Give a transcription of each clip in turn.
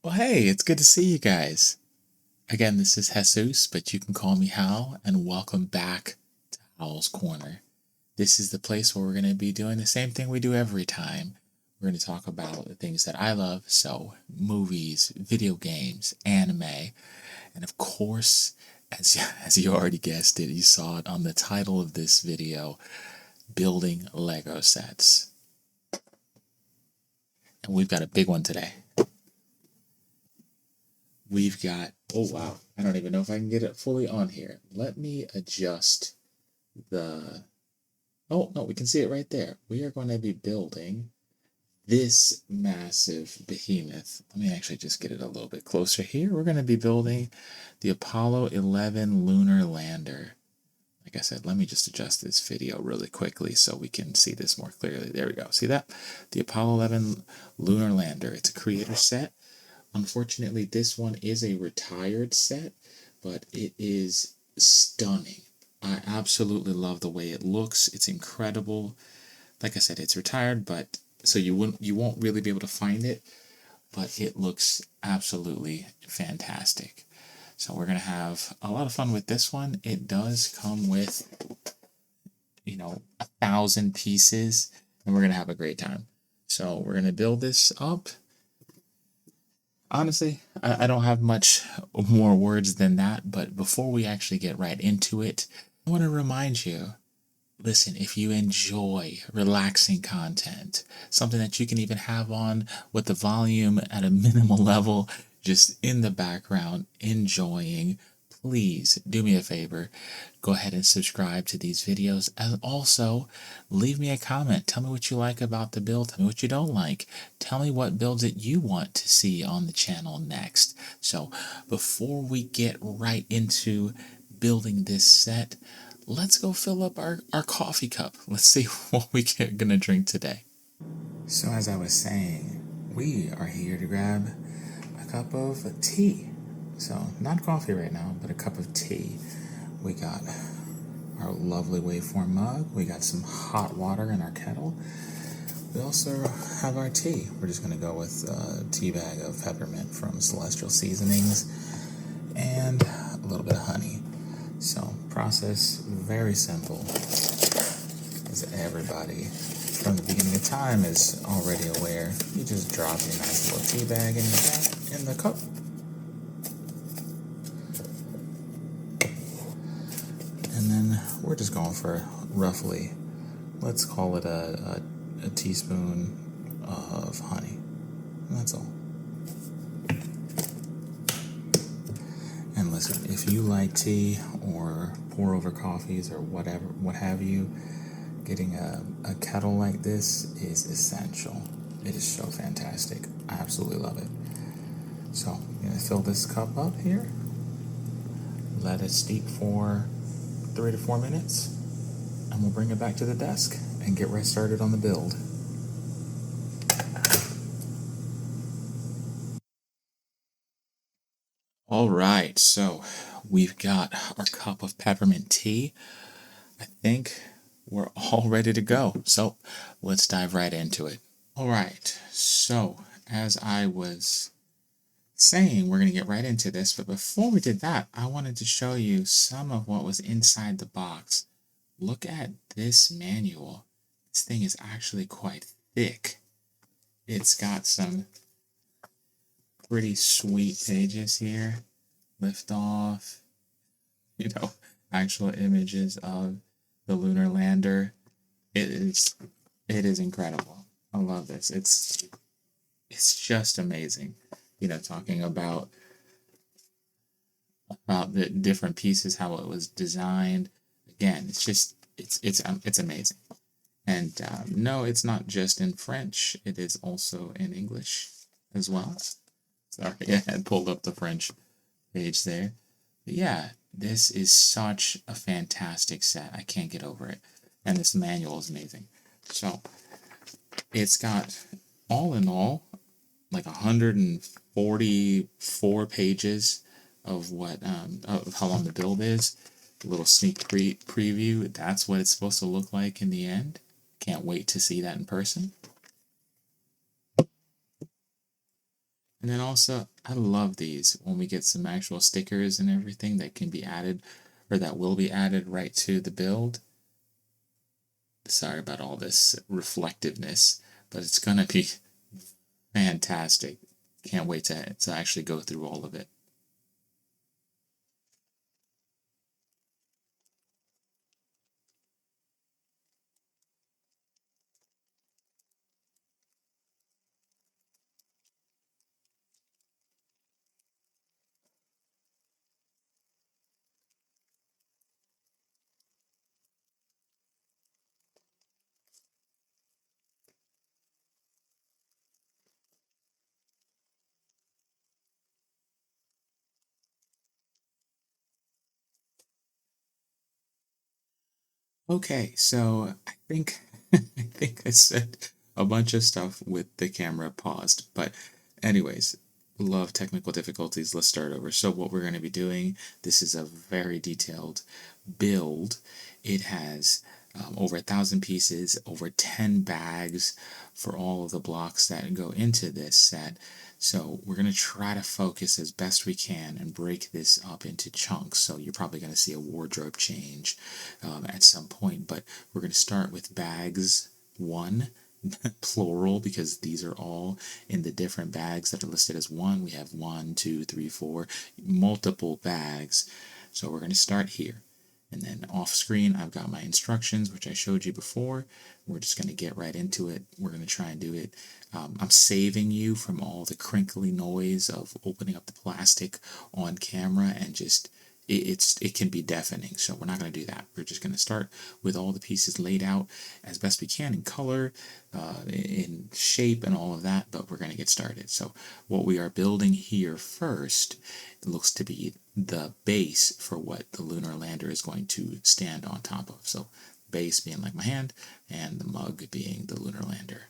Well, hey, it's good to see you guys. Again, this is Jesus, but you can call me Hal, and welcome back to Howl's Corner. This is the place where we're going to be doing the same thing we do every time. We're going to talk about the things that I love, so movies, video games, anime, and of course, as you already guessed it, you saw it on the title of this video, building Lego sets. And we've got a big one today. We've got, oh wow, I don't even know if I can get it fully on here. Let me adjust the, oh no, we can see it right there. We are going to be building this massive behemoth. Let me actually just get it a little bit closer here. We're going to be building the Apollo 11 Lunar Lander. Like I said, let me just adjust this video really quickly so we can see this more clearly. There we go. See that? The Apollo 11 Lunar Lander. It's a creator set. Unfortunately, this one is a retired set, but it is stunning. I absolutely love the way it looks. It's incredible. Like I said, it's retired, but so you won't really be able to find it, but it looks absolutely fantastic. So we're gonna have a lot of fun with this one. It does come with, 1,000 pieces, and we're gonna have a great time. So we're gonna build this up. Honestly, I don't have much more words than that, but before we actually get right into it, I want to remind you, listen, if you enjoy relaxing content, something that you can even have on with the volume at a minimal level, just in the background, enjoying, please do me a favor, go ahead and subscribe to these videos, and also leave me a comment. Tell me what you like about the build, tell me what you don't like, tell me what builds that you want to see on the channel next. So before we get right into building this set, let's go fill up our coffee cup. Let's see what we're gonna drink today. So as I was saying, we are here to grab a cup of tea. So, not coffee right now, but a cup of tea. We got our lovely waveform mug. We got some hot water in our kettle. We also have our tea. We're just going to go with a tea bag of peppermint from Celestial Seasonings and a little bit of honey. So, process very simple, as everybody from the beginning of time is already aware. You just drop your nice little tea bag in the cup. And then we're just going for roughly, let's call it a teaspoon of honey. And that's all. And listen, if you like tea or pour over coffees or whatever, what have you, getting a kettle like this is essential. It is so fantastic. I absolutely love it. So I'm going to fill this cup up here. Let it steep for 3 to 4 minutes, and we'll bring it back to the desk and get right started on the build. All right, so we've got our cup of peppermint tea. I think we're all ready to go. So let's dive right into it. All right, so as I was saying, we're going to get right into this, but before we did that, I wanted to show you some of what was inside the box. Look at this manual. This thing is actually quite thick. It's got some pretty sweet pages here. Lift off, actual images of the Lunar Lander. It is incredible. I love this. It's just amazing. Talking about the different pieces, how it was designed. Again, it's amazing. And no, it's not just in French. It is also in English as well. Sorry, I had pulled up the French page there. But yeah, this is such a fantastic set. I can't get over it. And this manual is amazing. So it's got, all in all, like 144 pages of what of how long the build is. A little sneak preview. That's what it's supposed to look like in the end. Can't wait to see that in person. And then also, I love these when we get some actual stickers and everything that can be added, or that will be added right to the build. Sorry about all this reflectiveness, but it's going to be fantastic. Can't wait to actually go through all of it. Okay, so I think I think I said a bunch of stuff with the camera paused, but anyways, love technical difficulties. Let's start over. So what we're going to be doing, this is a very detailed build. It has over 1,000 pieces, over 10 bags for all of the blocks that go into this set. So we're going to try to focus as best we can and break this up into chunks. So you're probably going to see a wardrobe change at some point, but we're going to start with bags 1, plural, because these are all in the different bags that are listed as 1. We have 1, 2, 3, 4, multiple bags. So we're going to start here. And then off screen, I've got my instructions, which I showed you before. We're just going to get right into it. We're going to try and do it. I'm saving you from all the crinkly noise of opening up the plastic on camera, and just it can be deafening. So we're not going to do that. We're just going to start with all the pieces laid out as best we can in color, in shape, and all of that. But we're going to get started. So what we are building here first looks to be the base for what the Lunar Lander is going to stand on top of. So base being like my hand, and the mug being the Lunar Lander.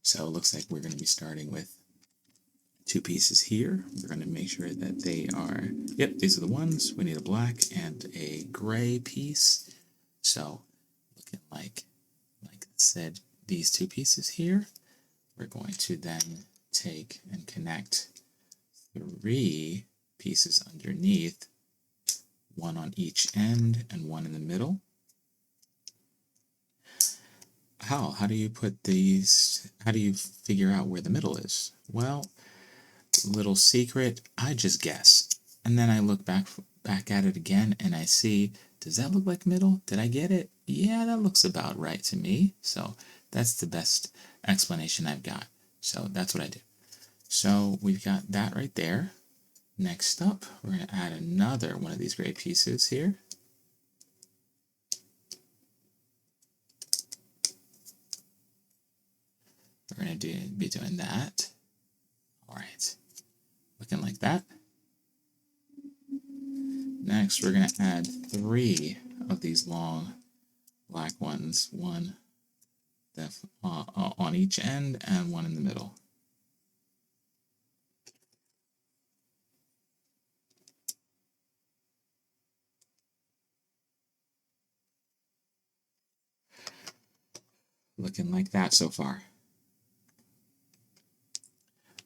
So it looks like we're going to be starting with 2 pieces here. We're going to make sure that they are, yep, these are the ones. We need a black and a gray piece. So looking like I said, these 2 pieces here. We're going to then take and connect 3 pieces underneath, 1 on each end and 1 in the middle. How do you put these, how do you figure out where the middle is? Well, little secret, I just guess. And then I look back at it again and I see, does that look like middle? Did I get it? Yeah, that looks about right to me. So that's the best explanation I've got. So that's what I do. So we've got that right there. Next up, we're going to add another one of these gray pieces here. We're going to be doing that. All right, looking like that. Next, we're going to add 3 of these long black ones, 1 on each end and 1 in the middle. Looking like that so far.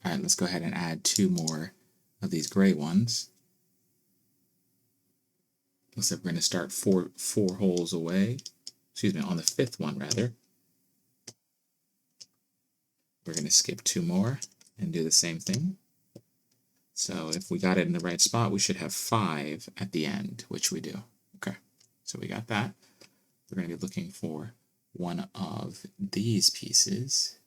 All right, let's go ahead and add 2 more of these gray ones. Looks like we're going to start four holes away. Excuse me, on the 5th one rather. We're going to skip 2 more and do the same thing. So if we got it in the right spot, we should have 5 at the end, which we do. Okay, so we got that. We're going to be looking for one of these pieces.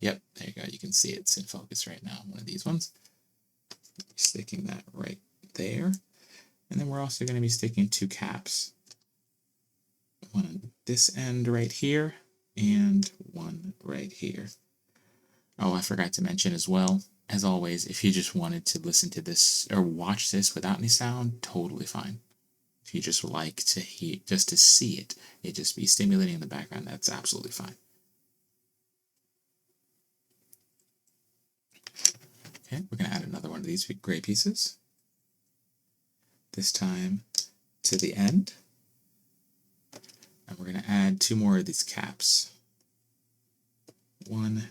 Yep, there you go. You can see it's in focus right now. One of these ones. Sticking that right there. And then we're also going to be sticking 2 caps. One on this end right here, and 1 right here. Oh, I forgot to mention as well, as always, if you just wanted to listen to this or watch this without any sound, totally fine. If you just like to hear, just to see it, it just be stimulating in the background, that's absolutely fine. Okay, we're going to add another one of these gray pieces. This time to the end. And we're going to add 2 more of these caps. 1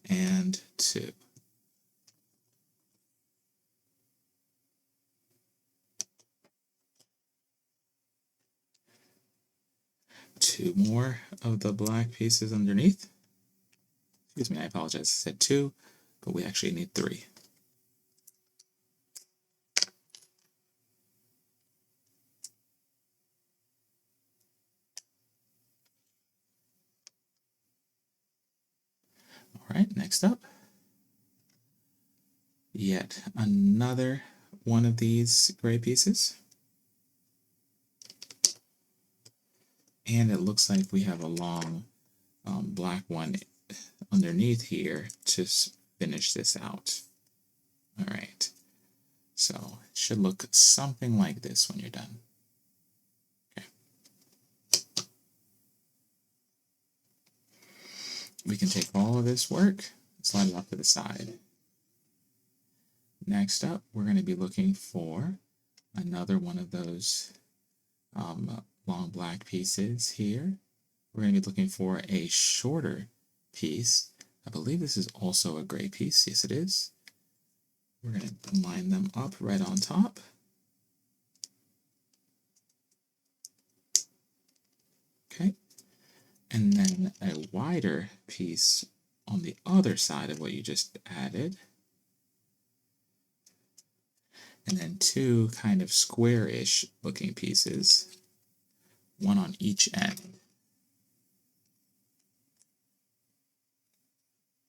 and 2. Two more of the black pieces underneath. Excuse me, I apologize. I said 2, but we actually need 3. All right, next up, yet another one of these gray pieces. And it looks like we have a long black one underneath here to finish this out. All right, so it should look something like this when you're done. Okay. We can take all of this work, slide it off to the side. Next up, we're going to be looking for another one of those long black pieces here. We're going to be looking for a shorter piece. I believe this is also a gray piece. Yes, it is. We're going to line them up right on top. Okay. And then a wider piece on the other side of what you just added. And then two kind of square-ish looking pieces, one on each end.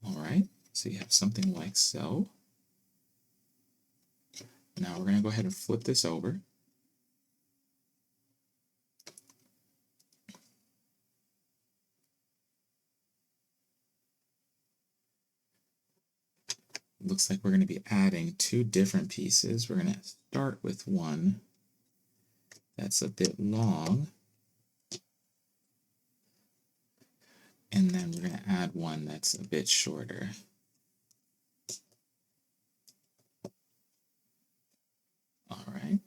All right, so you have something like so. Now we're going to go ahead and flip this over. Looks like we're going to be adding two different pieces. We're going to start with one that's a bit long, and then we're going to add one that's a bit shorter. All right.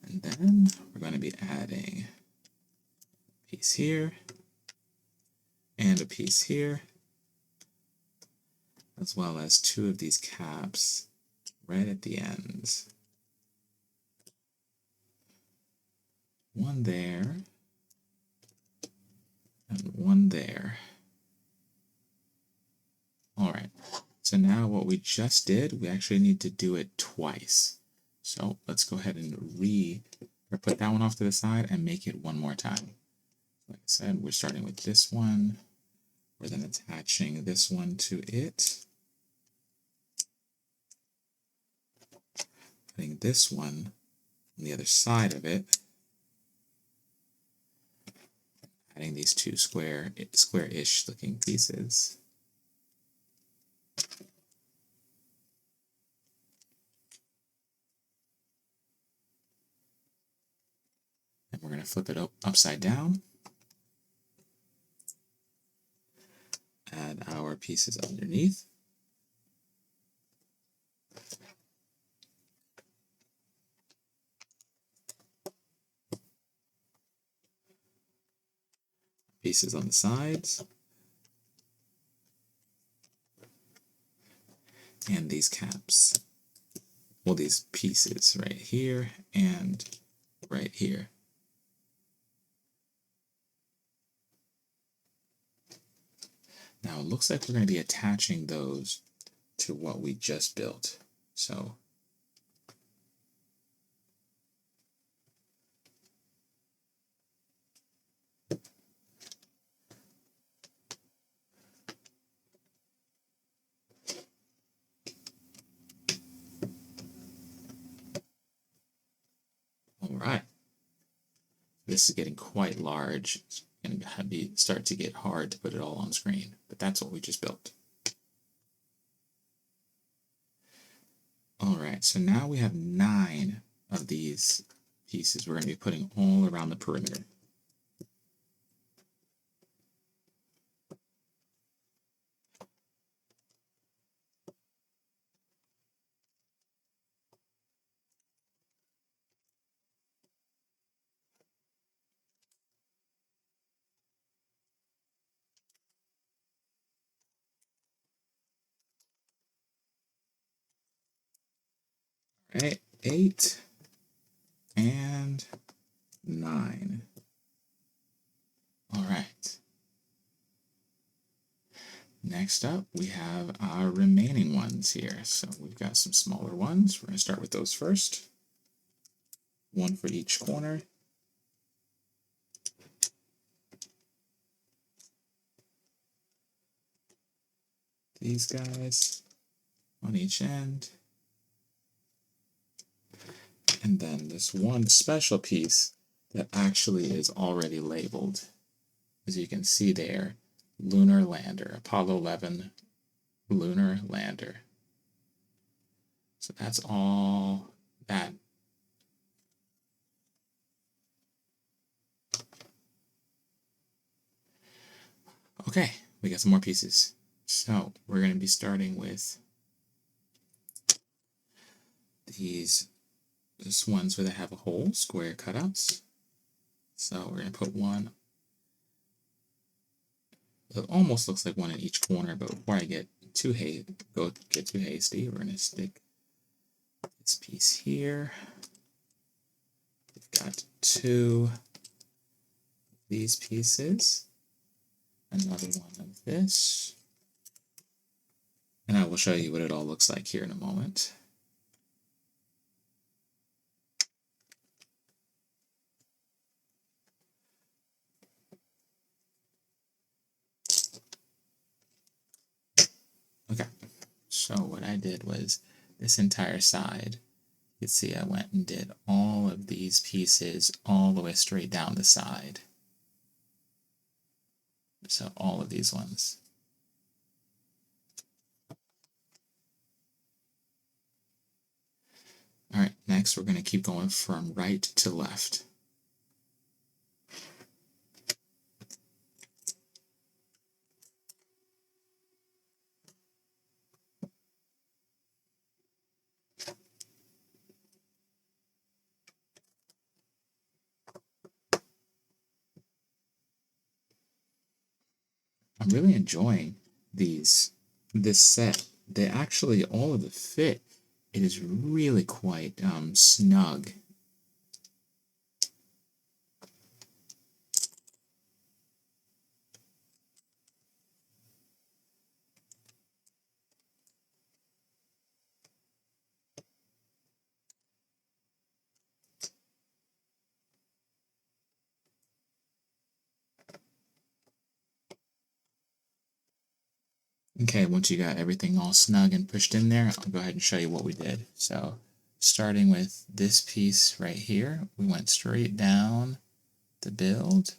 And then we're going to be adding a piece here and a piece here, as well as two of these caps right at the ends. One there and one there. All right, so now what we just did, we actually need to do it twice. So let's go ahead and put that one off to the side and make it one more time. Like I said, we're starting with this one. We're then attaching this one to it. Putting this one on the other side of it. Adding these two square-ish looking pieces. And we're going to flip it upside down. Add our pieces underneath. Pieces on the sides. And these caps. Well, these pieces right here and right here. Now it looks like we're going to be attaching those to what we just built. So all right. This is getting quite large. It's going to start to get hard to put it all on screen, but that's what we just built. All right, so now we have 9 of these pieces we're going to be putting all around the perimeter. Right, 8 and 9. All right. Next up, we have our remaining ones here. So we've got some smaller ones. We're going to start with those first. One for each corner. These guys on each end. And then this one special piece that actually is already labeled. As you can see there, Lunar Lander, Apollo 11 Lunar Lander. So that's all that. Okay, we got some more pieces. So we're going to be starting with these ones where they have a hole, square cutouts. So we're going to put one. It almost looks like one in each corner, but before I get too hasty, we're going to stick this piece here. We've got 2 of these pieces, another one of this, and I will show you what it all looks like here in a moment. Okay, so what I did was this entire side, you can see I went and did all of these pieces all the way straight down the side. So all of these ones. All right, next we're going to keep going from right to left. I'm really enjoying this set. They actually, all of the fit, it is really quite snug. Okay, once you got everything all snug and pushed in there, I'll go ahead and show you what we did. So, starting with this piece right here, we went straight down the build,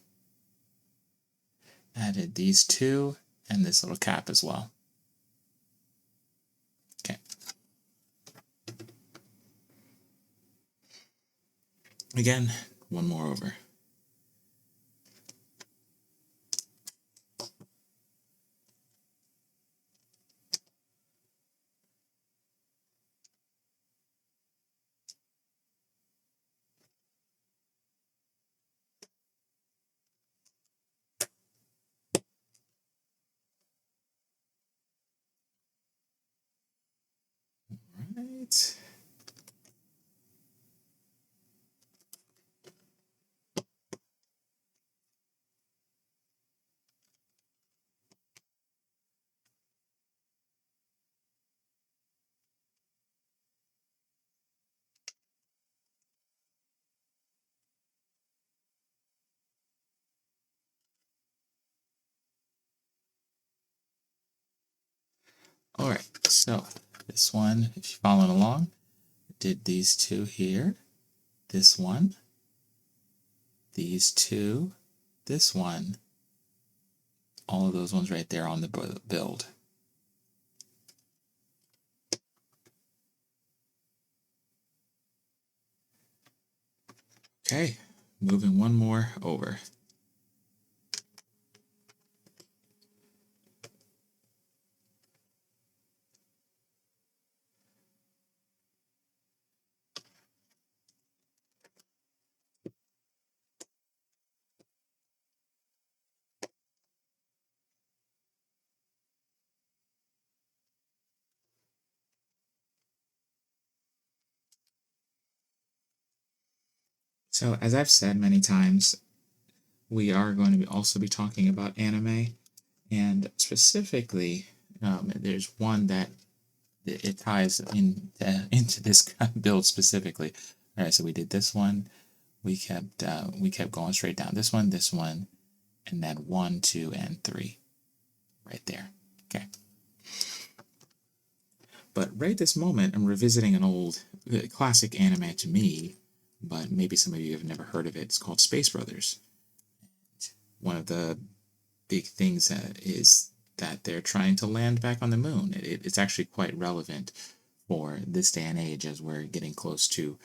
added these 2, and this little cap as well. Okay. Again, one more over. Right. Alright, so this one, if you're following along, did these 2 here, this one, these 2, this one, all of those ones right there on the build. Okay, moving one more over. So, as I've said many times, we are going to also be talking about anime, and specifically, there's one that it ties into this build specifically. All right, so we did this one. We kept going straight down. This one, and then 1, 2, and 3, right there. Okay. But right this moment, I'm revisiting an old classic anime to me, but maybe some of you have never heard of it. It's called Space Brothers. One of the big things is that they're trying to land back on the moon. It's actually quite relevant for this day and age as we're getting close to,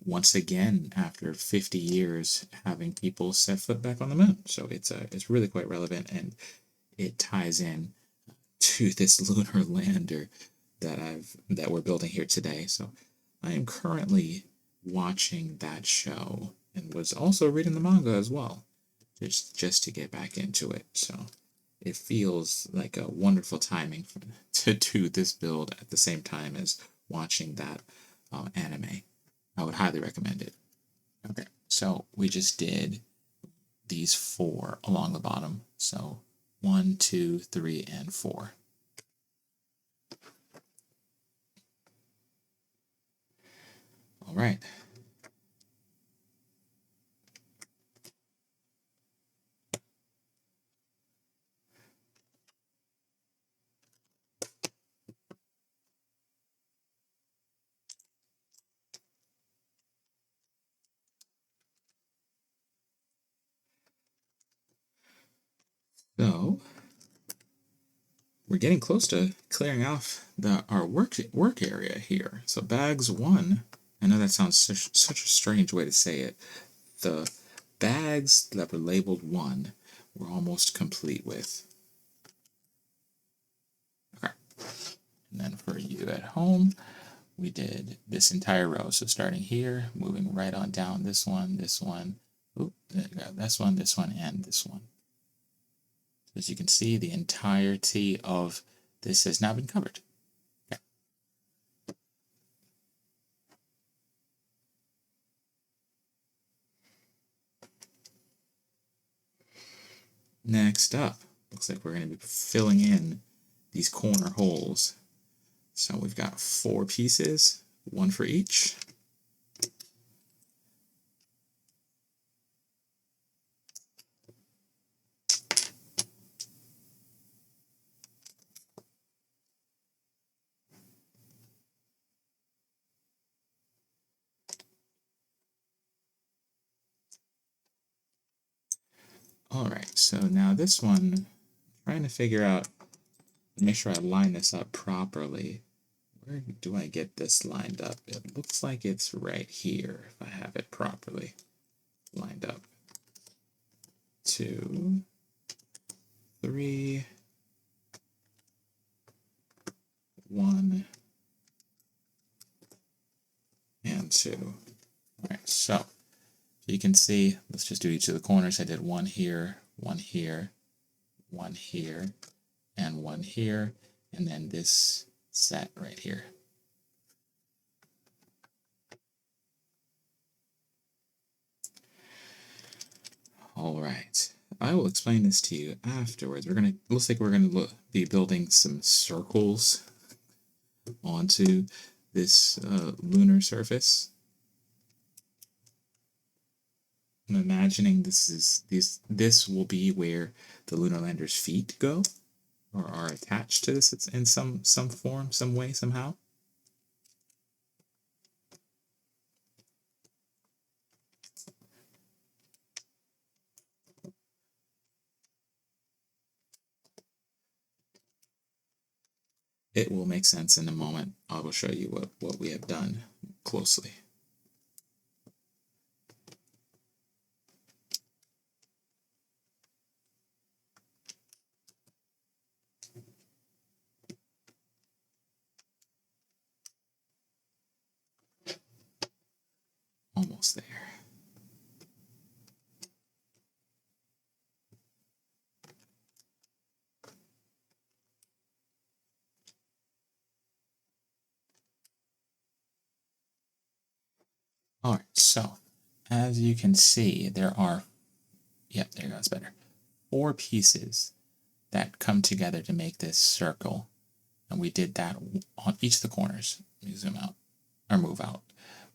once again, after 50 years, having people set foot back on the moon. So it's really quite relevant, and it ties in to this lunar lander that we're building here today. So I am currently watching that show and was also reading the manga as well, just to get back into it. So it feels like a wonderful timing to do this build at the same time as watching that anime. I would highly recommend it. Okay, so we just did these 4 along the bottom. So 1, 2, 3, and 4. All right. So we're getting close to clearing off our work area here. So bags 1, I know that sounds such a strange way to say it. The bags that were labeled 1 we're almost complete with. Okay. And then for you at home, we did this entire row. So starting here, moving right on down this one, this one, this one, and this one. As you can see, the entirety of this has now been covered. Okay. Next up, looks like we're going to be filling in these corner holes. So we've got 4 pieces, 1 for each. Alright, so now this one, I'm trying to figure out, make sure I line this up properly. Where do I get this lined up? It looks like it's right here, if I have it properly lined up. 2, 3, 1, and 2. Alright, so you can see, let's just do each of the corners. I did 1 here, 1 here, 1 here, and 1 here, and then this set right here. All right, I will explain this to you afterwards. Looks like we're gonna be building some circles onto this lunar surface. I'm imagining this will be where the lunar lander's feet go, or are attached to this in some form, some way, somehow. It will make sense in a moment. I will show you what we have done closely. Almost there. All right, so as you can see, there are, yep, there you go, it's better, 4 pieces that come together to make this circle. And we did that on each of the corners. Let me zoom out, or move out.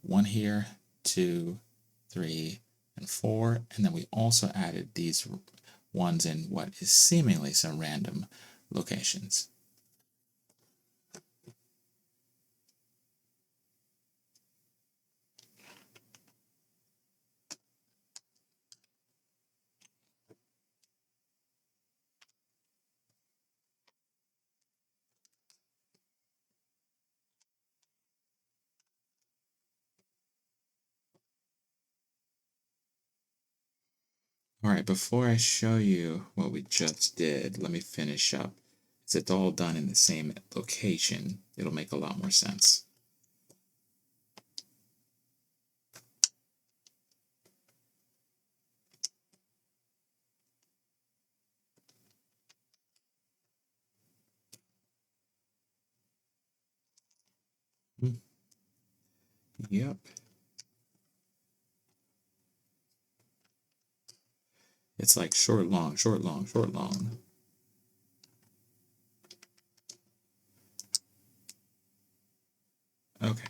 1 here, 2, 3, and 4. And then we also added these ones in what is seemingly some random locations. Alright, before I show you what we just did, let me finish up. Since it's all done in the same location, it'll make a lot more sense. Yep. It's like short, long, short, long, short, long. Okay.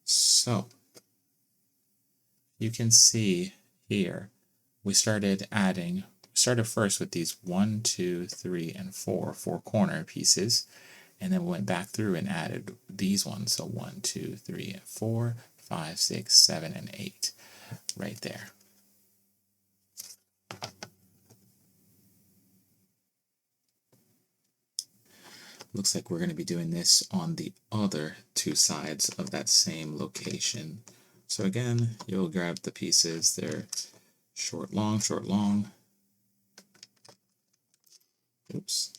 So, you can see here, we started first with these 1, 2, 3, and 4 corner pieces, and then we went back through and added these ones. So 1, 2, 3, and 4, 5, 6, 7, and 8 right there. Looks like we're going to be doing this on the other 2 sides of that same location. So again, you'll grab the pieces. They're short, long, short, long. Oops.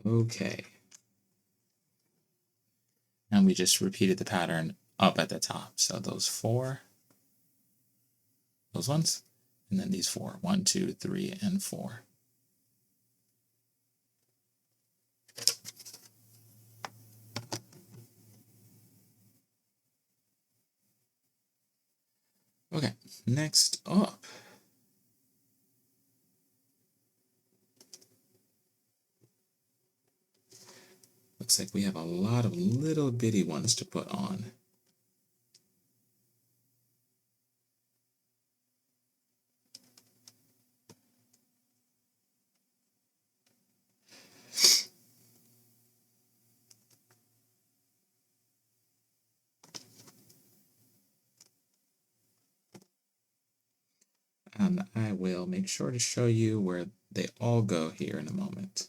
Okay. And we just repeated the pattern up at the top. So those 4, those ones, and then these 4. 1, 2, 3, and 4. Okay, next up. Looks like we have a lot of little bitty ones to put on. And I will make sure to show you where they all go here in a moment.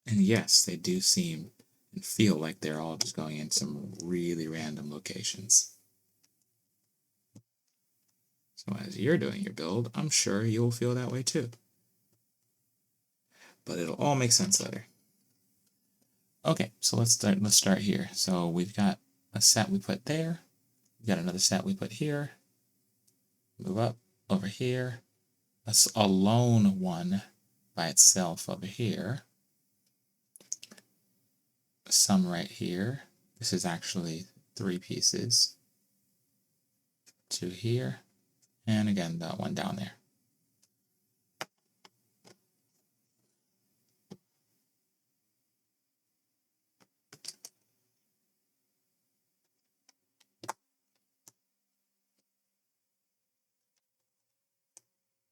And yes, they do seem and feel like they're all just going in some really random locations. So as you're doing your build, I'm sure you'll feel that way too. But it'll all make sense later. Okay, so let's start here. So we've got a set we put there. We've got another set we put here. Move up over here. A lone one by itself over here. Some right here. This is actually 3 pieces. 2 here. And again, that one down there.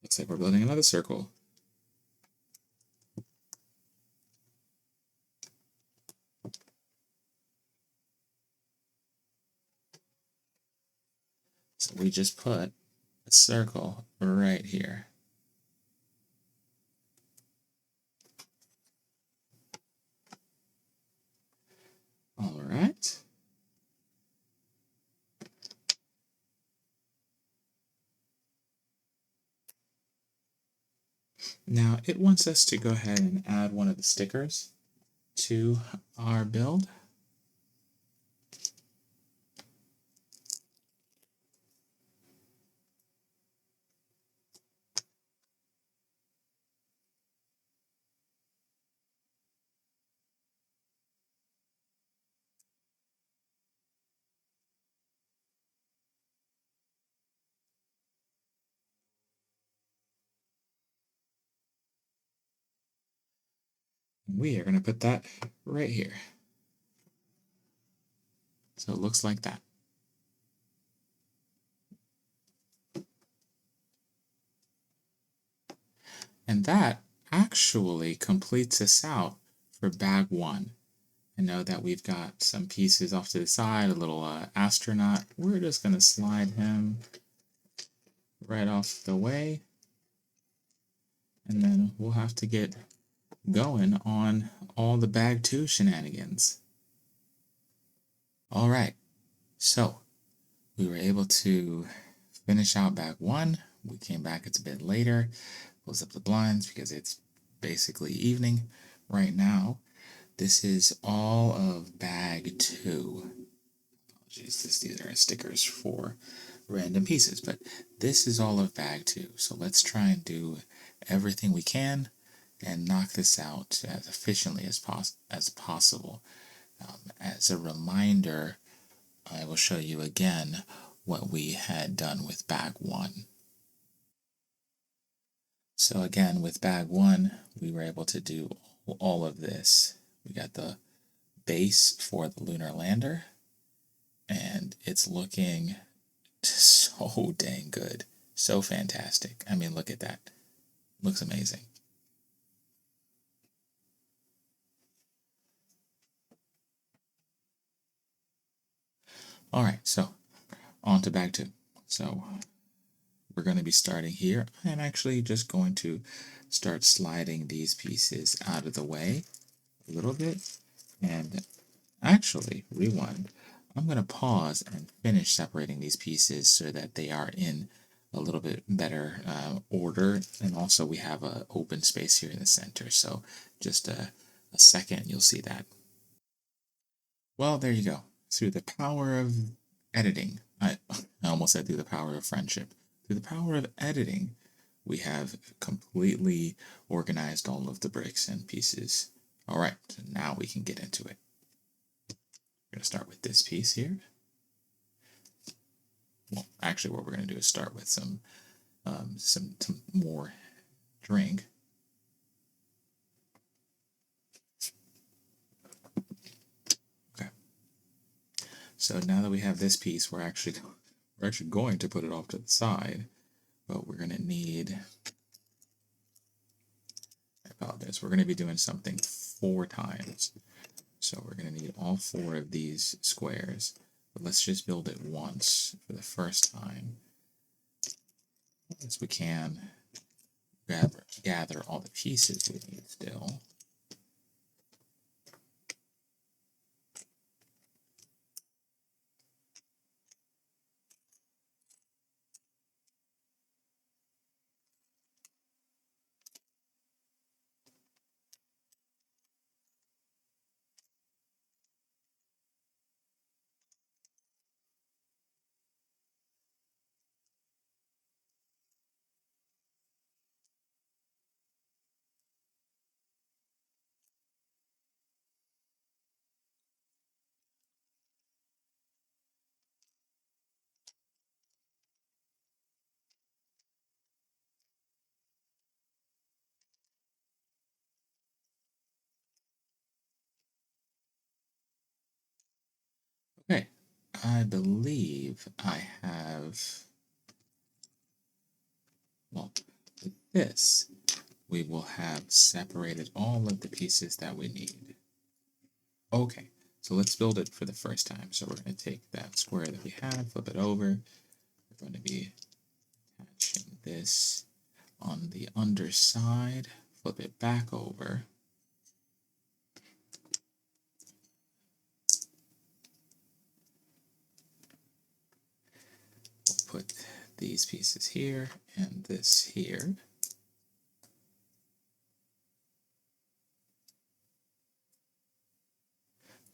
Looks like we're building another circle. So we just put a circle right here. All right. Now it wants us to go ahead and add one of the stickers to our build. We are going to put that right here. So it looks like that. And that actually completes us out for bag one. I know that we've got some pieces off to the side, a little astronaut. We're just going to slide him right off the way. And then we'll have to get going on all the bag two shenanigans. All right, so we were able to finish out bag one. We came back, it's a bit later. Close up the blinds because it's basically evening right now. This is all of bag two. Apologies, these are stickers for random pieces, but this is all of bag two. So let's try and do everything we can and knock this out as efficiently as possible. As a reminder, I will show you again what we had done with bag one. So again, with bag one, we were able to do all of this. We got the base for the Lunar Lander, and it's looking so dang good. So fantastic. I mean, look at that. Looks amazing. All right, so on to bag two. So we're going to be starting here. I'm actually just going to start sliding these pieces out of the way a little bit. And actually, rewind. I'm going to pause and finish separating these pieces so that they are in a little bit better order. And also we have an open space here in the center. So just a second, you'll see that. Well, there you go. Through the power of editing, I almost said through the power of friendship. Through the power of editing, we have completely organized all of the bricks and pieces. All right, so now we can get into it. We're going to start with this piece here. Well, actually, what we're going to do is start with some more drink. Okay. So now that we have this piece, we're actually going to put it off to the side, but we're going to need. I apologize. We're going to be doing something 4 times. So we're going to need all 4 of these squares. But let's just build it once for the first time. As we can gather all the pieces we need still. Okay, I believe I have, well, with this, we will have separated all of the pieces that we need. Okay, so let's build it for the first time. So we're going to take that square that we had, flip it over, going to be attaching this on the underside, flip it back over. We'll put these pieces here and this here.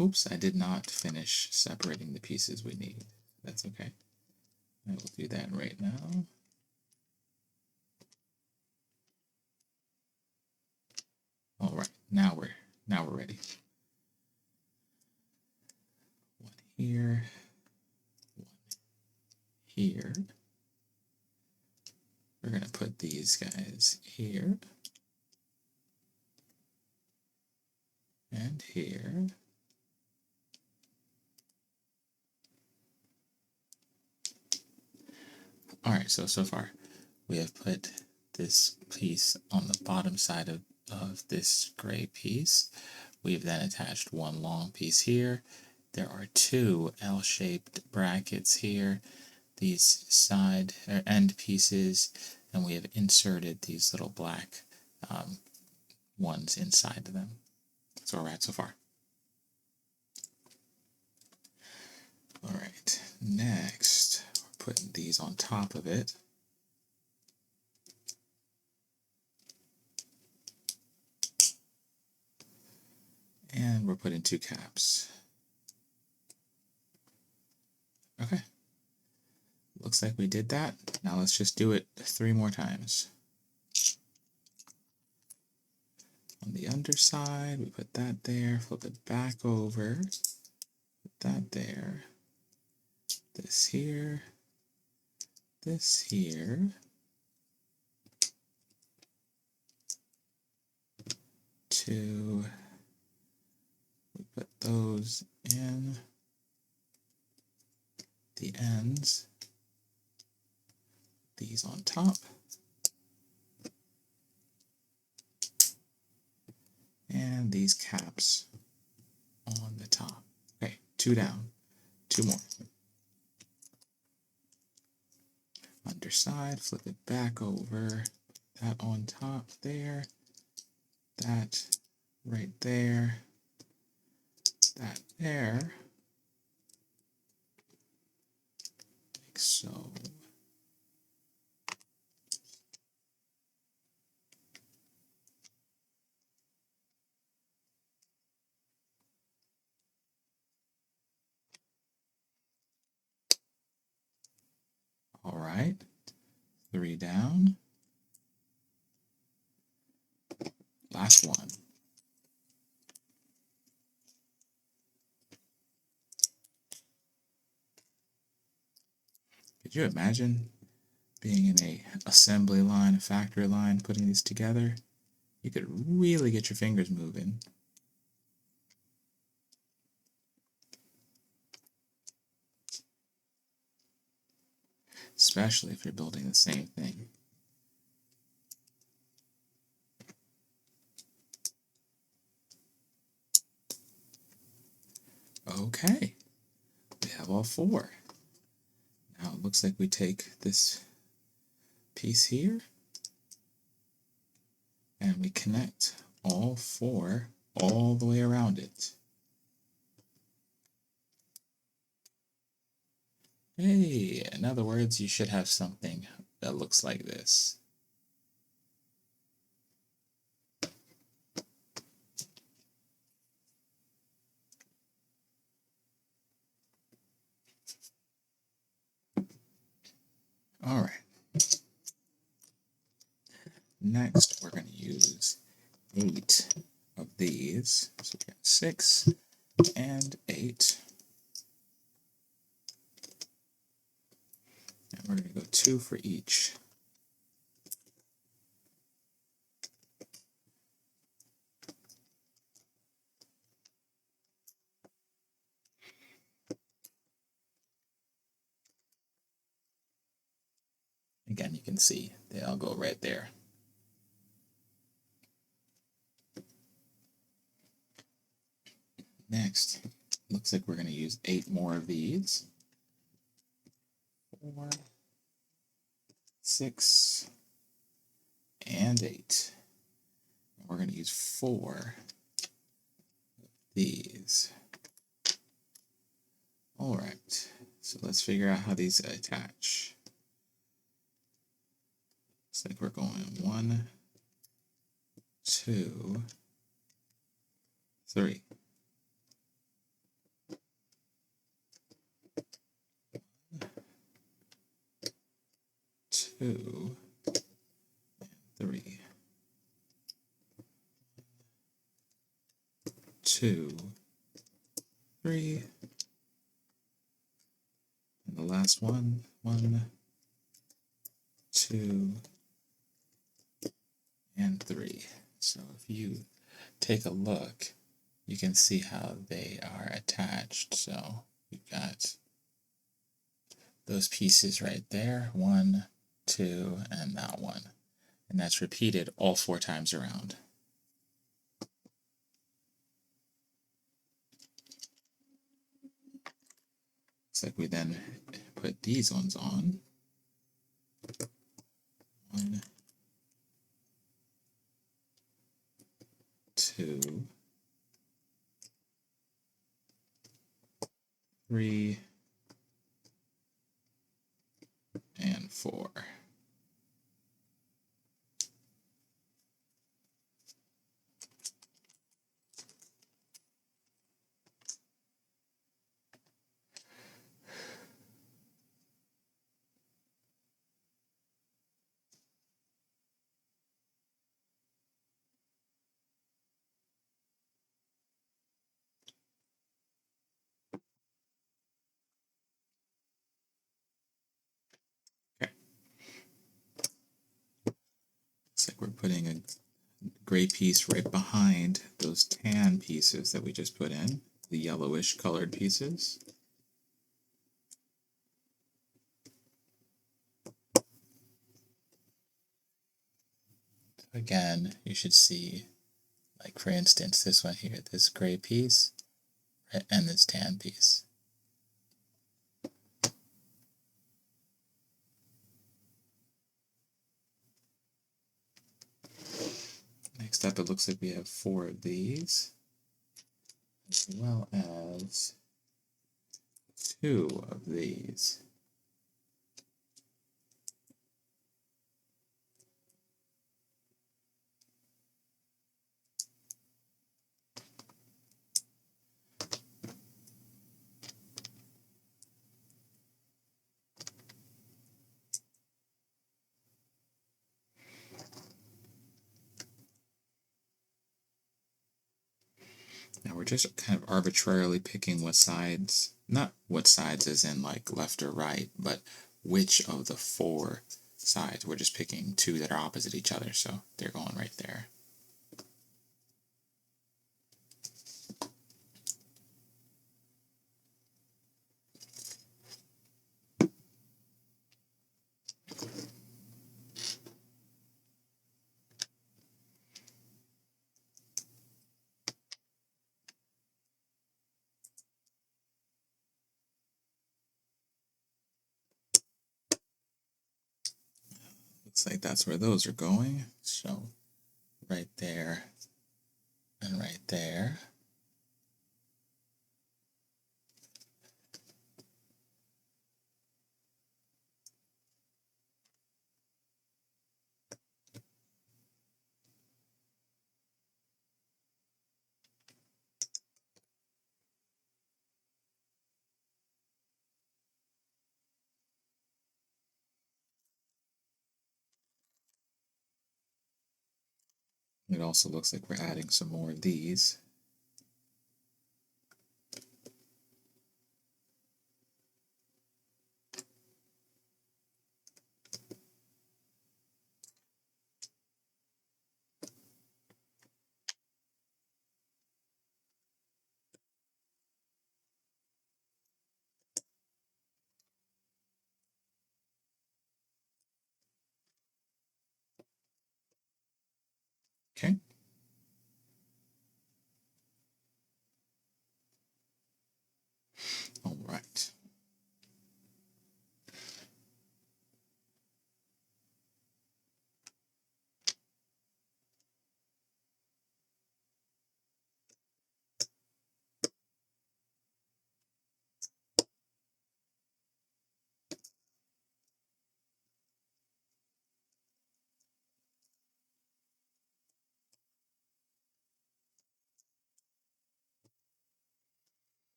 Oops, I did not finish separating the pieces we need. That's okay. I will do that right now. All right, now we're ready. One here, one here. We're gonna put these guys here and here. All right, so far we have put this piece on the bottom side of this gray piece. We've then attached one long piece here. There are two L-shaped brackets here, these side or end pieces, and we have inserted these little black ones inside of them. That's where we're at so far. All right, next we're putting these on top of it. And we're putting two caps. Okay. Looks like we did that. Now let's just do it 3 more times. On the underside, we put that there, flip it back over, put that there, this here, 2, we put those in the ends, these on top, and these caps on the top. Okay, 2 down, 2 more. Underside, flip it back over, that on top there, that right there, that there, like so. All right, 3 down. Last one. Could you imagine being in a assembly line, a factory line, putting these together? You could really get your fingers moving. Especially if you're building the same thing. Okay, we have all 4. Now it looks like we take this piece here and we connect all 4 all the way around it. Hey, in other words, you should have something that looks like this. All right. Next, we're going to use 8 of these. So we got 6 and 8. And we're going to go 2 for each. Again, you can see they all go right there. Next, looks like we're going to use 8 more of these. 4, 6, and 8. And we're going to use 4 of these. All right, so let's figure out how these attach. Looks like we're going 1, 2, 3. 2, 3. 2, 3. And the last one, 1, 2, and 3. So if you take a look, you can see how they are attached. So we've got those pieces right there, 1, 2, and that one. And that's repeated all 4 times around. Looks like we then put these ones on. 1, 2, 3, and 4. Okay. Looks like we're putting a gray piece right behind those tan pieces that we just put in, the yellowish colored pieces. Again, you should see, like for instance, this one here, this gray piece and this tan piece. Next up, it looks like we have 4 of these, as well as 2 of these. Now we're just kind of arbitrarily picking what sides, not what sides as in like left or right, but which of the 4 sides. We're just picking 2 that are opposite each other, so they're going right there. Looks like that's where those are going. So right there and right there. It also looks like we're adding some more of these. Okay. All right.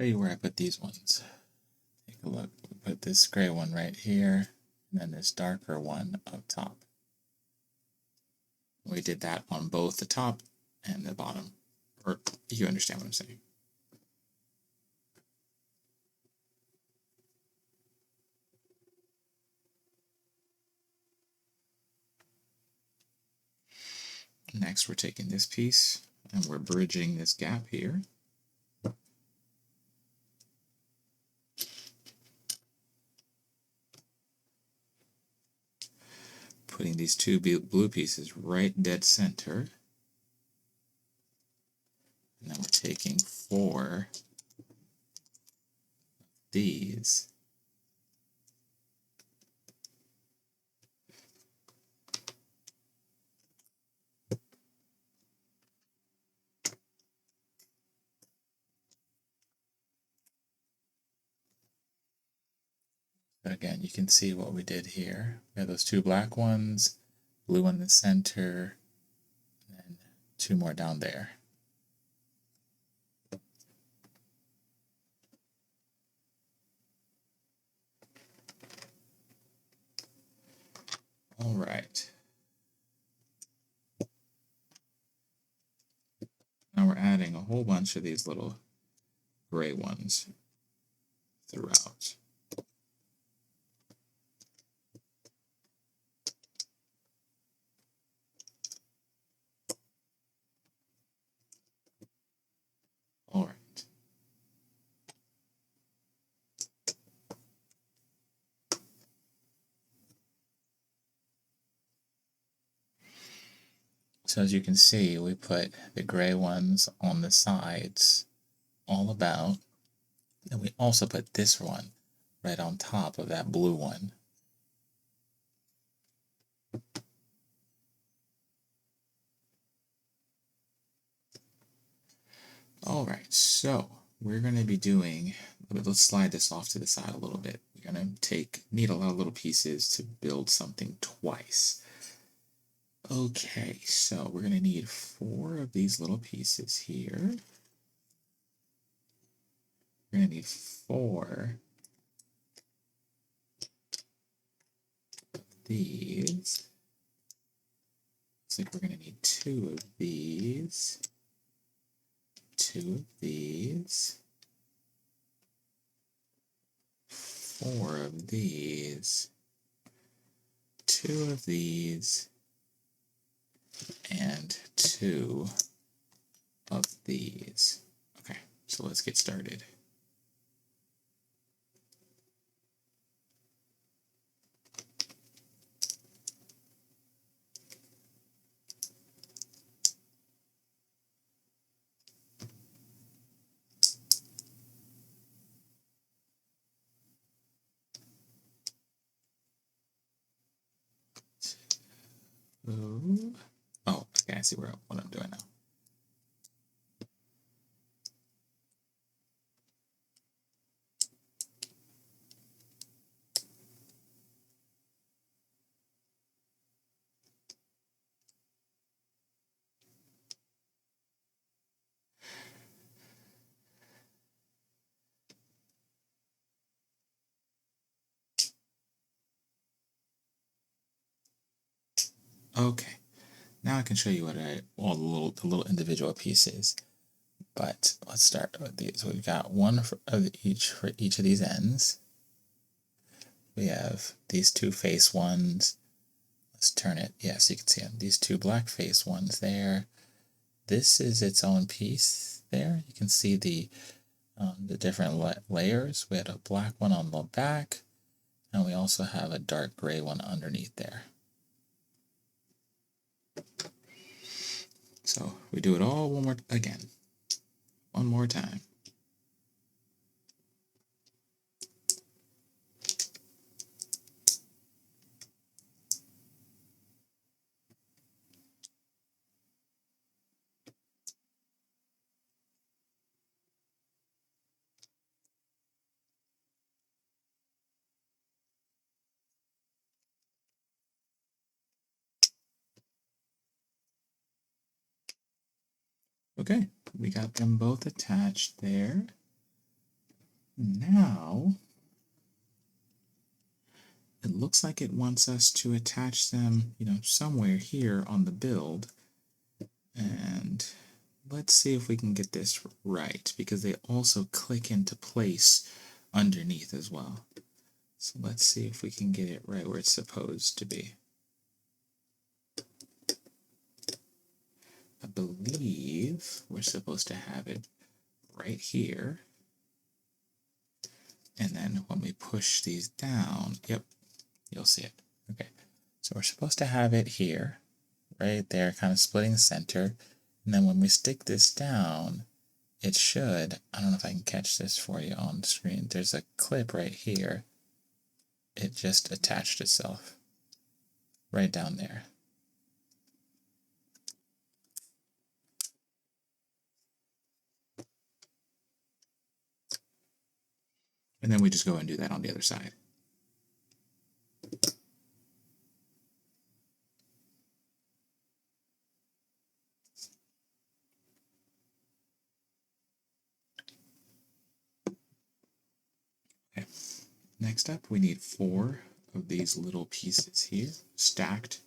show you where I put these ones. Take a look. We put this gray one right here, and then this darker one up top. We did that on both the top and the bottom. Or you understand what I'm saying. Next, we're taking this piece and we're bridging this gap here. Putting these two blue pieces right dead center. And then we're taking 4 of these. Again, you can see what we did here. We have those 2 black ones, blue one in the center, and then 2 more down there. All right. Now we're adding a whole bunch of these little gray ones throughout. All right. So as you can see, we put the gray ones on the sides all about, and we also put this one right on top of that blue one. All right, so we're going to be doing, let's slide this off to the side a little bit. We're going to need a lot of little pieces to build something twice. Okay, so we're going to need 4 of these little pieces here. We're going to need 4 of these. Looks like we're going to need 2 of these. 2 of these. 4 of these. 2 of these. And 2 of these. Okay, so let's get started. Oh, okay, I see what I'm doing now. Okay, now I can show you what all the little individual pieces. But let's start with these. We've got one for each of these ends. We have these 2 face ones. Let's turn it. Yeah, so you can see them. These 2 black face ones there. This is its own piece there. You can see the different layers. We had a black one on the back, and we also have a dark gray one underneath there. So we do it all one more time. Okay, we got them both attached there. Now, it looks like it wants us to attach them, somewhere here on the build. And let's see if we can get this right, because they also click into place underneath as well. So let's see if we can get it right where it's supposed to be. I believe we're supposed to have it right here. And then when we push these down, yep, you'll see it. Okay, so we're supposed to have it here, right there, kind of splitting center. And then when we stick this down, it should, I don't know if I can catch this for you on the screen, there's a clip right here. It just attached itself right down there. And then we just go and do that on the other side. Okay. Next up, we need 4 of these little pieces here, stacked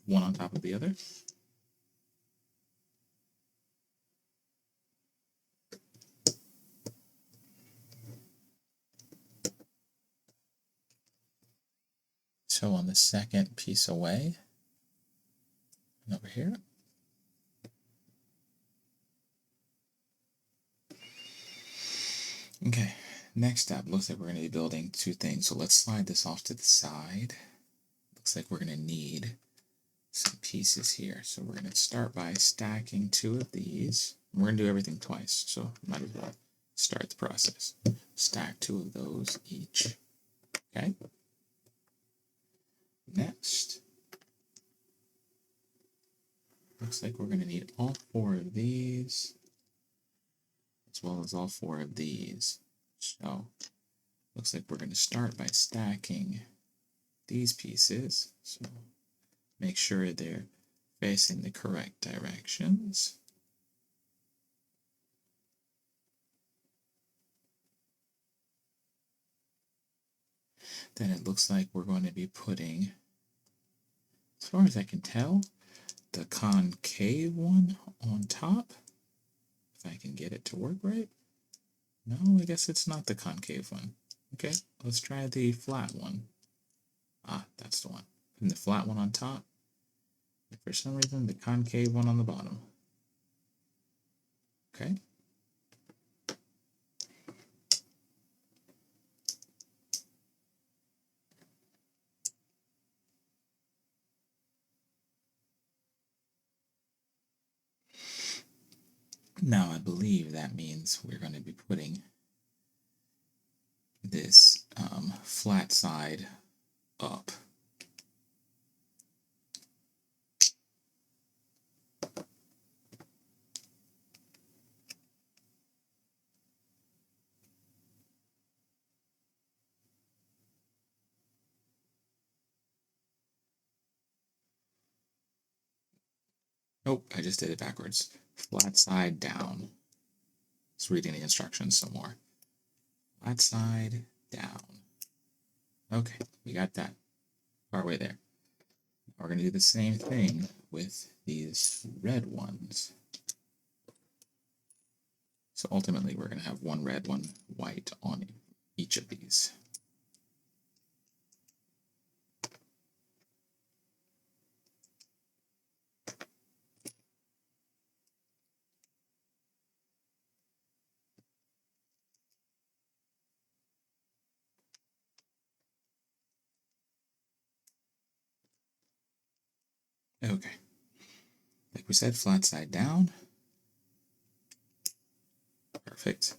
one on top of the other. So on the second piece away, and over here. Okay, next up, looks like we're going to be building 2 things. So let's slide this off to the side. Looks like we're going to need some pieces here. So we're going to start by stacking 2 of these. We're going to do everything twice, so might as well start the process. Stack 2 of those each. Okay. Next, looks like we're going to need all 4 of these, as well as all 4 of these. So, looks like we're going to start by stacking these pieces. So, make sure they're facing the correct directions. Then it looks like we're going to be putting, as far as I can tell, the concave one on top. If I can get it to work right. No, I guess it's not the concave one. Okay, let's try the flat one. Ah, that's the one. And the flat one on top. And for some reason, the concave one on the bottom. Okay. Now I believe that means we're going to be putting this flat side up. Nope, I just did it backwards. Flat side down. Let's read the instructions some more. Flat side down. Okay, we got that partway there. We're going to do the same thing with these red ones. So ultimately, we're going to have one red, one white on each of these. Okay. Like we said, flat side down. Perfect.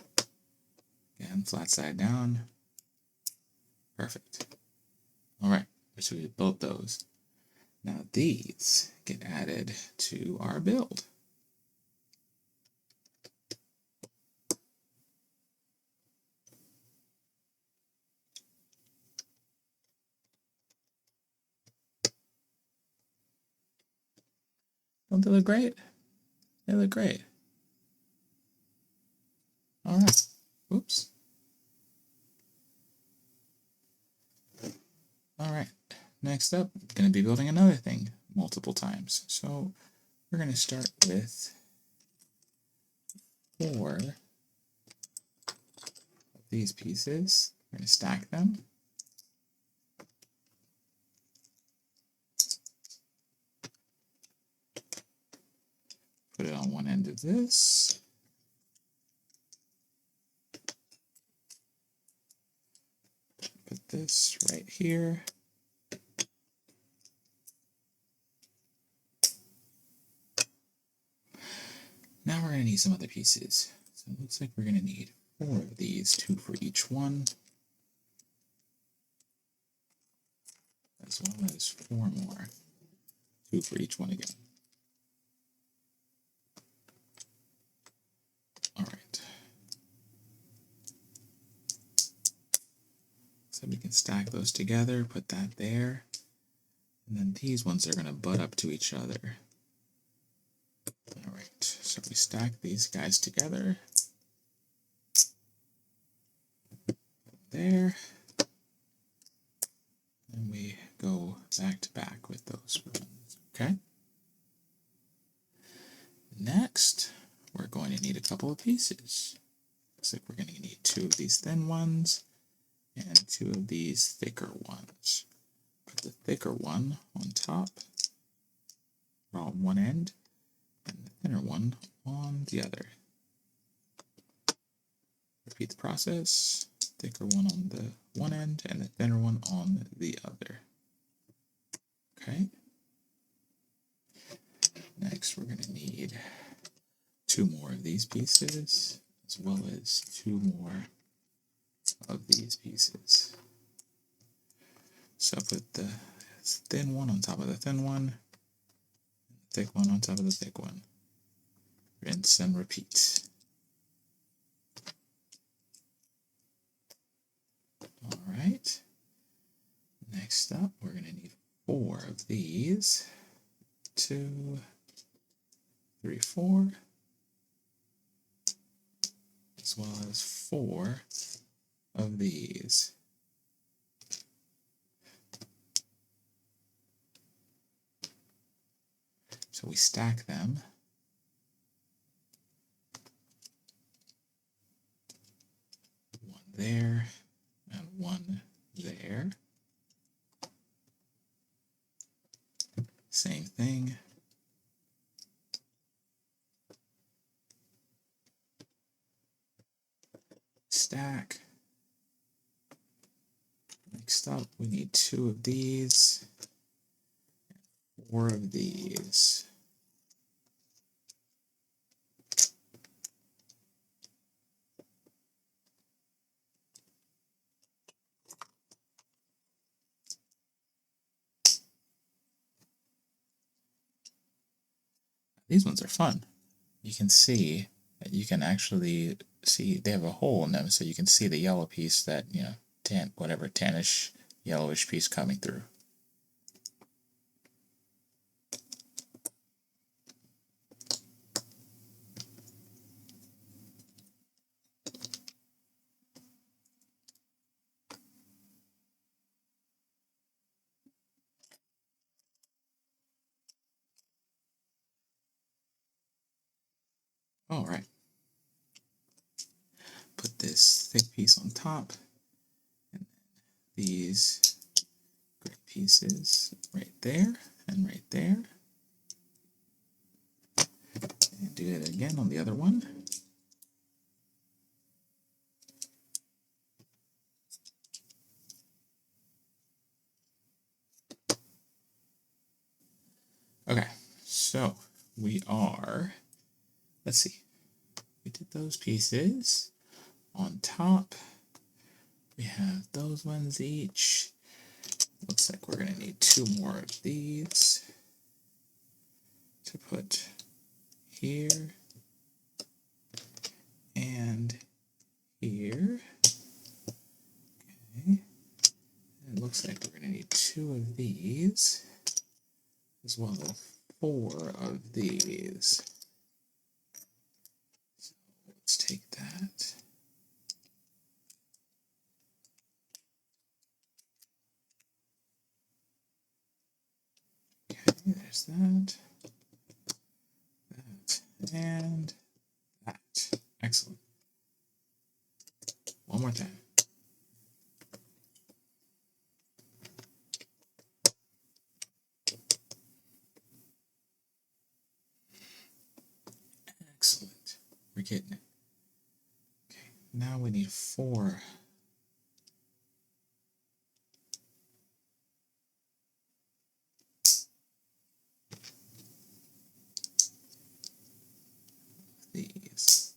Again, flat side down. Perfect. All right, so we built those. Now these get added to our build. Don't they look great? They look great. All right. Oops. All right, next up, going to be building another thing multiple times. So we're going to start with 4 of these pieces. We're going to stack them. Put it on one end of this. Put this right here. Now we're going to need some other pieces. So it looks like we're going to need 4 of these, 2 for each one, as well as 4 more, 2 for each one again. All right. So we can stack those together, put that there, and then these ones are going to butt up to each other. All right, so we stack these guys together. There. And we go back to back with those ones. Okay? Next, we're going to need a couple of pieces. Looks like we're going to need 2 of these thin ones and 2 of these thicker ones. Put the thicker one on top, or on one end, and the thinner one on the other. Repeat the process. Thicker one on the one end and the thinner one on the other. Okay. Next, we're going to need 2 more of these pieces, as well as 2 more of these pieces. So put the thin one on top of the thin one, and the thick one on top of the thick one. Rinse and repeat. All right. Next up, we're going to need 4 of these. 2, 3, 4. As well as 4 of these. So we stack them. One there and one there. Same thing. Stack. Next up, we need 2 of these, 4 of these. These ones are fun. You can see that you can actually see they have a hole in them, so you can see the yellow piece that, you know, tannish, yellowish piece coming through. All right. Put this thick piece on top, and these gray pieces right there and right there. And do it again on the other one. Okay, so we are, let's see, we did those pieces. On top, we have those ones each. Looks like we're going to need 2 more of these to put here and here. Okay. And it looks like we're going to need 2 of these, as well as 4 of these. So let's take that. There's that, and that. Excellent. One more time. Excellent. We're getting it. Okay, now we need 4. These.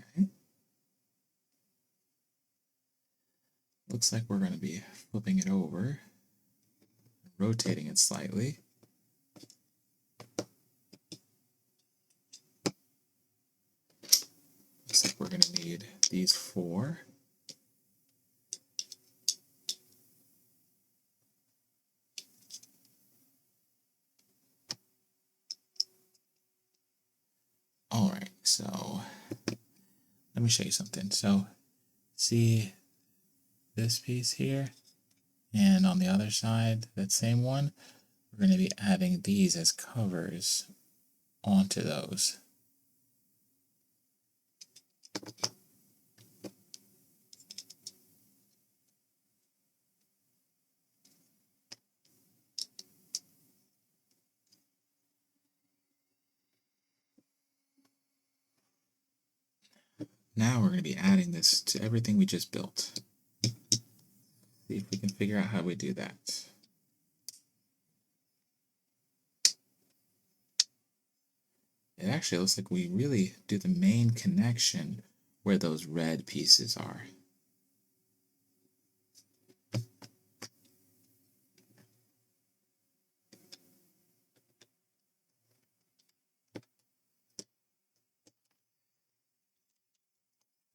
Okay. Looks like we're going to be flipping it over, rotating it slightly. Looks like we're going to need these 4. All right, so let me show you something. So see this piece here, and on the other side, that same one, we're going to be adding these as covers onto those. Now we're going to be adding this to everything we just built. See if we can figure out how we do that. It actually looks like we really do the main connection where those red pieces are.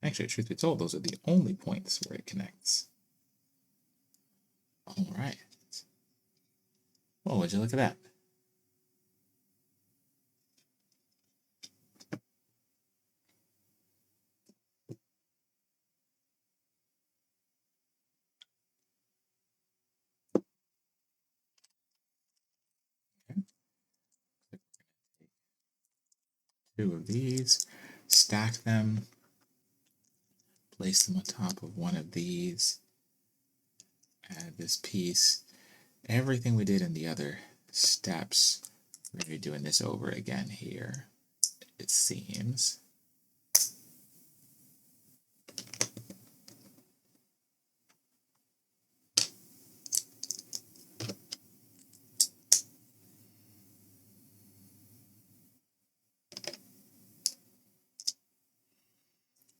Actually, truth be told, those are the only points where it connects. All right. Well, would you look at that? Okay. 2 of these, stack them, place them on top of one of these, add this piece. Everything we did in the other steps, we're going to be doing this over again here, it seems.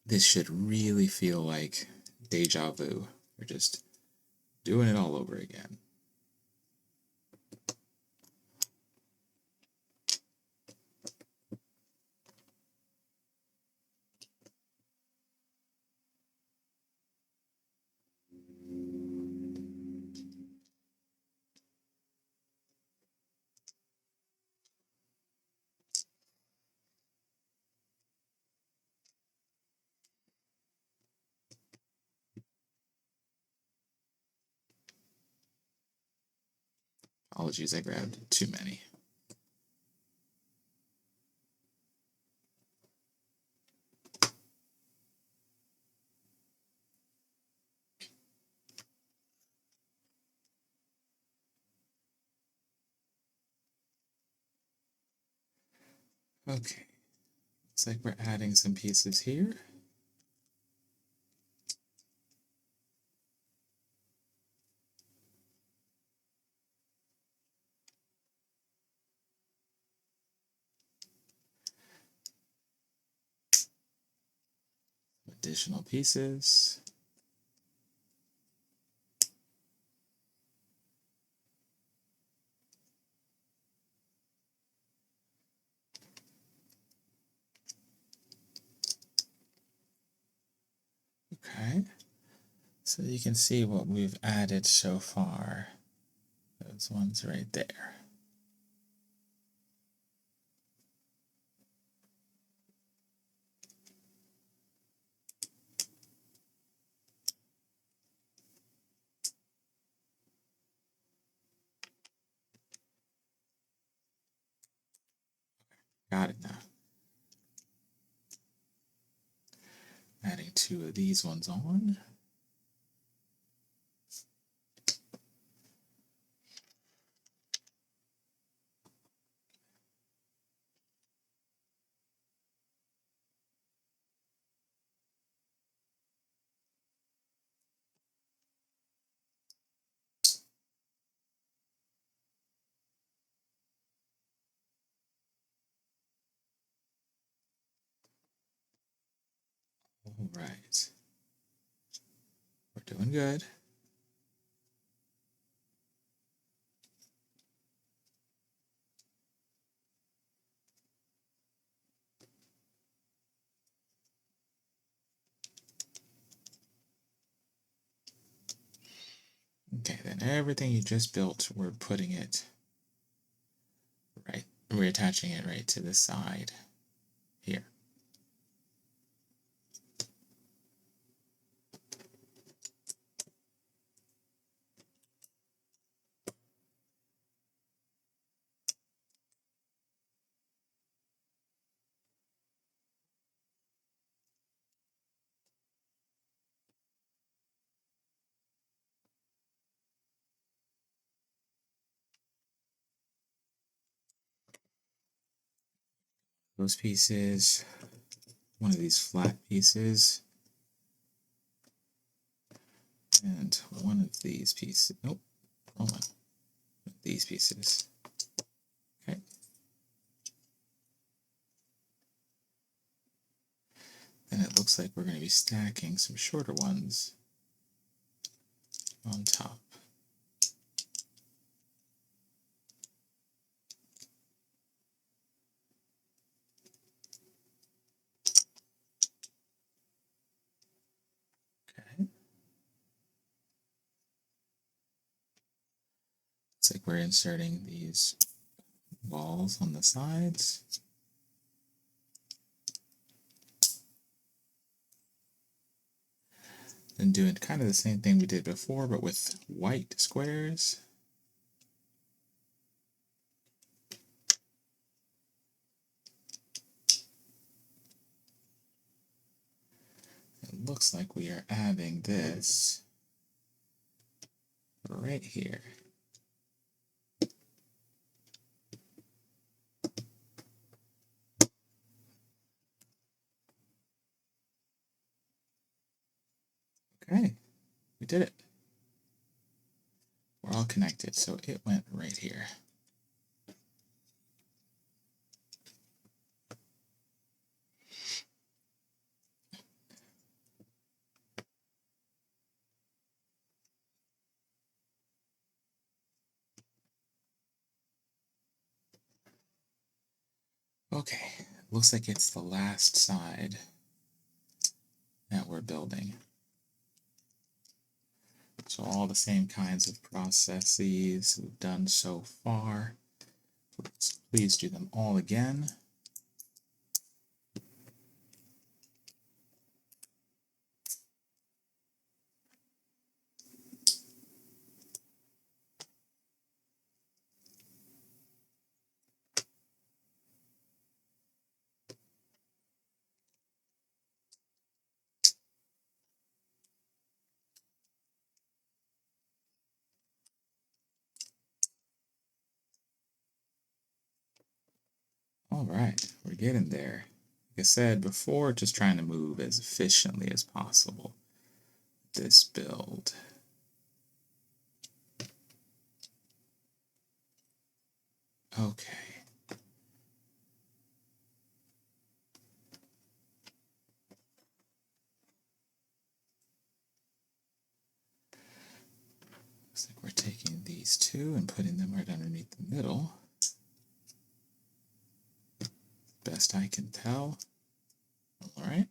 This should really feel like deja vu. We're just doing it all over again. Apologies, I grabbed too many. Okay, looks like we're adding some pieces here. Additional pieces. Okay, so you can see what we've added so far. Those ones right there. Got it now. Adding 2 of these ones on. All right. We're doing good. Okay, then everything you just built, we're putting it right. We're attaching it right to the side here. Those pieces, one of these flat pieces, and one of these pieces. Nope, hold on. These pieces. Okay. Then it looks like we're going to be stacking some shorter ones on top. Okay. Looks like we're inserting these walls on the sides. And doing kind of the same thing we did before, but with white squares. It looks like we are adding this right here. Okay, we did it. We're all connected, so it went right here. Okay, looks like it's the last side that we're building. So all the same kinds of processes we've done so far. Let's please do them all again. All right, we're getting there. Like I said before, just trying to move as efficiently as possible with this build. Okay. Looks like we're taking these two and putting them right underneath the middle. Best I can tell. All right.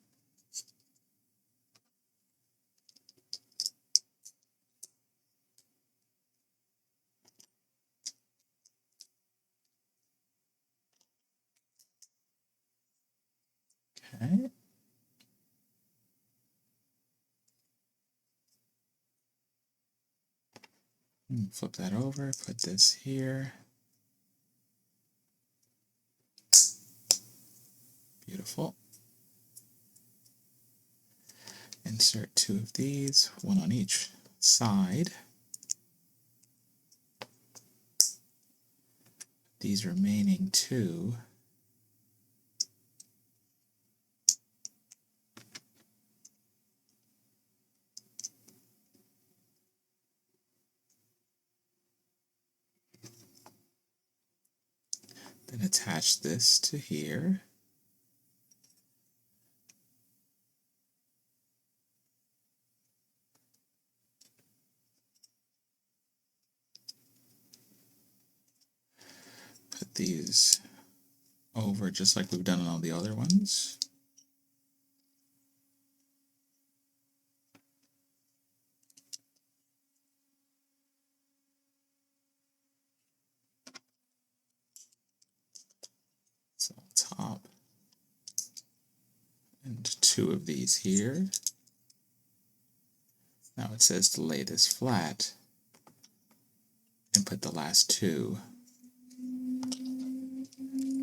Okay. Flip that over, put this here. Beautiful. Insert 2 of these, one on each side. These remaining 2 then attach this to here. Put these over just like we've done on all the other ones. So top, and 2 of these here. Now it says to lay this flat and put the last 2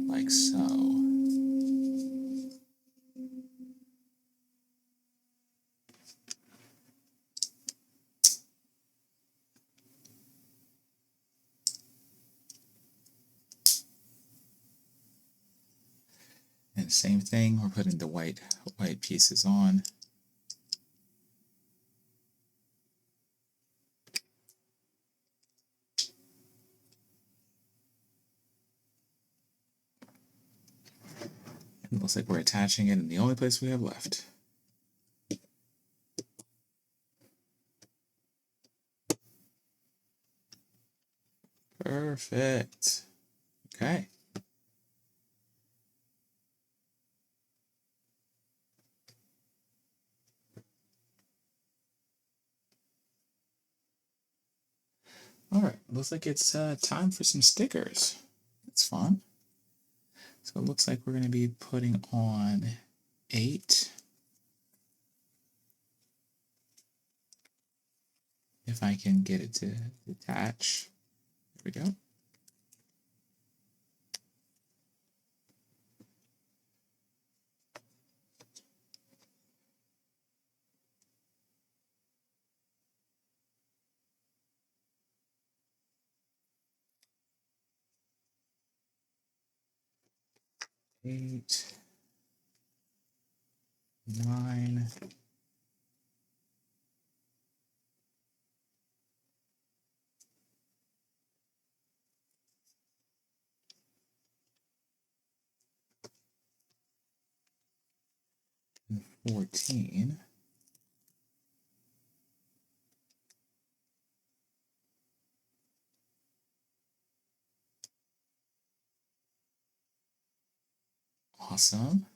like so. And same thing, we're putting the white pieces on. It looks like we're attaching it in the only place we have left. Perfect. Okay. Alright, looks like it's time for some stickers. That's fun. So it looks like we're going to be putting on 8. If I can get it to detach. There we go. Eight, 9, and 14. Awesome.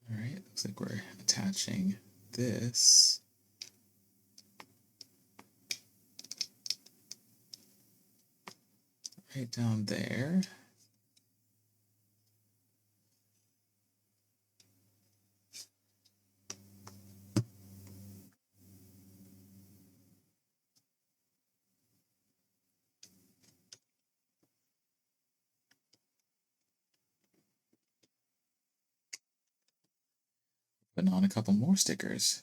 All right, looks like we're attaching this. Right down there. Putting on a couple more stickers.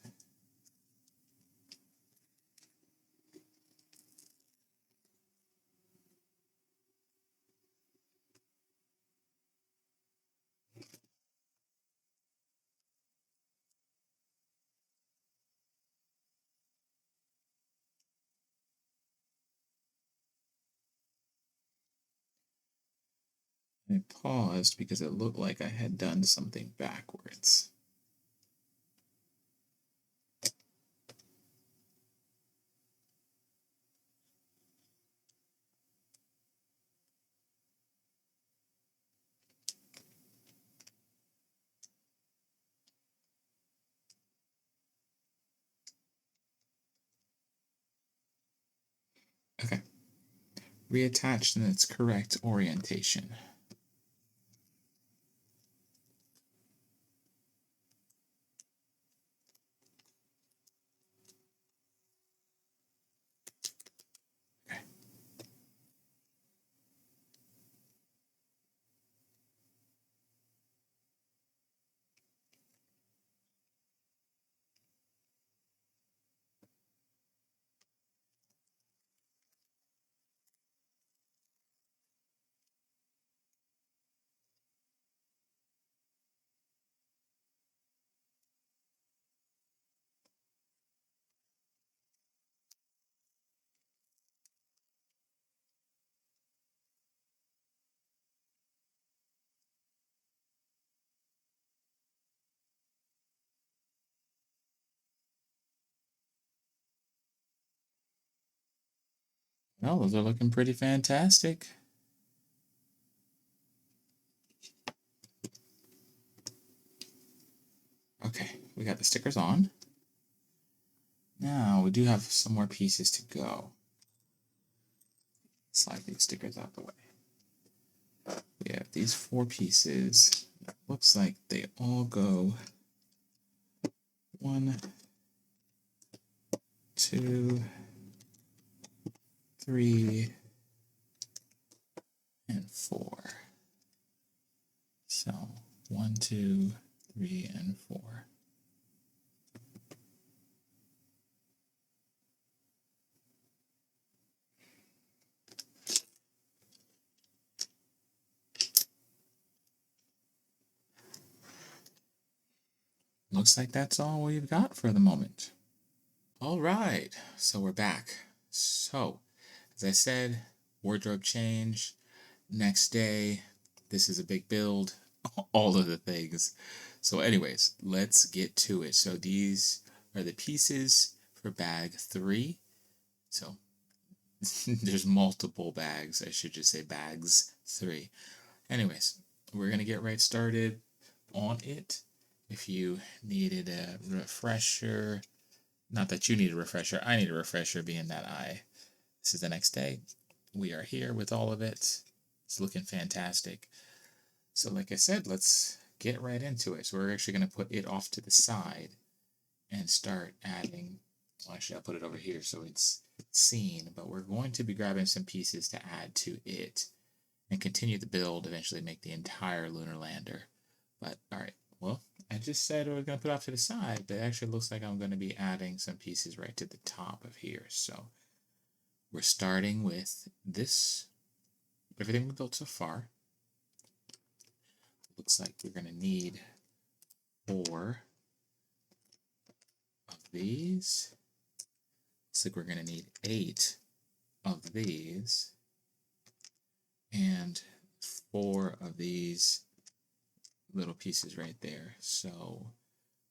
I paused because it looked like I had done something backwards. Okay, reattached in its correct orientation. Okay. Well, those are looking pretty fantastic. Okay, we got the stickers on. Now we do have some more pieces to go. Slide these stickers out the way. We have these 4 pieces. It looks like they all go 1, 2, 3, and 4. So 1, 2, 3, and 4. Looks like that's all we've got for the moment. All right, so we're back. So, as I said, wardrobe change, next day, this is a big build, all of the things. So anyways, let's get to it. So these are the pieces for bag 3. So there's multiple bags. I should just say bags 3. Anyways, we're going to get right started on it. If you needed a refresher, not that you need a refresher, I need a refresher being that this is the next day. We are here with all of it. It's looking fantastic. So like I said, let's get right into it. So we're actually going to put it off to the side and start adding. Well, actually, I'll put it over here so it's seen, but we're going to be grabbing some pieces to add to it and continue the build, eventually make the entire Lunar Lander. But all right, well, I just said we're going to put it off to the side, but it actually looks like I'm going to be adding some pieces right to the top of here. So we're starting with this, everything we've built so far. Looks like we're going to need 4 of these. Looks like we're going to need 8 of these. And 4 of these little pieces right there. So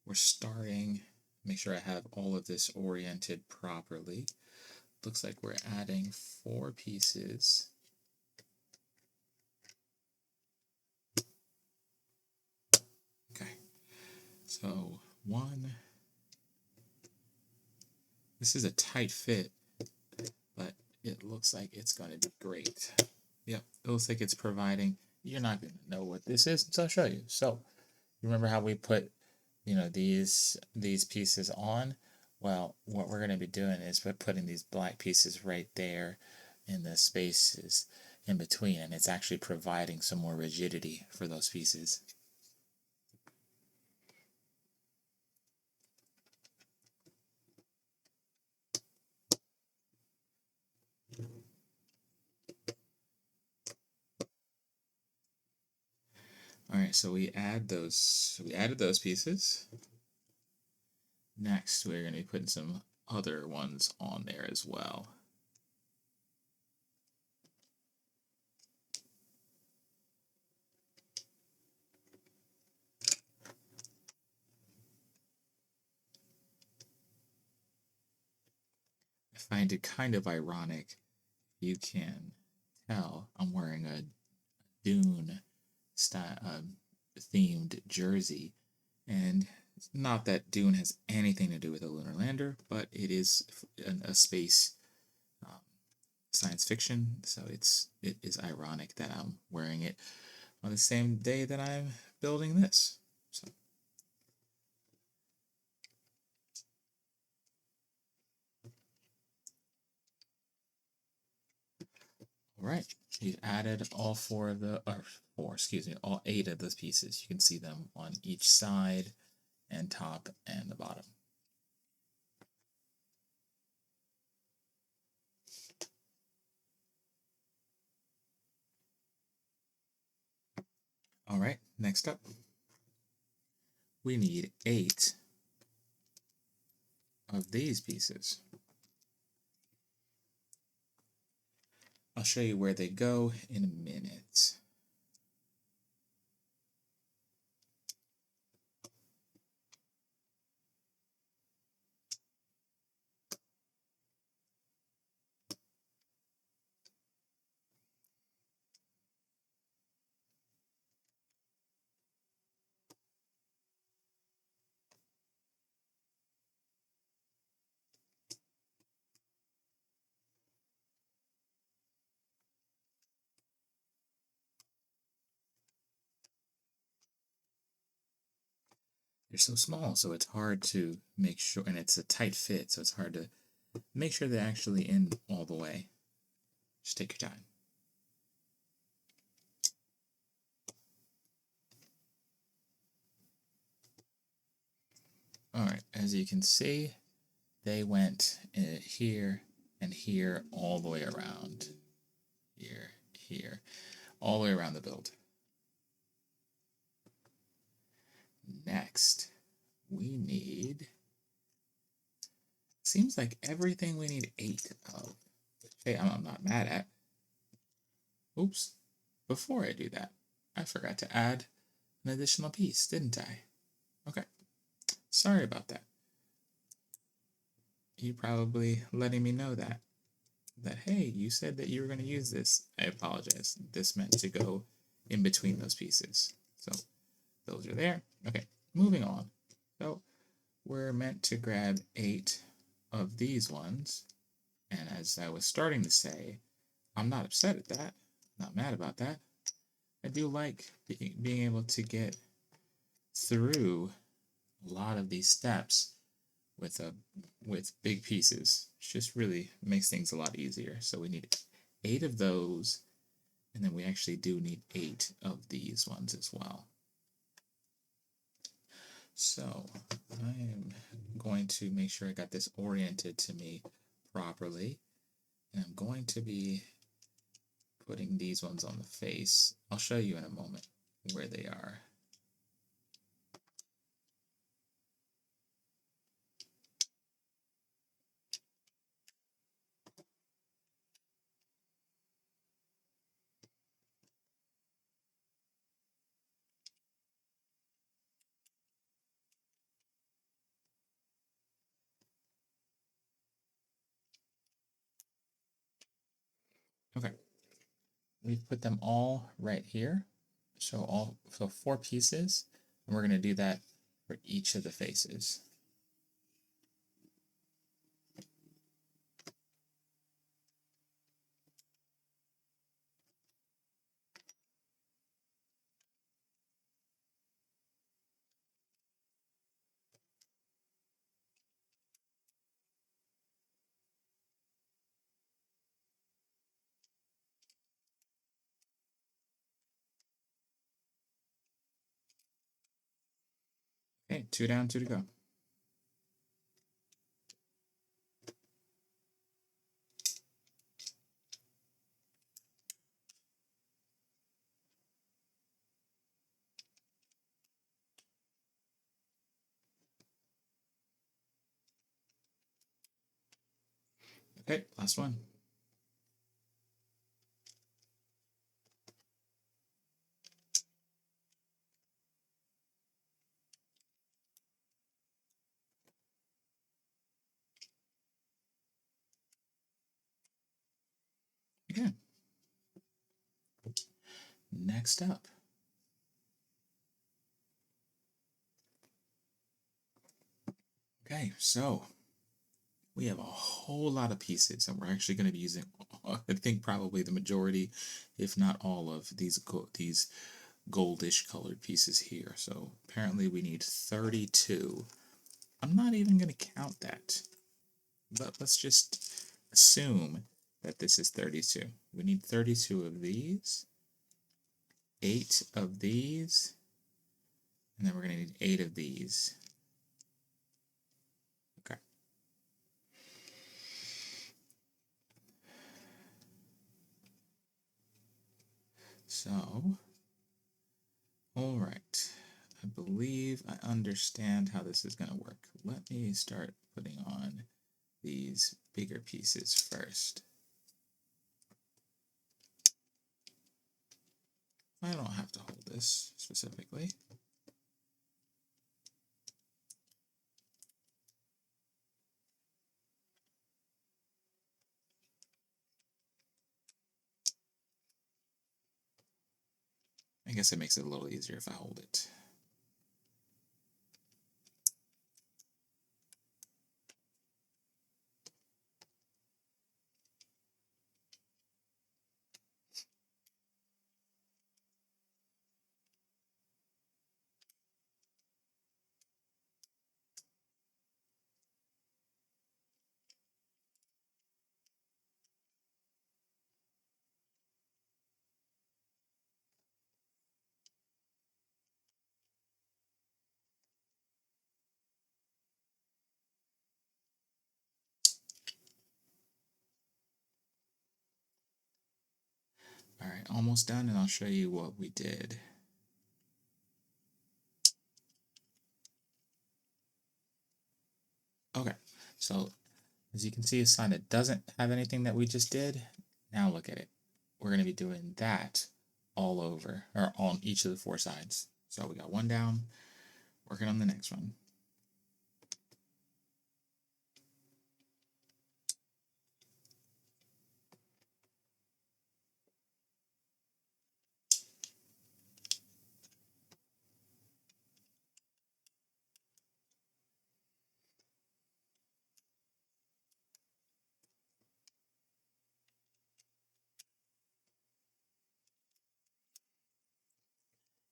we're starting, make sure I have all of this oriented properly. Looks like we're adding 4 pieces. Okay, so 1. This is a tight fit, but it looks like it's going to be great. Yep, it looks like it's providing. You're not going to know what this is until I show you. So remember how we put, these pieces on? Well, what we're going to be doing is we're putting these black pieces right there in the spaces in between, and it's actually providing some more rigidity for those pieces. All right, so we added those pieces. Next, we're going to be putting some other ones on there as well. I find it kind of ironic. You can tell I'm wearing a Dune style, themed jersey, and not that Dune has anything to do with the Lunar Lander, but it is a space science fiction, so it is ironic that I'm wearing it on the same day that I'm building this. So, all right, we've added all all 8 of those pieces. You can see them on each side and top and the bottom. All right, next up, we need 8 of these pieces. I'll show you where they go in a minute. They're so small, so it's hard to make sure, and it's a tight fit, so it's hard to make sure they're actually in all the way. Just take your time. All right, as you can see, they went here and here all the way around. Here, all the way around the build. Next, we need, seems like everything we need 8 of. Hey, I'm not mad at. Oops, before I do that, I forgot to add an additional piece, didn't I? Okay, sorry about that. You probably letting me know that hey, you said that you were going to use this. I apologize. This meant to go in between those pieces. So those are there. Okay, moving on. So we're meant to grab 8 of these ones. And as I was starting to say, I'm not upset at that. Not mad about that. I do like being able to get through a lot of these steps with big pieces. It just really makes things a lot easier. So we need 8 of those, and then we actually do need 8 of these ones as well. So I am going to make sure I got this oriented to me properly, and I'm going to be putting these ones on the face. I'll show you in a moment where they are. Okay, we've put them all right here. So 4 pieces, and we're going to do that for each of the faces. Okay, 2 down, 2 to go. Okay, last one. Okay. Next up. Okay, so we have a whole lot of pieces, and we're actually going to be using, I think, probably the majority, if not all of these goldish colored pieces here. So apparently we need 32. I'm not even going to count that, but let's just assume that this is 32. We need 32 of these, 8 of these, and then we're going to need 8 of these. Okay. So, all right. I believe I understand how this is going to work. Let me start putting on these bigger pieces first. I don't have to hold this specifically. I guess it makes it a little easier if I hold it. All right, almost done, and I'll show you what we did. Okay, so as you can see, a sign that doesn't have anything that we just did. Now look at it. We're going to be doing that all over, or on each of the 4 sides. So we got one down, working on the next one.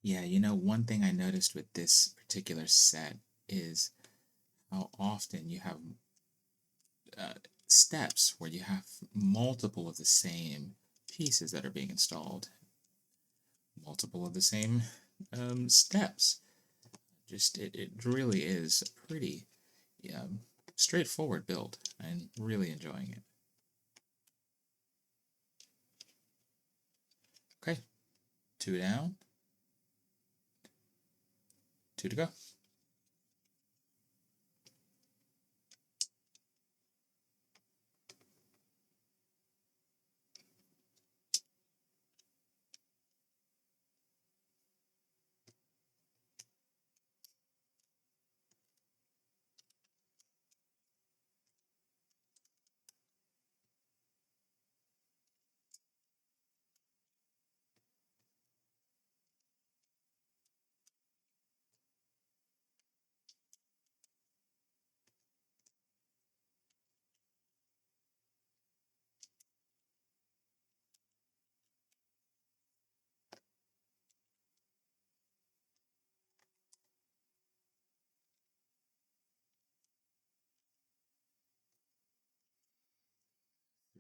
Yeah, you know, one thing I noticed with this particular set is how often you have steps where you have multiple of the same pieces that are being installed, multiple of the same steps. Just it really is a pretty straightforward build. I'm really enjoying it. Okay, 2 down, 2 to go.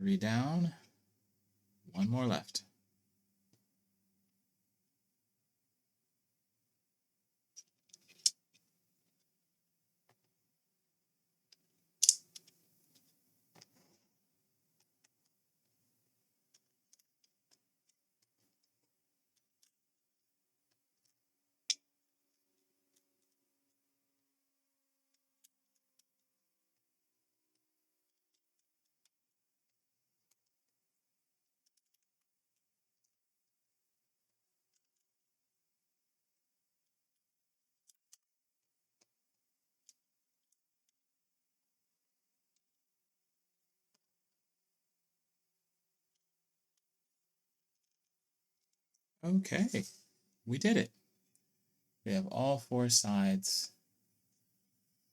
3 down, 1 more left. Okay, we did it. We have all 4 sides,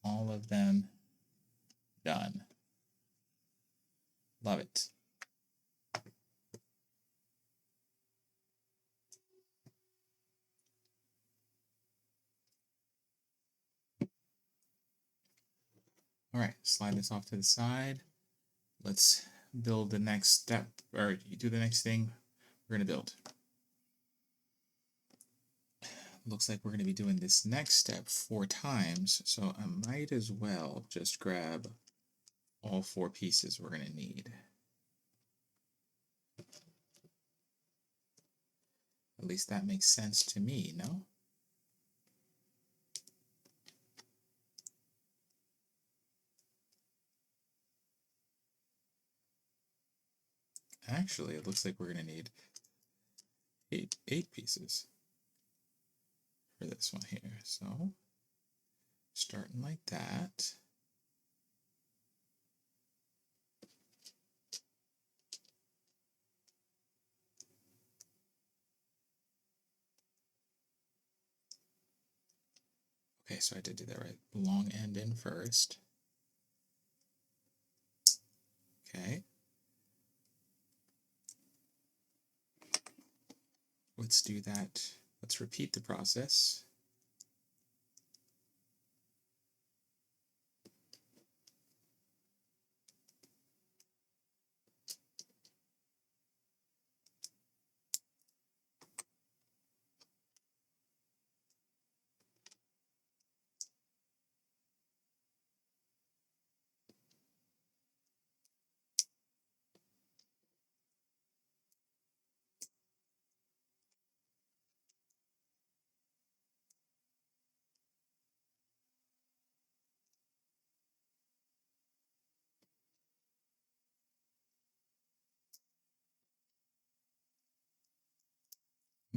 all of them done. Love it. All right, slide this off to the side. Let's build the next step, or you do the next thing we're going to build. Looks like we're going to be doing this next step 4 times, so I might as well just grab all 4 pieces we're going to need. At least that makes sense to me, no? Actually, it looks like we're going to need 8 pieces for this one here. So, starting like that. Okay, so I did do that right. Long end in first. Okay. Let's do that. Let's repeat the process.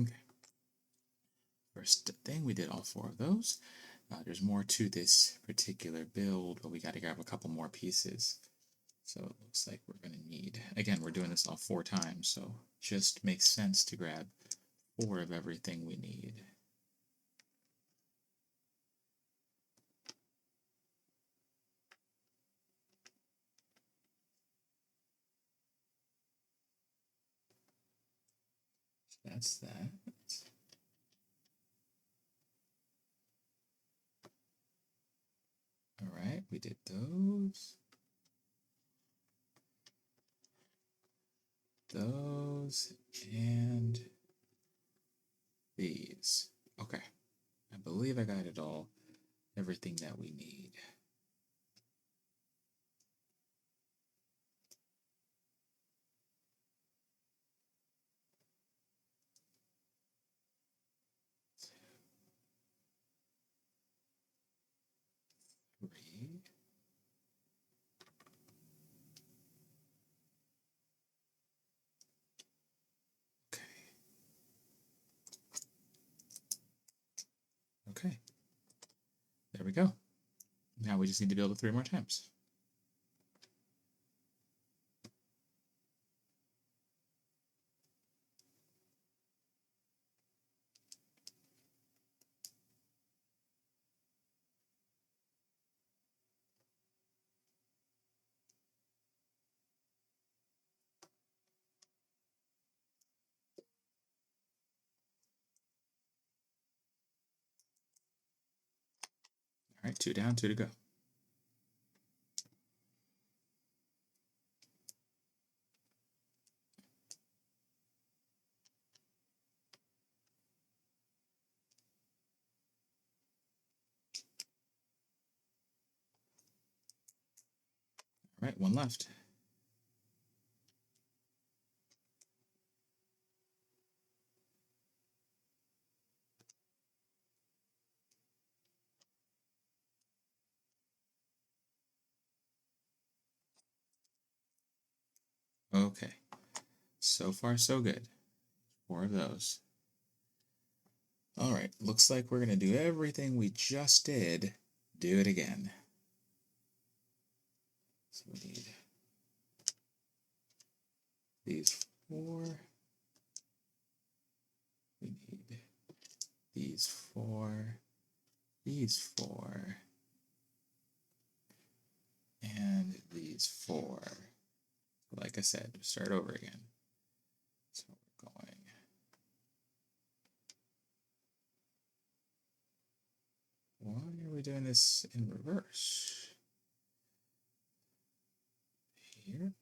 Okay. First thing, we did all 4 of those. There's more to this particular build, but we got to grab a couple more pieces. So it looks like we're going to need, again, we're doing this all 4 times, so just makes sense to grab 4 of everything we need. That's that. All right, we did those. Those and these. Okay, I believe I got it all. Everything that we need. Three. Okay. There we go. Now we just need to build it 3 more times. All right, 2 down, 2 to go. All right, 1 left. Okay, so far so good. 4 of those. All right, looks like we're going to do everything we just did, do it again. So we need these 4. We need these 4, these 4, and these 4. Like I said, start over again. So we're going. Why are we doing this in reverse? Here.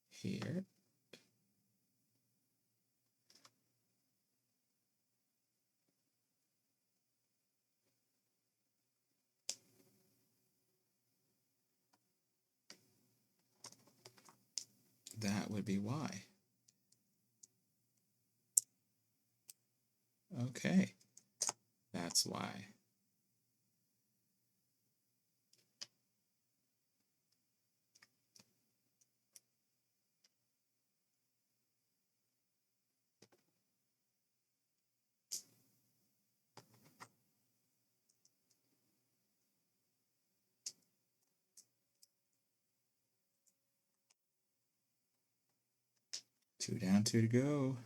Here. That would be why. Okay, that's why. Two down, two to go.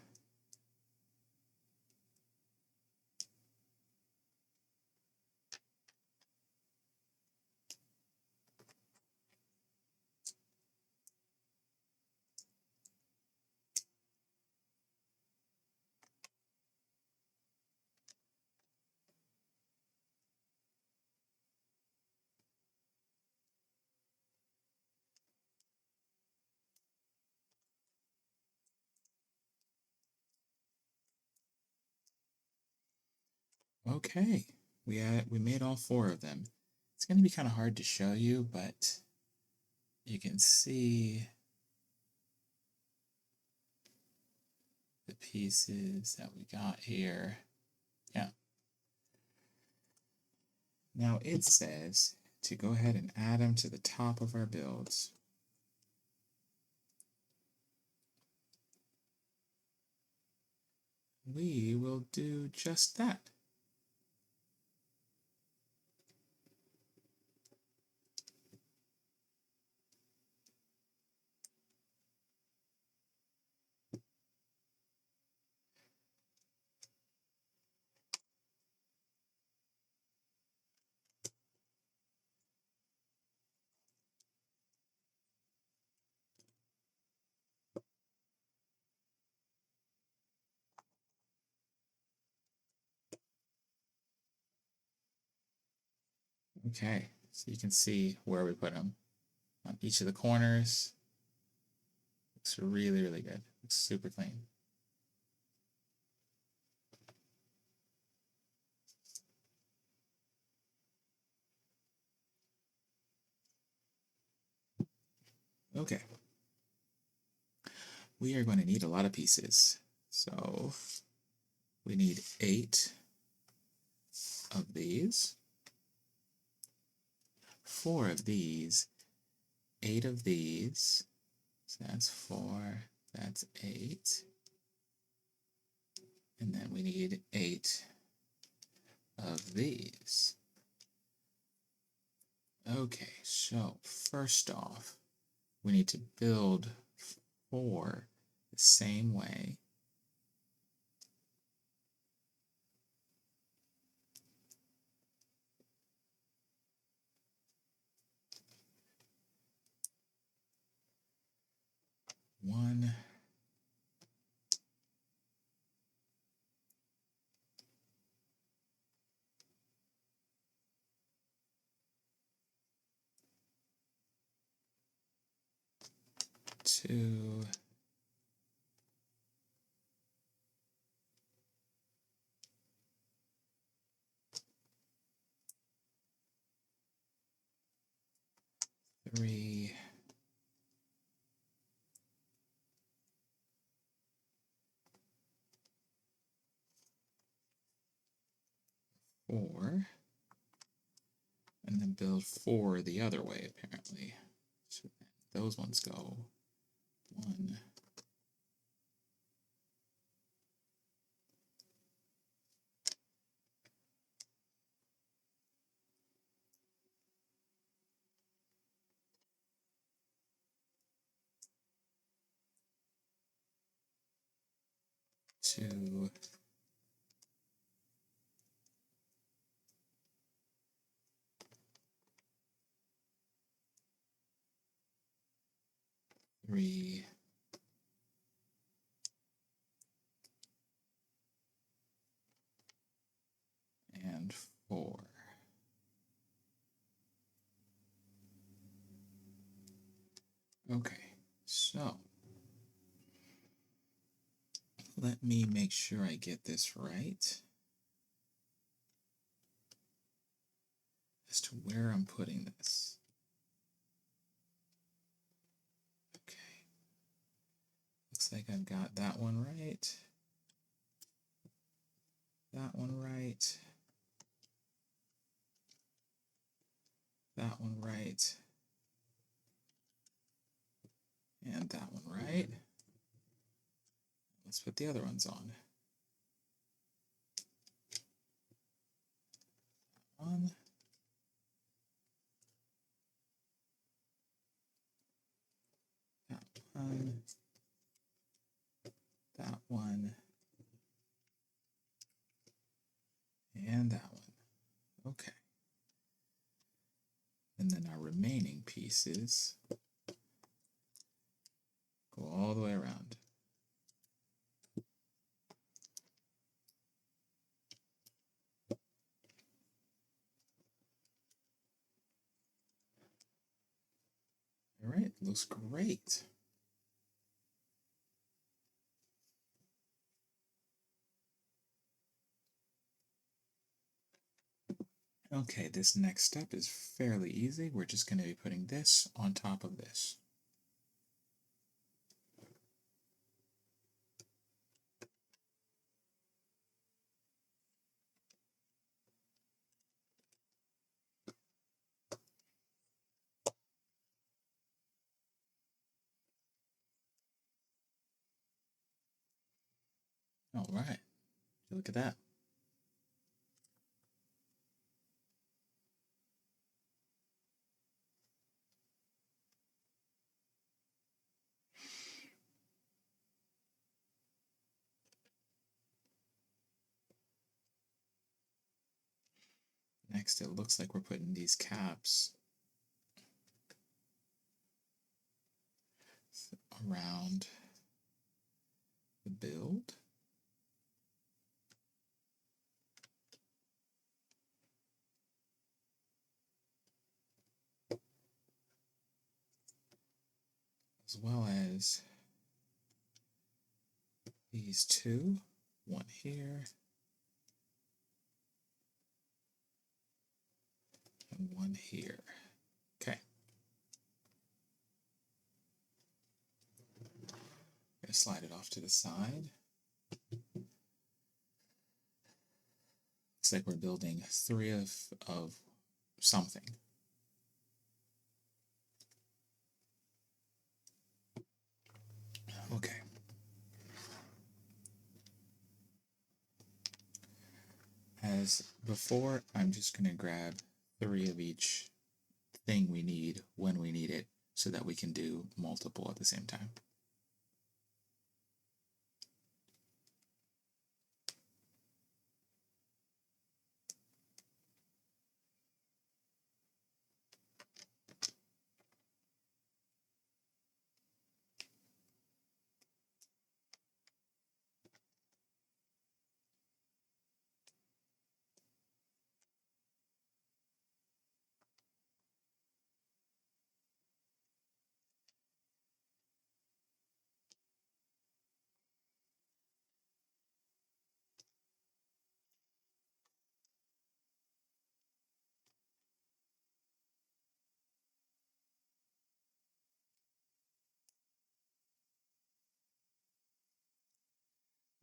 Okay, we made all four of them. It's going to be kind of hard to show you, but you can see the pieces that we got here. Yeah. Now it says to go ahead and add them to the top of our builds. We will do just that. Okay, so you can see where we put them on each of the corners. Looks really, really good. Looks super clean. Okay. We are going to need a lot of pieces. So we need 8 of these, 4 of these, 8 of these. So that's 4, that's 8. And then we need 8 of these. Okay, so first off, we need to build 4 the same way. One, two, three, 4, and then build 4 the other way, apparently. So those ones go 1, 2, 3, and 4. Okay, so let me make sure I get this right as to where I'm putting this. Okay, looks like I've got that one right, that one right, that one right, and that one right. Let's put the other ones on. One. That one. That one. And that one. Okay. And then our remaining pieces go all the way around. All right, looks great. Okay, this next step is fairly easy. We're just going to be putting this on top of this. All right, look at that. Next, it looks like we're putting these caps around the build. As well as these two, one here and one here. Okay. I'm gonna slide it off to the side. Looks like we're building 3 of something. Okay. As before, I'm just going to grab 3 of each thing we need when we need it so that we can do multiple at the same time.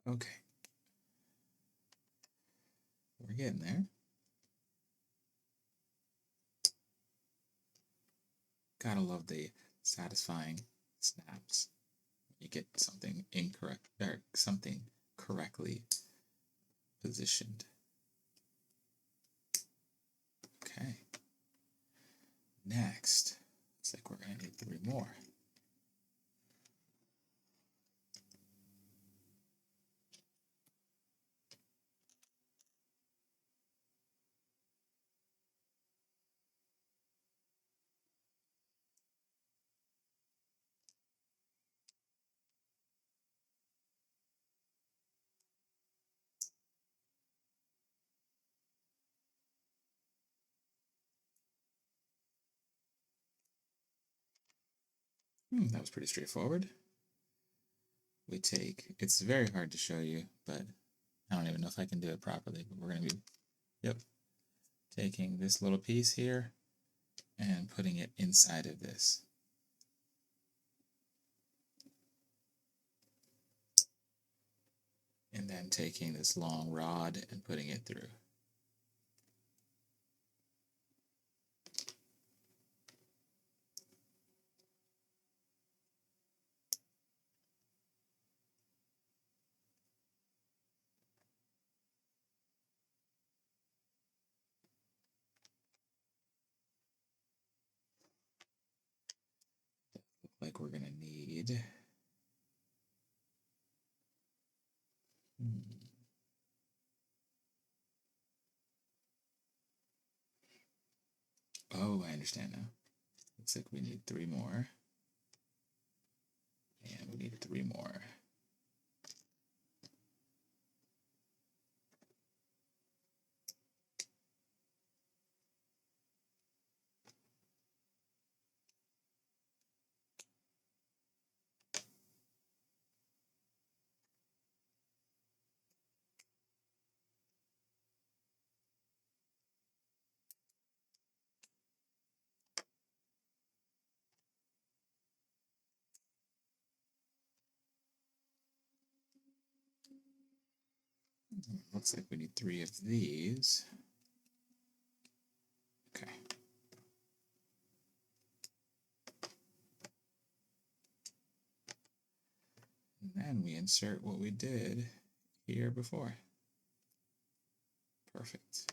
Okay. We're getting there. Gotta love the satisfying snaps. You get something incorrect or something correctly positioned. Okay. Next, looks like we're gonna need 3 more. That was pretty straightforward. We take, it's very hard to show you, but I don't even know if I can do it properly, but we're going to be, yep, taking this little piece here and putting it inside of this. And then taking this long rod and putting it through. Look like we're going to need oh, I understand now. Looks like we need 3 more. And we need 3 more. Looks like we need 3 of these. Okay. And then we insert what we did here before. Perfect.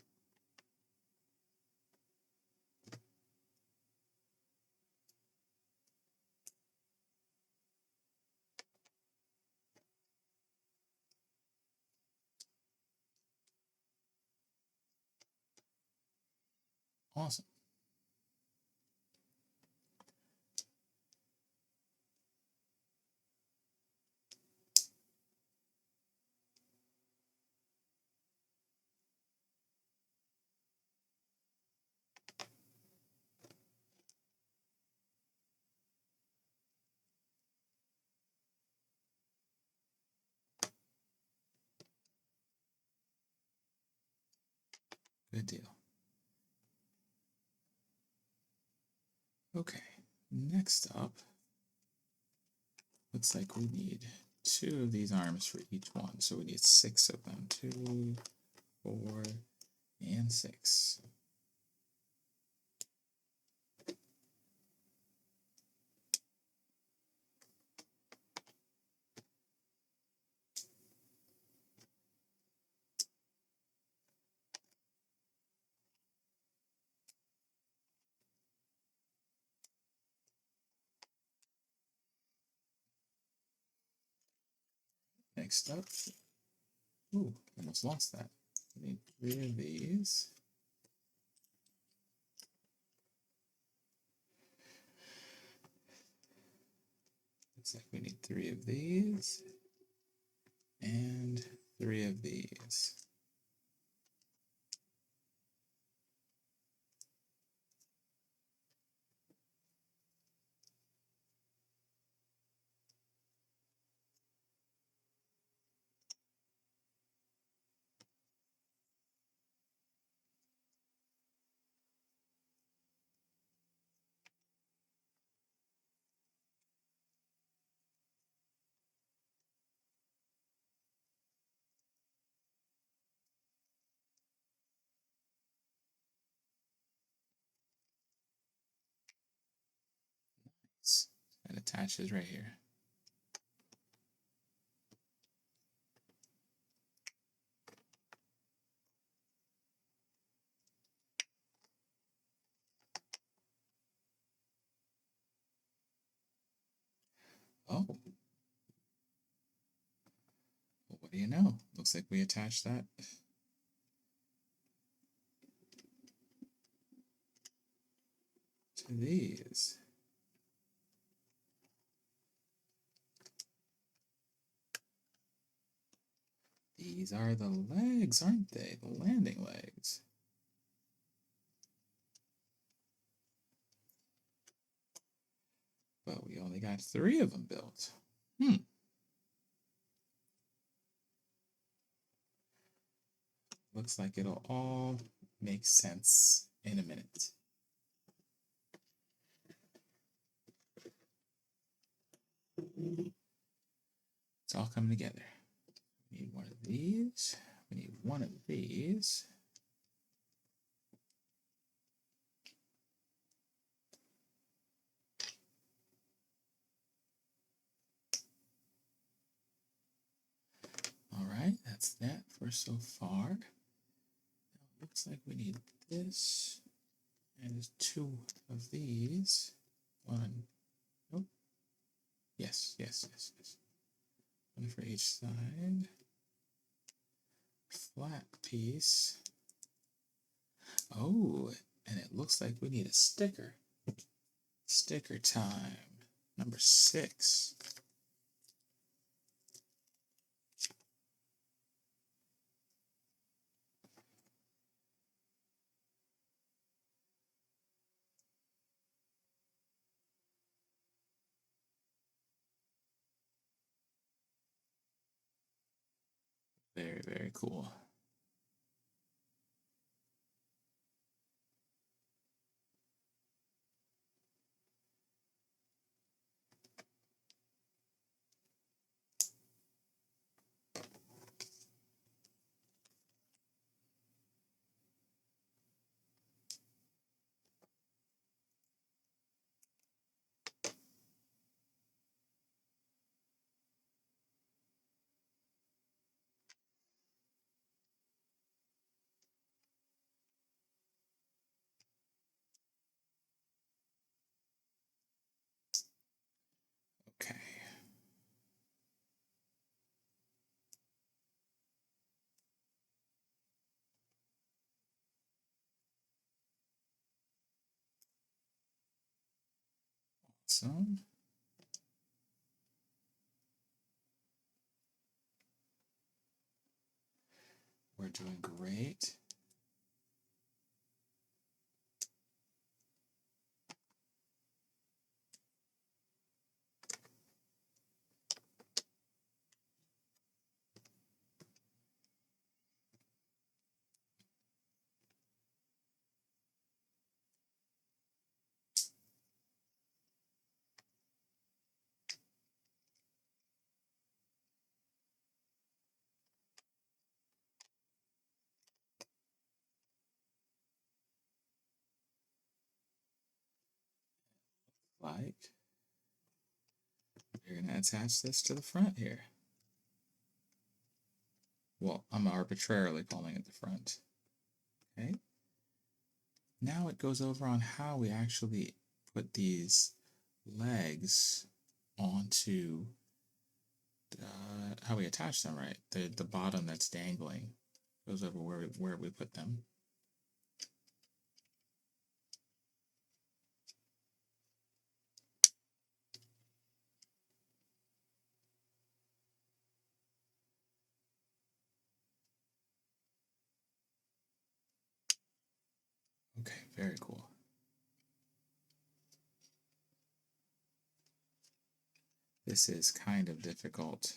Awesome. Good deal. Okay, next up, looks like we need 2 of these arms for each one. So we need 6 of them. 2, 4, and 6. Next up, ooh, almost lost that. We need 3 of these. Looks like we need 3 of these and 3 of these. It attaches right here. Oh, well, what do you know? Looks like we attached that to these. These are the legs, aren't they? The landing legs. but we only got 3 of them built. Looks like it'll all make sense in a minute. It's all coming together. We need one of these. We need one of these. All right, that's that for so far. Now it looks like we need this, and there's 2 of these. One, nope. Yes. One for each side. Flat piece. Oh, and it looks like we need a sticker. Sticker time. Number 6. Very, very cool. Okay. Awesome. We're doing great. Like, you're going to attach this to the front here. Well, I'm arbitrarily calling it the front. Okay. Now it goes over on how we actually put these legs onto how we attach them, right? The bottom that's dangling goes over where we put them. Okay, very cool. This is kind of difficult.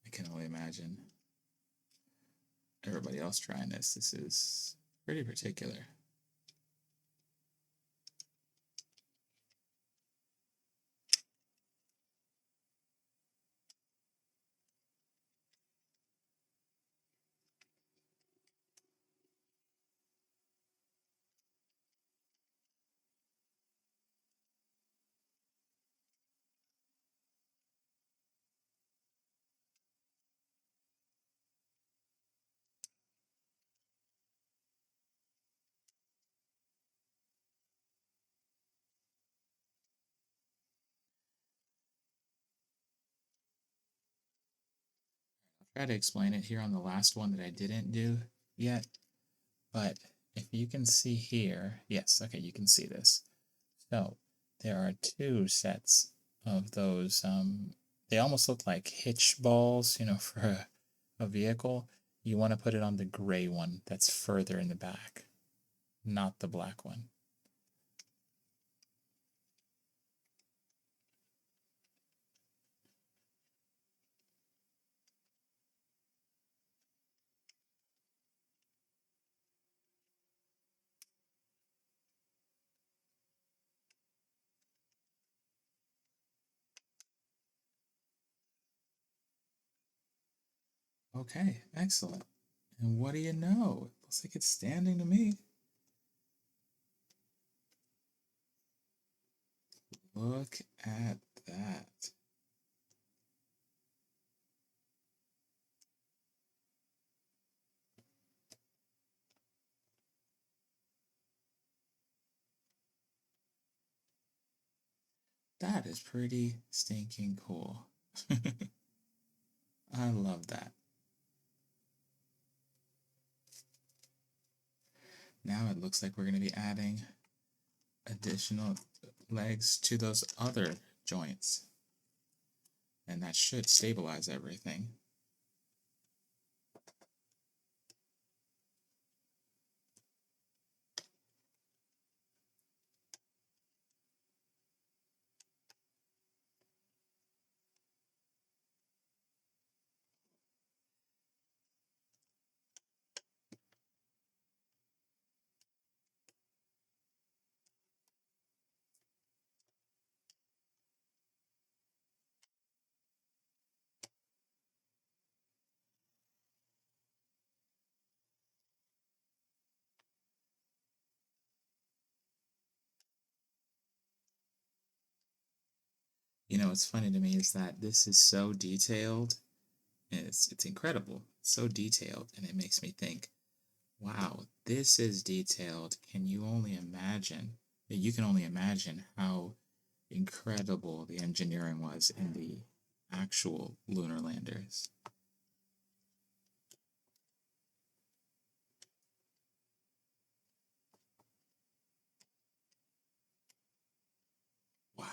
I can only imagine everybody else trying this. This is pretty particular. I'll try to explain it here on the last one that I didn't do yet, but if you can see here, yes, okay, you can see this. So there are 2 sets of those. They almost look like hitch balls, for a vehicle. You want to put it on the gray one that's further in the back, not the black one. Okay, excellent. And what do you know? It looks like it's standing to me. Look at that. That is pretty stinking cool. I love that. Now it looks like we're going to be adding additional legs to those other joints. And that should stabilize everything. You know, what's funny to me is that this is so detailed, and it's incredible. It's so detailed, and it makes me think, wow, this is detailed. Can you only imagine? You can only imagine how incredible the engineering was in the actual lunar landers. Wow,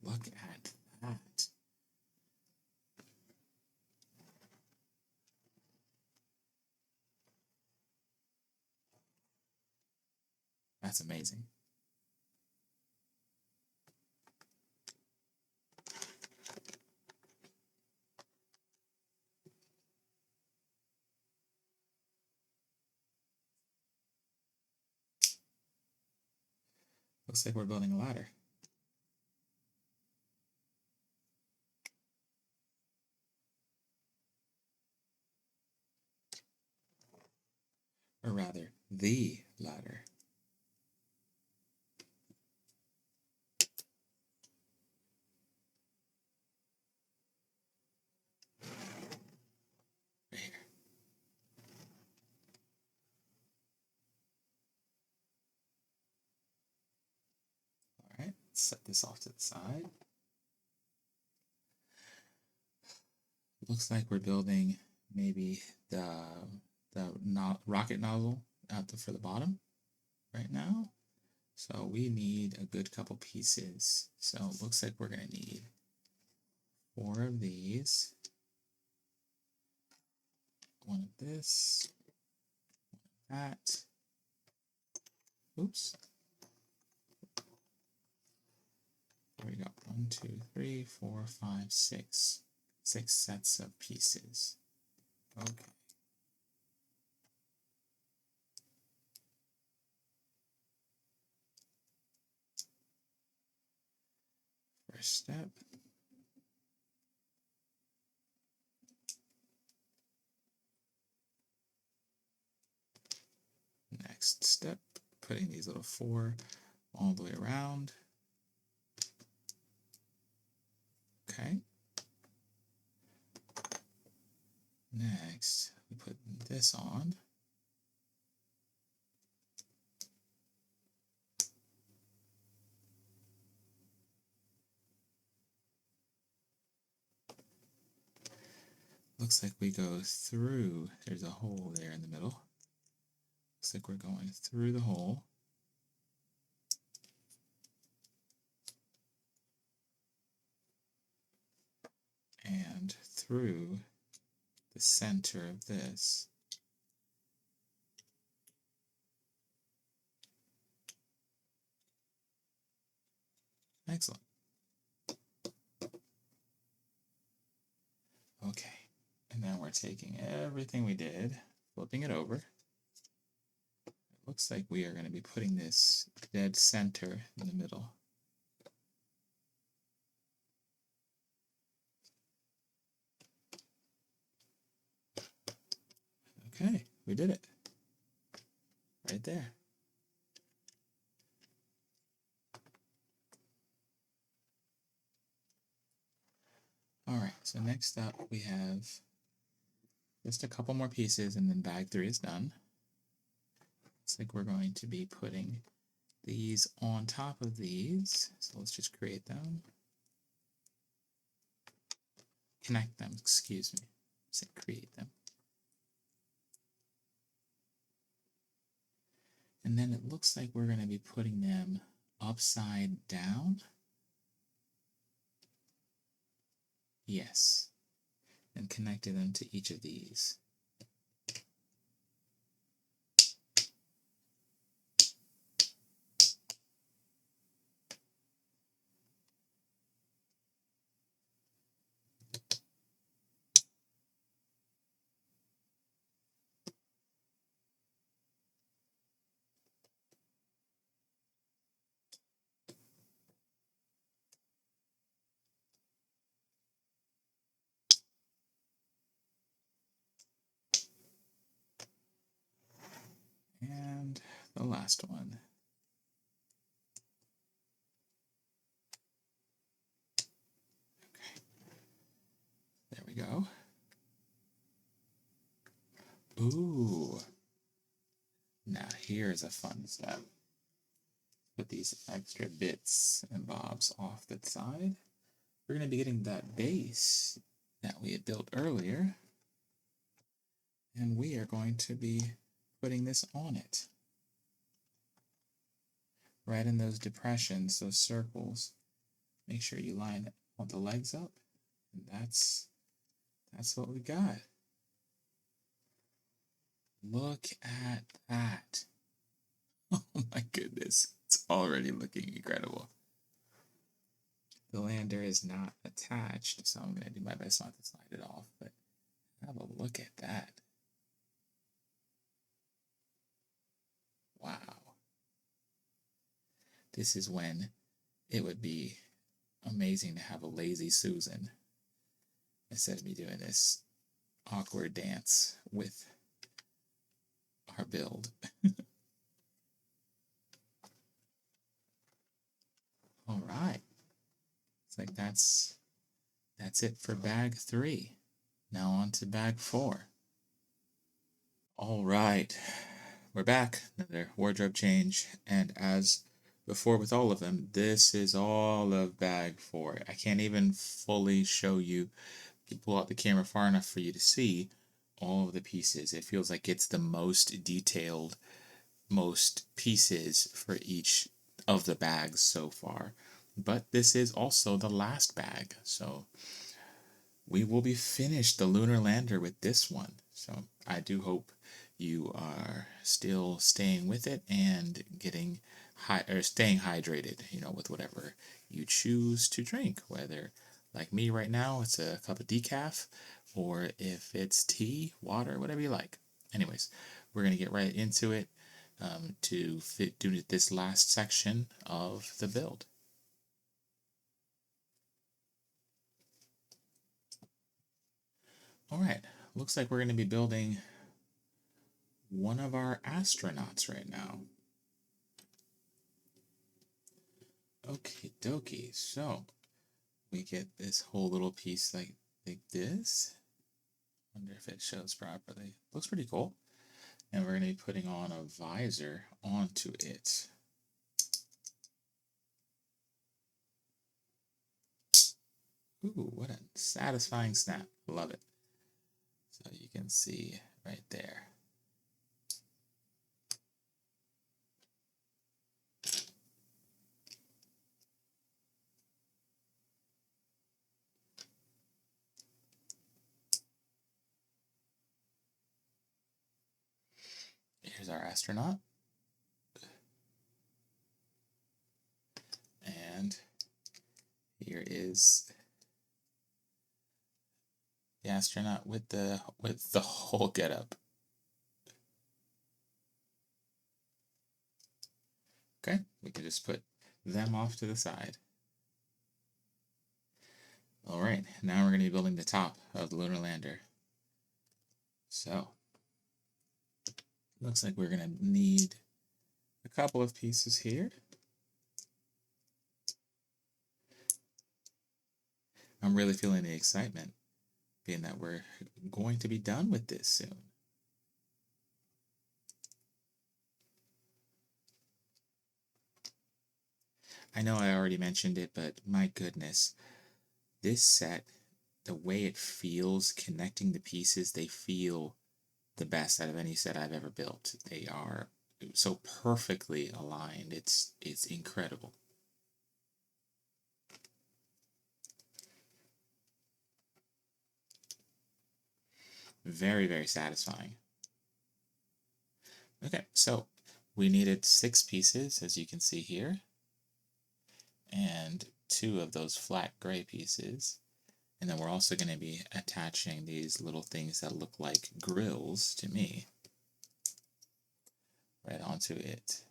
look at that. That's amazing. Looks like we're building a ladder. Or rather, the ladder. Right here. Alright, set this off to the side. Looks like we're building maybe the rocket nozzle out for the bottom right now. So we need a good couple pieces. So it looks like we're going to need 4 of these, 1 of this, 1 of that. Oops. There we go. 1, 2, 3, 4, 5, 6. 6 sets of pieces. Okay. First step. Next step, putting these little 4 all the way around. Okay. Next, we put this on. Looks like we go through, there's a hole there in the middle. Looks like we're going through the hole. And through the center of this. Excellent. Okay, and then we're taking everything we did, flipping it over. It looks like we are going to be putting this dead center in the middle. Okay, we did it. Right there. Alright, so next up we have just a couple more pieces and then bag 3 is done. Looks like we're going to be putting these on top of these. So let's just create them. Connect them, excuse me. Say create them. And then it looks like we're going to be putting them upside down. Yes. And connecting them to each of these. And the last one. Okay. There we go. Ooh. Now here's a fun step. Put these extra bits and bobs off the side. We're going to be getting that base that we had built earlier. And we are going to be putting this on it. Right in those depressions, those circles. Make sure you line all the legs up. And that's what we got. Look at that. Oh my goodness. It's already looking incredible. The lander is not attached, so I'm going to do my best not to slide it off, but have a look at that. Wow. This is when it would be amazing to have a lazy Susan instead of me doing this awkward dance with our build. All right. It's like that's it for bag 3. Now on to bag 4. All right. We're back. Another wardrobe change. And as before with all of them, this is all of bag 4. I can't even fully show you, pull out the camera far enough for you to see all of the pieces. It feels like it's the most detailed, most pieces for each of the bags so far. But this is also the last bag, so we will be finished the Lunar Lander with this one. So I do hope you are still staying with it and getting staying hydrated, with whatever you choose to drink, whether like me right now it's a cup of decaf, or if it's tea, water, whatever you like. Anyways, we're gonna get right into it to do this last section of the build. All right, looks like we're going to be building one of our astronauts right now. Okie dokie, so we get this whole little piece like this. Wonder if it shows properly. Looks pretty cool. And we're going to be putting on a visor onto it. Ooh, what a satisfying snap. Love it. So you can see right there. Here's our astronaut. And here is the astronaut with the whole getup. Okay, we can just put them off to the side. All right, now we're going to be building the top of the Lunar Lander. So, Looks like we're going to need a couple of pieces here. I'm really feeling the excitement, being that we're going to be done with this soon. I know I already mentioned it, but my goodness, this set, the way it feels connecting the pieces, they feel the best out of any set I've ever built. They are so perfectly aligned. It's incredible. Very, very satisfying. Okay, so we needed 6 pieces, as you can see here, and 2 of those flat gray pieces. And then we're also going to be attaching these little things that look like grills to me right onto it.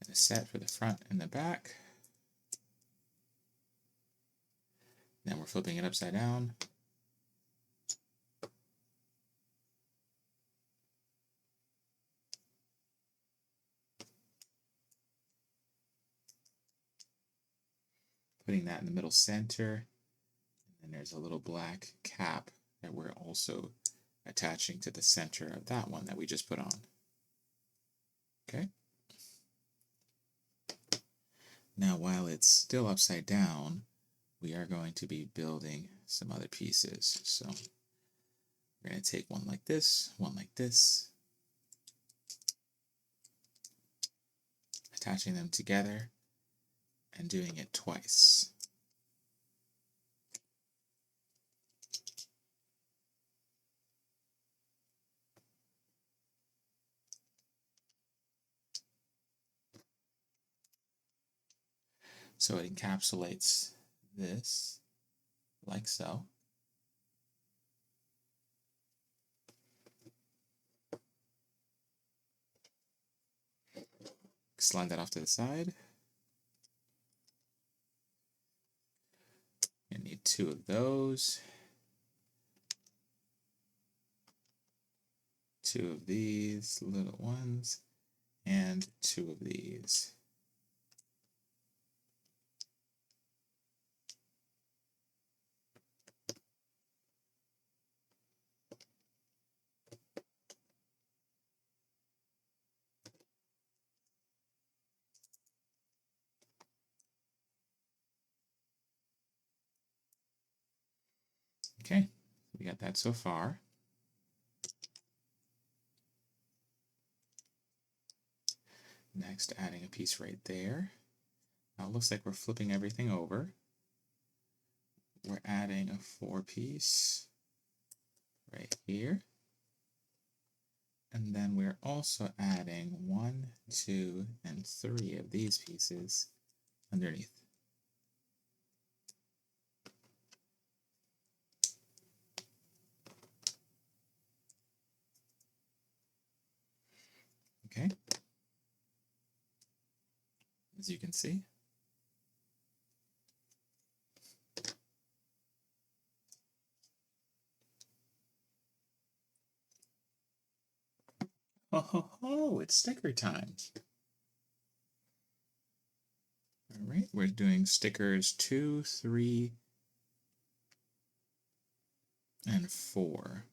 And a set for the front and the back. Then we're flipping it upside down. Putting that in the middle center. And there's a little black cap that we're also attaching to the center of that one that we just put on. Okay. Now, while it's still upside down, we are going to be building some other pieces. So we're going to take one like this, attaching them together and doing it twice. So it encapsulates this like so. Slide that off to the side. You need 2 of those. 2 of these little ones, and 2 of these. Okay, we got that so far. Next, adding a piece right there. Now it looks like we're flipping everything over. We're adding a 4-piece right here. And then we're also adding 1, 2, and 3 of these pieces underneath. Okay. As you can see. Ho ho ho, it's sticker time. All right, we're doing stickers 2, 3, and 4.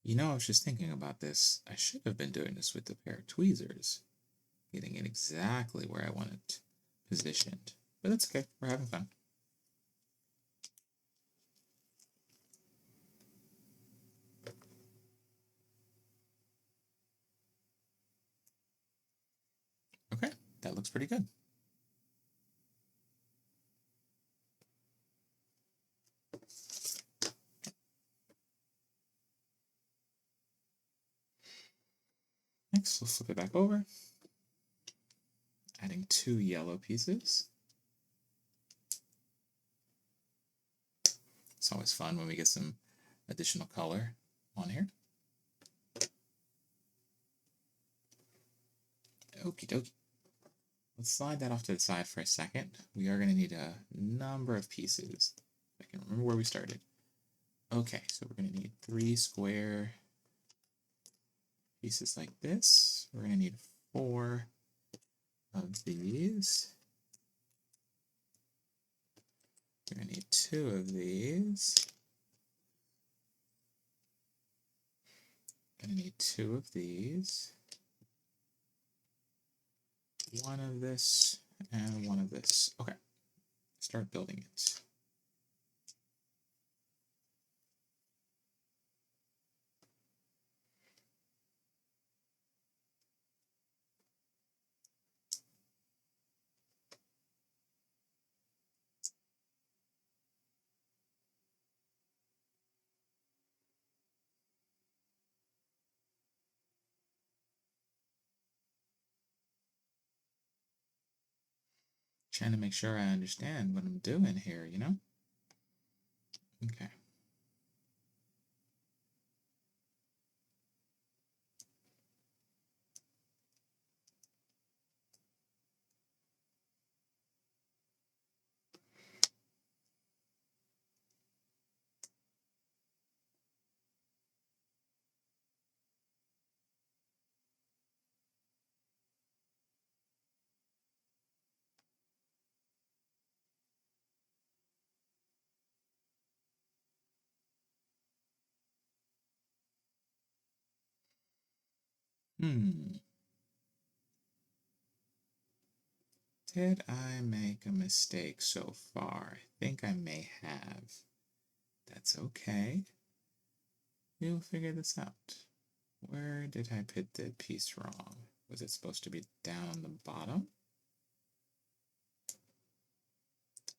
You know, I was just thinking about this. I should have been doing this with a pair of tweezers, getting it exactly where I want it positioned. But that's okay, we're having fun. that looks pretty good. Next, we'll flip it back over, adding 2 yellow pieces. It's always fun when we get some additional color on here. Okie dokie. Let's slide that off to the side for a second. We are going to need a number of pieces. I can remember where we started. Okay, so we're going to need 3 square pieces like this. We're going to need 4 of these. We're going to need 2 of these. Going to need 2 of these. 1 of this and 1 of this. Okay, start building it. Trying to make sure I understand what I'm doing here, you know? Okay. Did I make a mistake so far? I think I may have. That's okay. We'll figure this out. Where did I put the piece wrong? Was it supposed to be down on the bottom?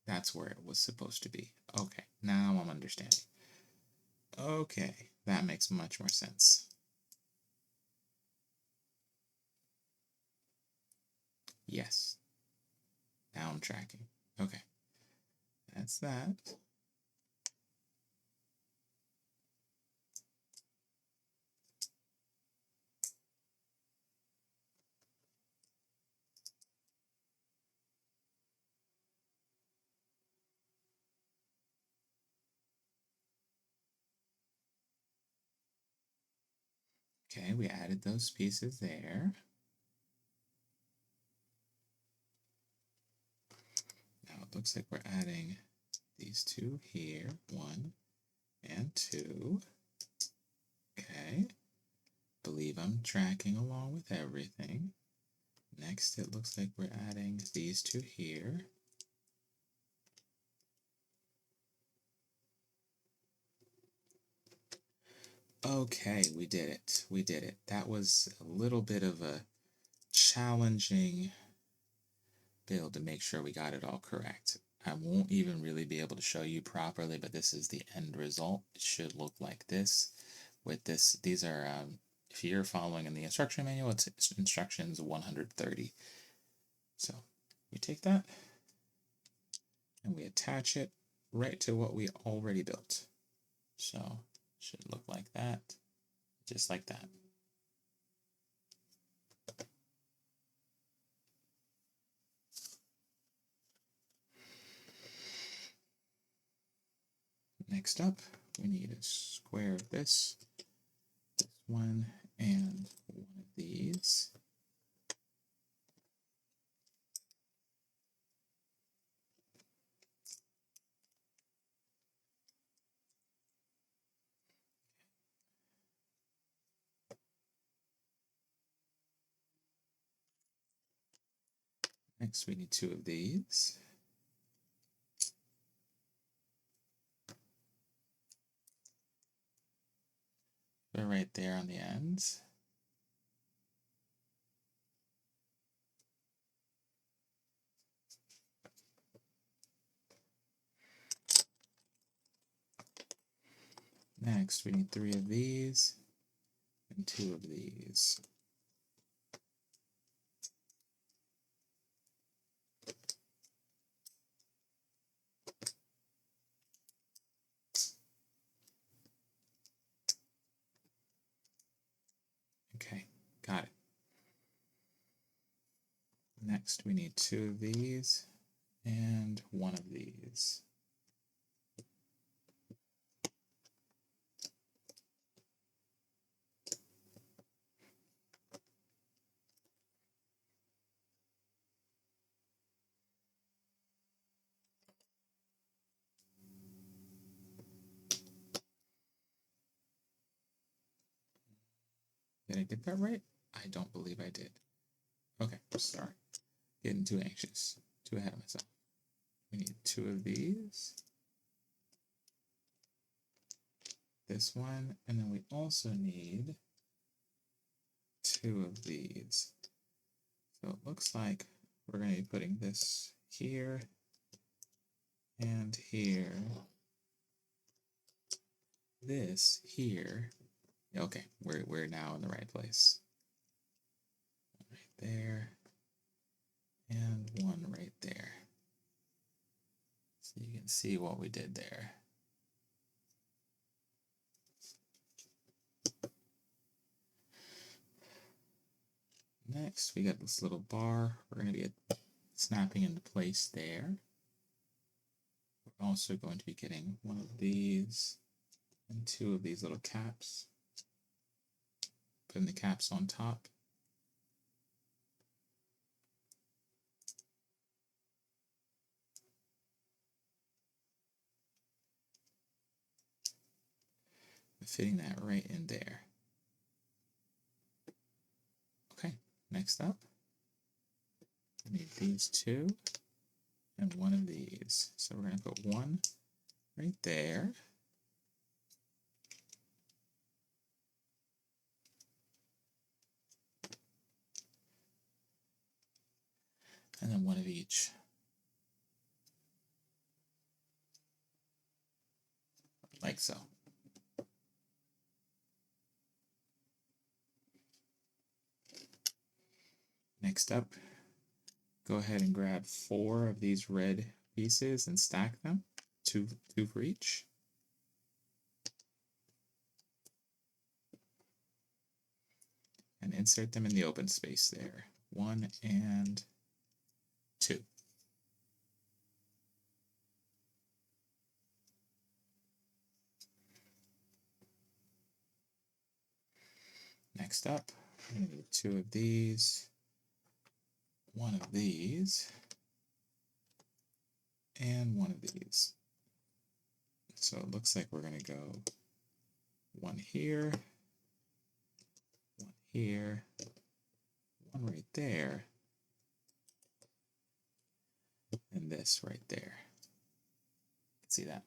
That's where it was supposed to be. Okay, now I'm understanding. Okay, that makes much more sense. Yes. Now I'm tracking. Okay. That's that. Okay, we added those pieces there. Now it looks like we're adding these 2 here. 1 and 2. Okay. Believe I'm tracking along with everything. Next, it looks like we're adding these 2 here. Okay, we did it. We did it. That was a little bit of a challenging build to make sure we got it all correct. I won't even really be able to show you properly, but this is the end result. It should look like this. With this, these are, if you're following in the instruction manual, it's instructions 130. So we take that and we attach it right to what we already built. So it should look like that, just like that. Next up, we need a square of this one, and 1 of these. Next, we need 2 of these. They're right there on the ends. Next, we need 3 of these and 2 of these. Okay, got it. Next, we need 2 of these and 1 of these. Did I get that right? I don't believe I did. Okay, sorry. Getting too anxious, too ahead of myself. We need 2 of these, this one, and then we also need 2 of these. So it looks like we're going to be putting this here and here, this here. Okay, we're now in the right place. Right there, and 1 right there. So you can see what we did there. Next, we got this little bar. We're going to get snapping into place there. We're also going to be getting 1 of these and 2 of these little caps. Putting the caps on top. Fitting that right in there. Okay, next up, I need these 2 and 1 of these. So we're going to put 1 right there. And then 1 of each. Like so. Next up, go ahead and grab 4 of these red pieces and stack them, 2 for each. And insert them in the open space there. 1 and 2. Next up, I'm going to need 2 of these, 1 of these, and 1 of these. So it looks like we're going to go 1 here, 1 here, 1 right there, and this right there. See that?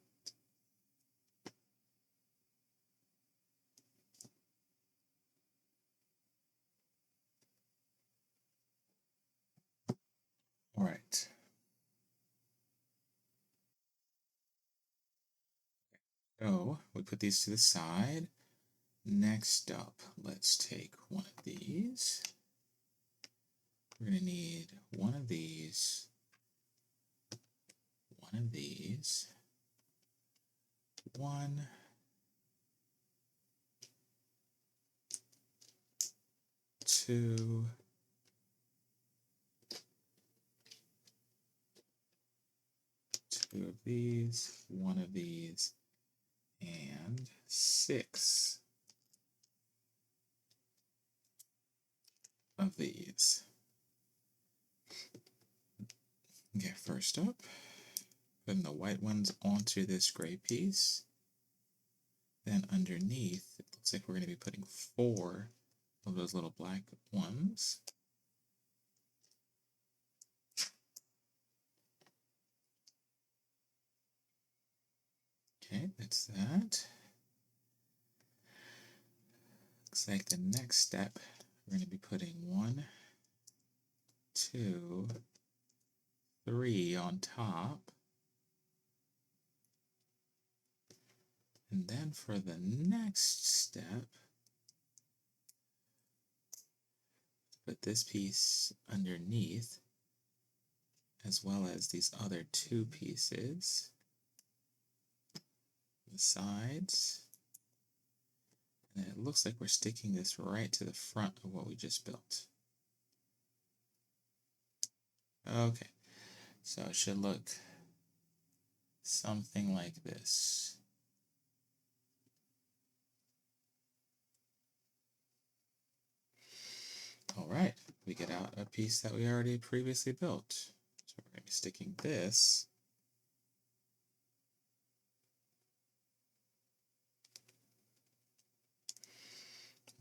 All right. So we put these to the side. Next up, let's take 1 of these. We're going to need 1 of these, 1 of these, 1, 2, 2 of these, 1 of these, and 6 of these. Okay, first up, putting the white ones onto this gray piece. Then underneath, it looks like we're going to be putting 4 of those little black ones. Okay, that's that. Looks like the next step, we're going to be putting 1, 2, 3 on top. And then for the next step, put this piece underneath, as well as these other two pieces, the sides, and it looks like we're sticking this right to the front of what we just built. Okay, so it should look something like this. All right, we get out a piece that we already previously built. So we're going to be sticking this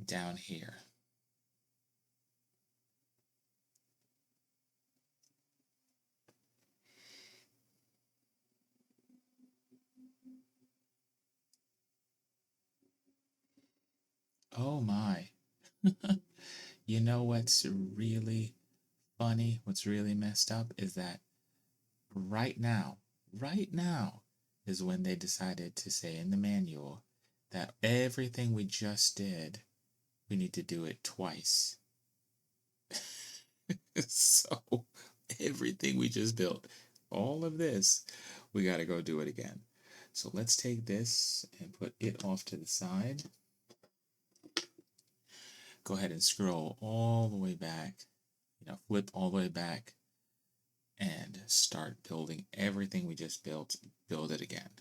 down here. Oh my. You know what's really funny? What's really messed up is that right now, right now is when they decided to say in the manual that everything we just did, we need to do it twice. So everything we just built, all of this, we got to go do it again. So let's take this and put it off to the side. Go ahead and scroll all the way back, flip all the way back and start building everything we just built, build it again.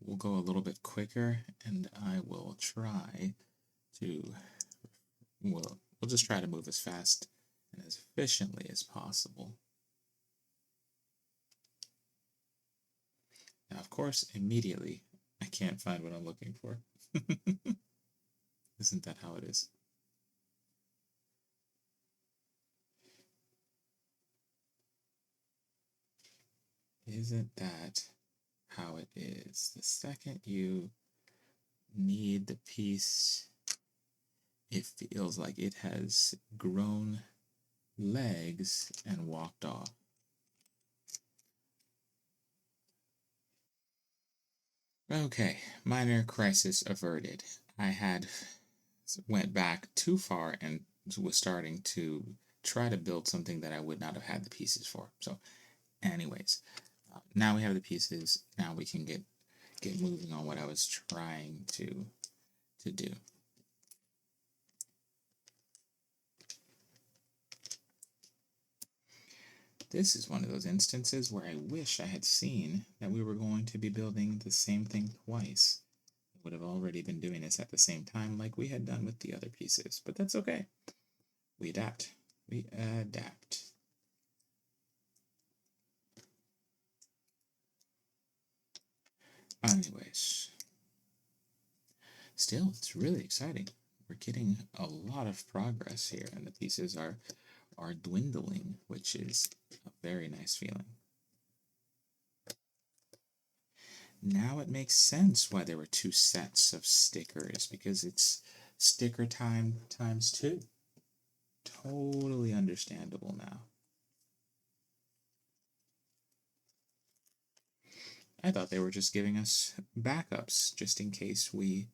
We'll go a little bit quicker and I will try to, we'll just try to move as fast and as efficiently as possible. Now, of course, immediately, I can't find what I'm looking for. Isn't that how it is? Isn't that how it is? The second you need the piece, it feels like it has grown legs and walked off. Okay, minor crisis averted. I had went back too far and was starting to try to build something that I would not have had the pieces for. So, anyways, now we have the pieces. Now we can get moving on what I was trying to do. This is one of those instances where I wish I had seen that we were going to be building the same thing twice. I would have already been doing this at the same time like we had done with the other pieces, but that's okay. We adapt. We adapt. Anyways, still, it's really exciting. We're getting a lot of progress here, and the pieces are dwindling, which is a very nice feeling. Now it makes sense why there were two sets of stickers, because it's sticker time times two. Totally understandable now. I thought they were just giving us backups, just in case we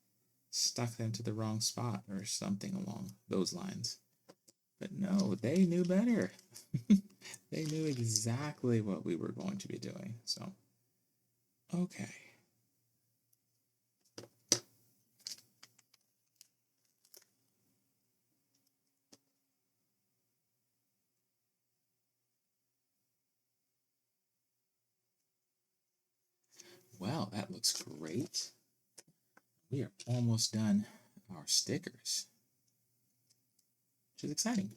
stuck them to the wrong spot or something along those lines. But no, they knew better. They knew exactly what we were going to be doing. So, okay. Well, that looks great. We are almost done our stickers, which is exciting.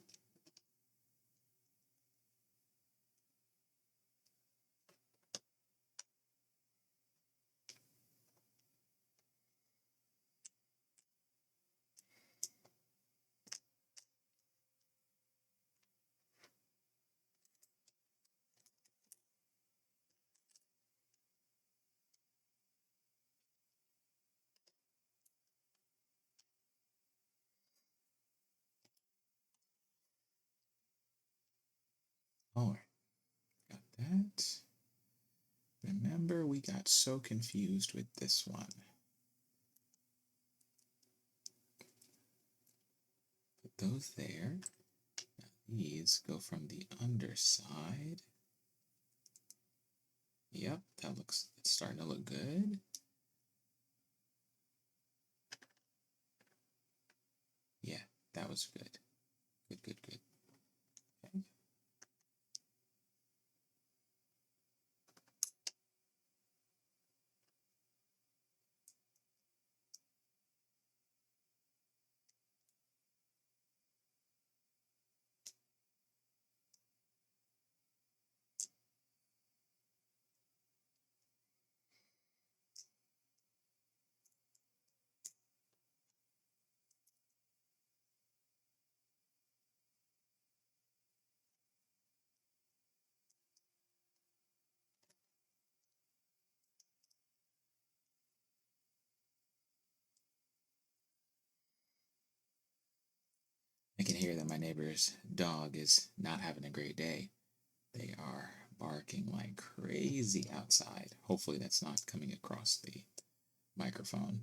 All right, got that. Remember, we got so confused with this one. Put those there. Now these go from the underside. Yep, it's starting to look good. Yeah, that was good. Good, good, good. Okay. I can hear that my neighbor's dog is not having a great day. They are barking like crazy outside. Hopefully that's not coming across the microphone.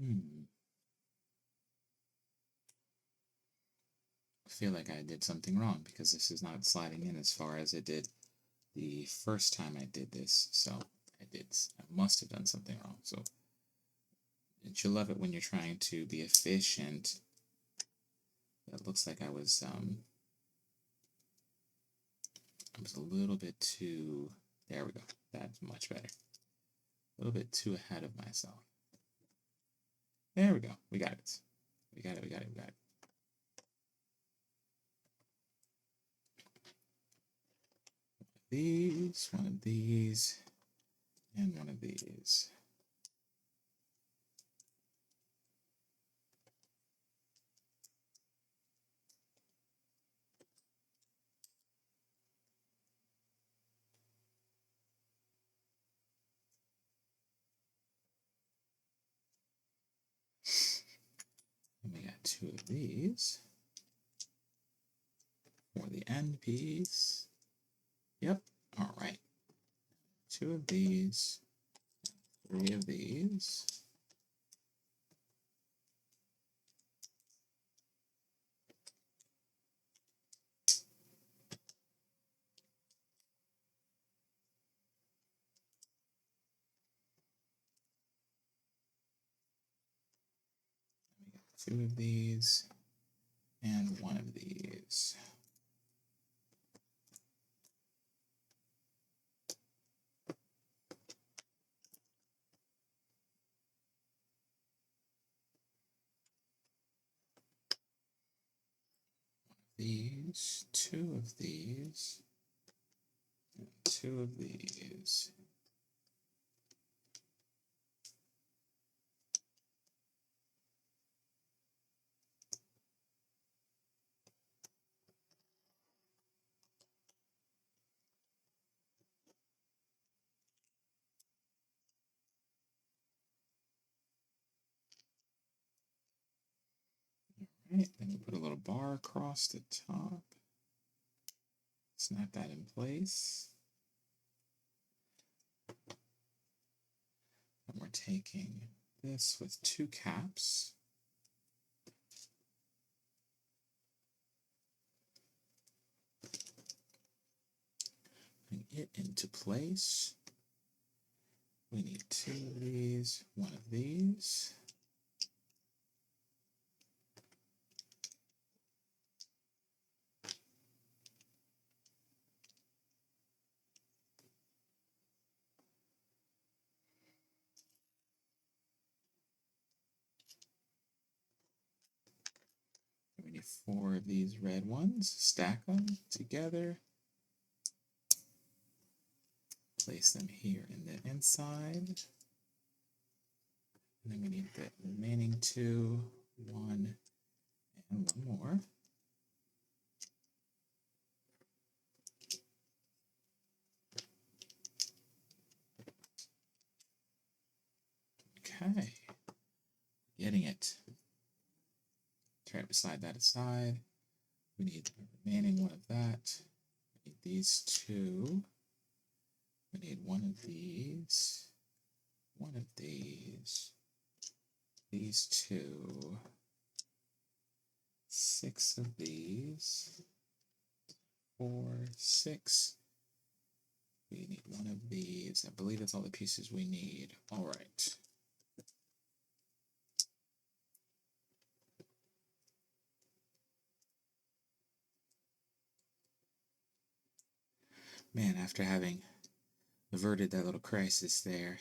I feel like I did something wrong because this is not sliding in as far as it did the first time I did this. So I must have done something wrong. So you love it when you're trying to be efficient. It looks like I was a little bit too, there we go. That's much better. A little bit too ahead of myself. There we go. We got it. We got it. We got it. We got it. One of these, and one of these. And we got two of these for the end piece. Yep. All right. Two of these, three of these. We got two of these and one of these. These, two of these, and two of these. Right, then we put a little bar across the top. Snap that in place. And we're taking this with two caps. Putting it into place. We need two of these, one of these. We need four of these red ones. Stack them together. Place them here in the inside. And then we need the remaining two one, and one more. Okay, getting it. Try to slide that aside. We need the remaining one of that. We need these two. We need one of these. One of these. These two. 6 of these. 4, 6. We need one of these. I believe that's all the pieces we need. All right. Man, after having averted that little crisis there,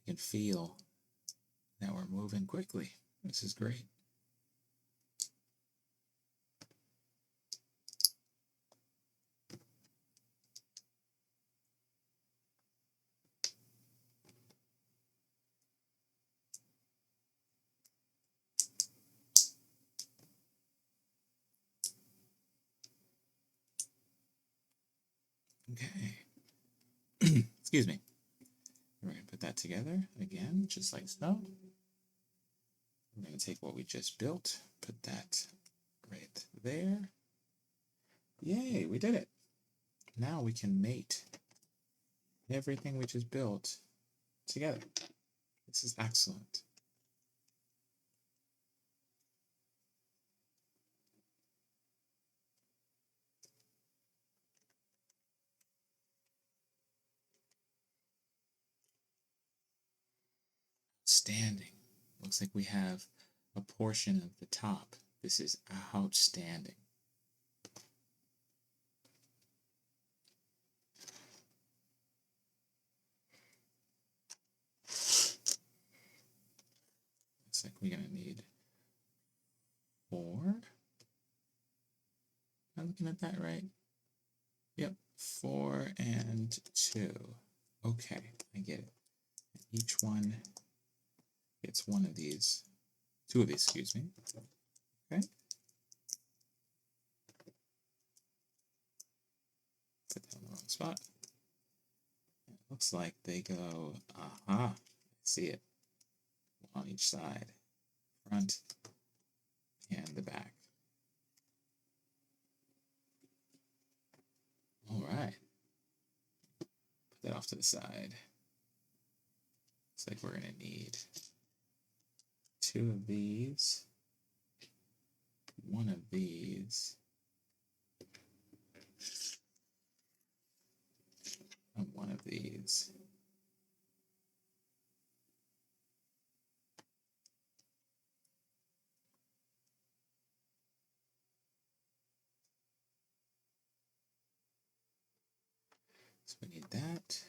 I can feel that we're moving quickly. This is great. Okay. Excuse me. We're going to put that together again, just like so. We're going to take what we just built, put that right there. Yay, we did it. Now we can mate everything we just built together. This is excellent. Outstanding. Looks like we have a portion of the top. This is outstanding. Looks like we're going to need 4. Am I looking at that right? Yep, 4 and 2. Okay, I get it. Each one gets one of these. 2 of these, excuse me. Okay. Put that in the wrong spot. It looks like they go, aha, I see it. On each side, front and the back. All right. Put that off to the side. Looks like we're going to need 2 of these, 1 of these, and 1 of these. So we need that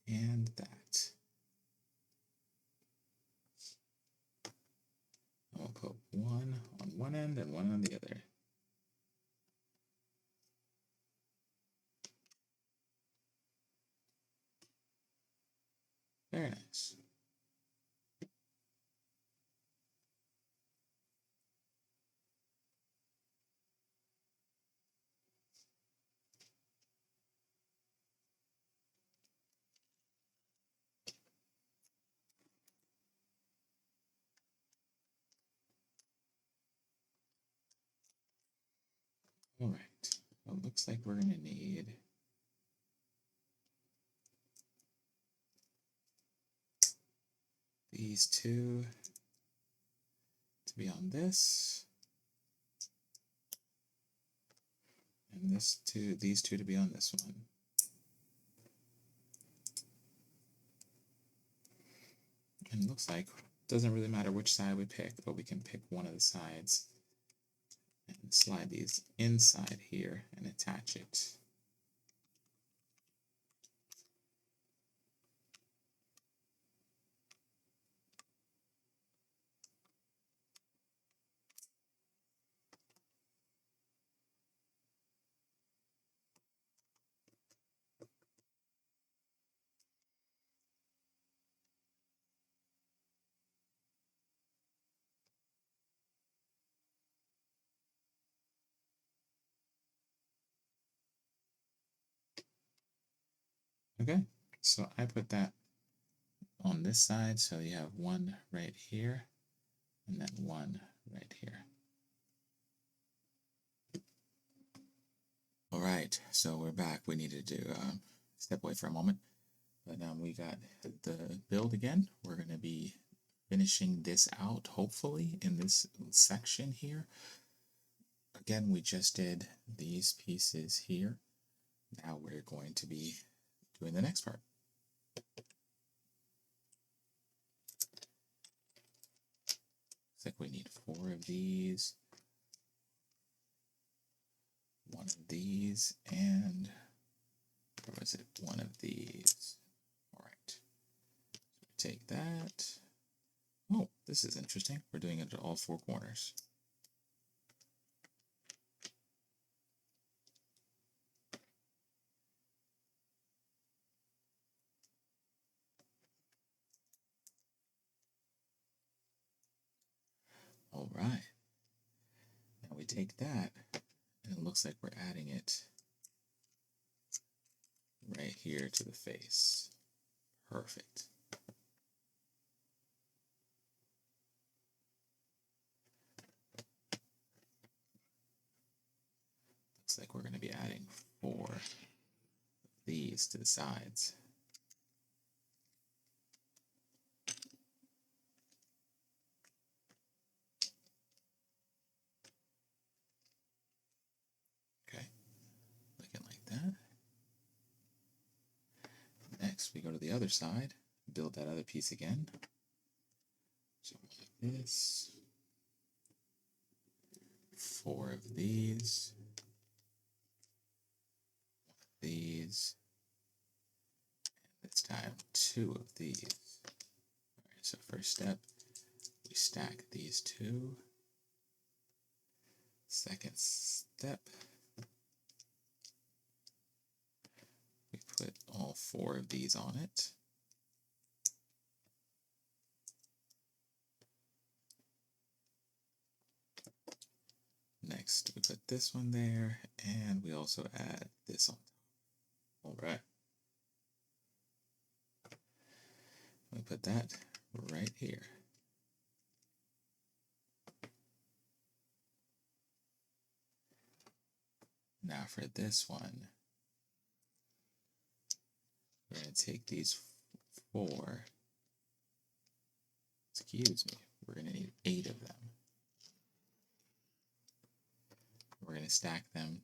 and that. And we'll put 1 on one end and 1 on the other. Very nice. All right. Well, it looks like we're going to need these 2 to be on this, and these two to be on this one. And it looks like it doesn't really matter which side we pick, but we can pick one of the sides and slide these inside here and attach it. Okay, so I put that on this side, so you have one right here, and then one right here. All right, so we're back. We needed to step away for a moment, but we got the build again. We're going to be finishing this out, hopefully, in this section here. Again, we just did these pieces here. Now we're going to be doing the next part. Looks like we need 4 of these, 1 of these, and or was it 1 of these? All right, so we take that. Oh, this is interesting. We're doing it at all 4 corners. All right. Now we take that, and it looks like we're adding it right here to the face. Perfect. Looks like we're going to be adding 4 of these to the sides. Okay, looking like that. Next, we go to the other side, build that other piece again. So like this, 4 of these, and this time 2 of these. All right, so first step, we stack these 2. Second step, we put all 4 of these on it. Next, we put this one there, and we also add this on top. All right. We put that right here. Now for this one, we're going to take these 4, excuse me, we're going to need 8 of them. We're going to stack them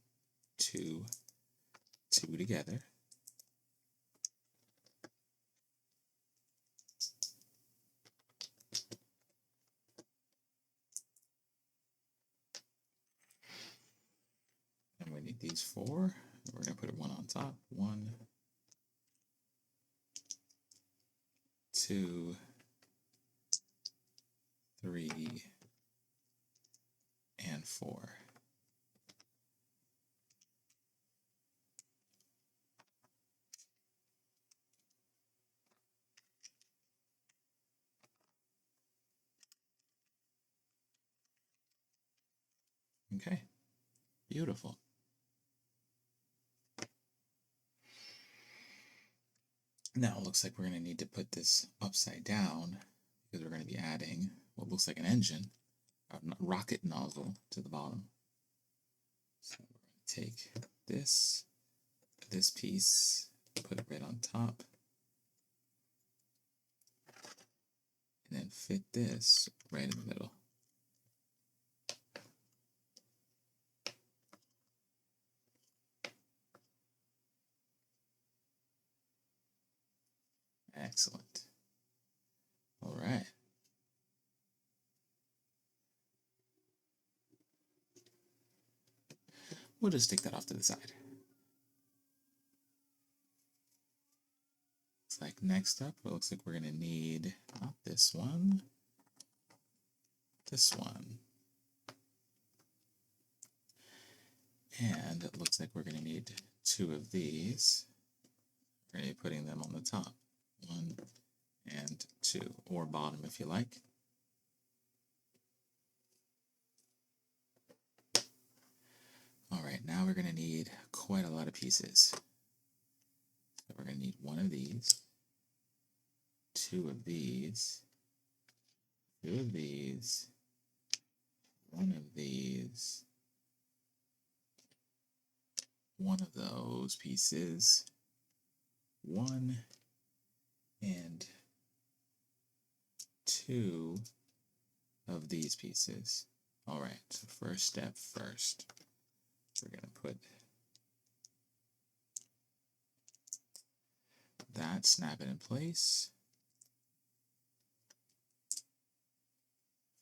2 together. And we need these 4. We're going to put 1 on top. 1, 2, 3, and 4. Okay, beautiful. Now it looks like we're going to need to put this upside down because we're going to be adding what looks like an engine, a rocket nozzle to the bottom. So we're going to take this piece, put it right on top, and then fit this right in the middle. Excellent. All right. We'll just take that off to the side. It's like next up, it looks like we're going to need not this one, this one. And it looks like we're going to need 2 of these. We're going to be putting them on the top. 1 and 2, or bottom if you like. All right, now we're going to need quite a lot of pieces. So we're going to need one of these, two of these, two of these, one of these, one of those pieces, one and two of these pieces. All right, so first step first, we're going to put that, snap it in place,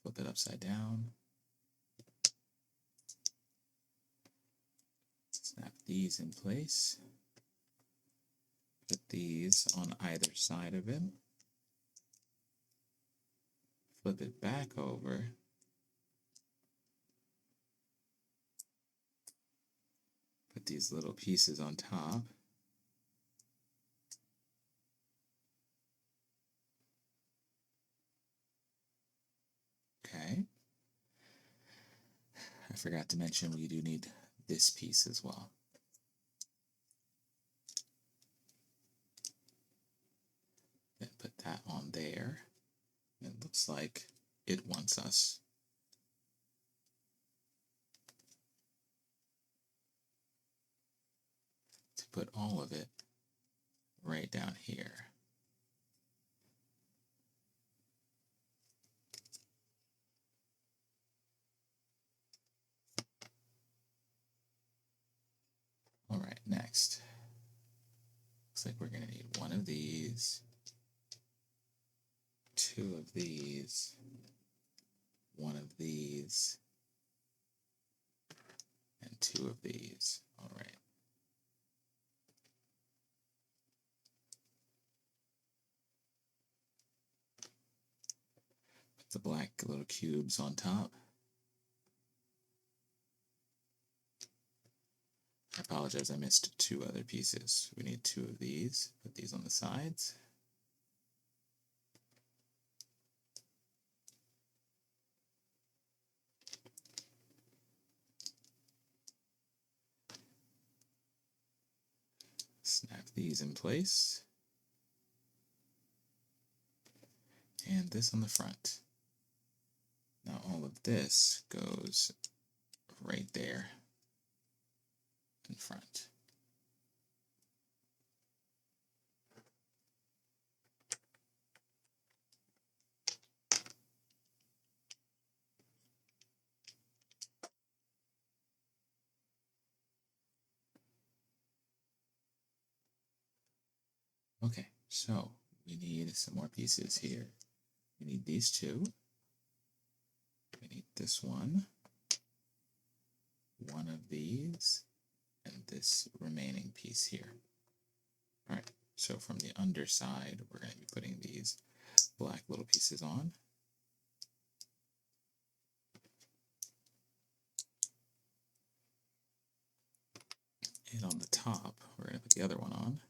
flip it upside down, snap these in place, put these on either side of it, flip it back over, put these little pieces on top, okay. I forgot to mention we do need this piece as well. Then put that on there. It looks like it wants us to put all of it right down here. All right, next. Looks like we're going to need one of these, two of these, one of these, and two of these. All right. Put the black little cubes on top. I apologize, I missed two other pieces. We need two of these. Put these on the sides. Snap these in place. And this on the front. Now all of this goes right there in front. Okay, so we need some more pieces here. We need these two. We need this one of these, and this remaining piece here. All right, so from the underside, we're going to be putting these black little pieces on. And on the top, we're going to put the other one on.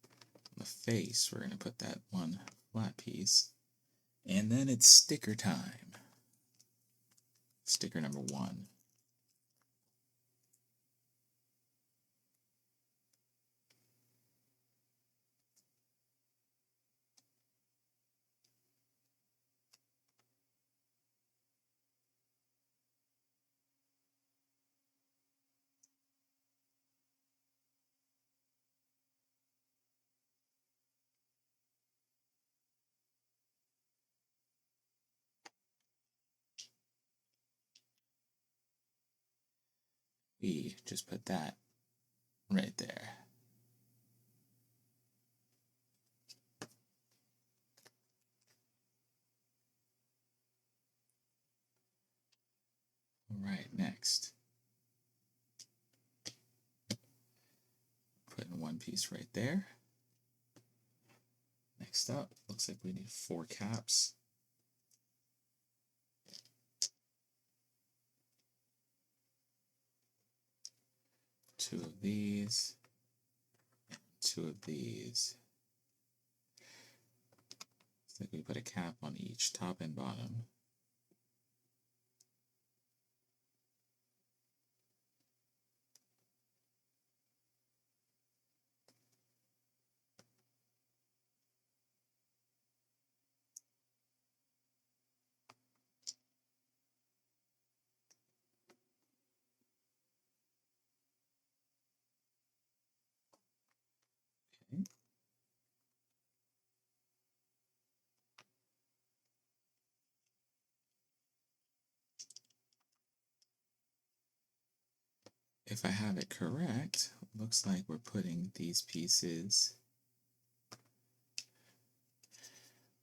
On the face, we're going to put that one flat piece. And then it's sticker time. Sticker number one. We just put that right there. All right, next. Putting one piece right there. Next up, looks like we need 4 caps. Two of these, and two of these. Looks like we put a cap on each, top and bottom. if I have it correct, looks like we're putting these pieces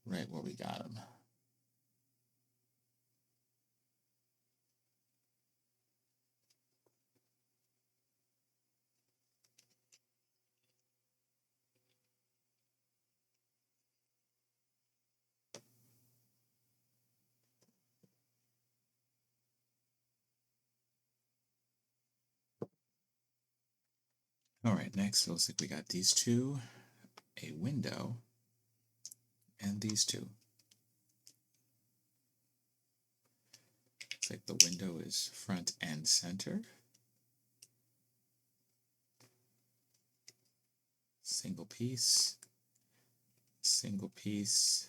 right where we got them. All right, next it looks like we got these two, a window, and these two. Looks like the window is front and center. Single piece, single piece.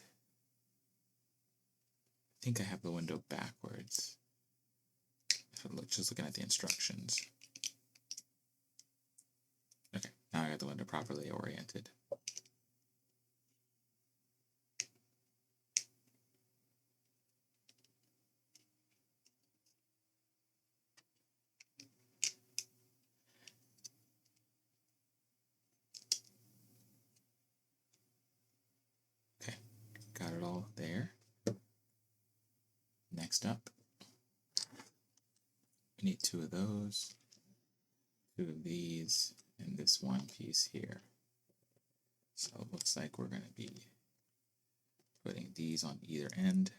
I think I have the window backwards. Just looking at the instructions. Okay, now I got the window properly oriented. Okay, got it all there. Next up, we need two of those, two of these, and this one piece here. So it looks like we're going to be putting these on either end,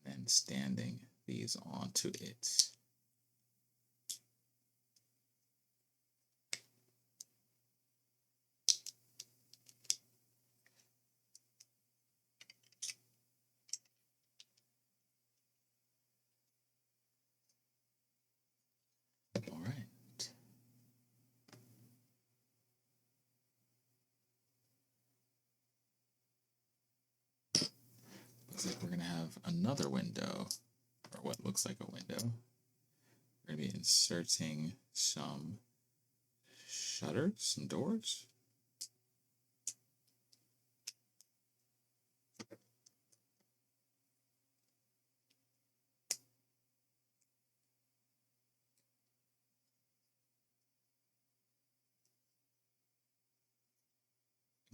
and then standing these onto it. All right. Looks like we're going to have another window, or what looks like a window. We're going to be inserting some shutters, some doors.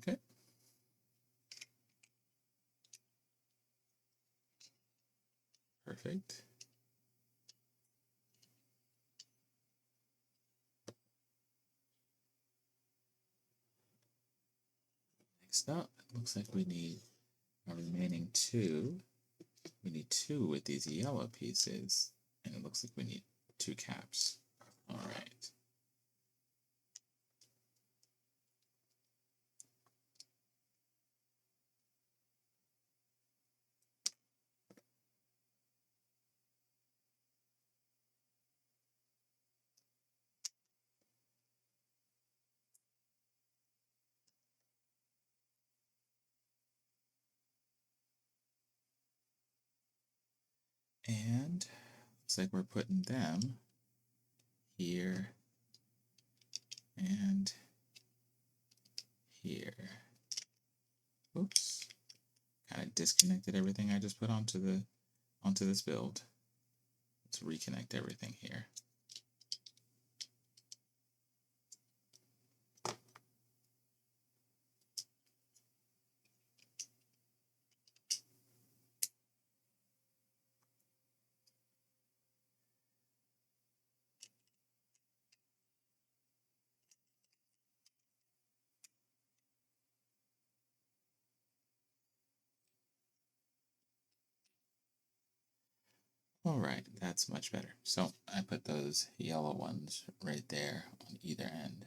Okay. Perfect. Next up, it looks like we need our remaining two. We need two with these yellow pieces, and it looks like we need two caps. All right. And looks like we're putting them here and here. Oops. Kind of disconnected everything I just put onto this build. Let's reconnect everything here. All right, that's much better. So I put those yellow ones right there on either end.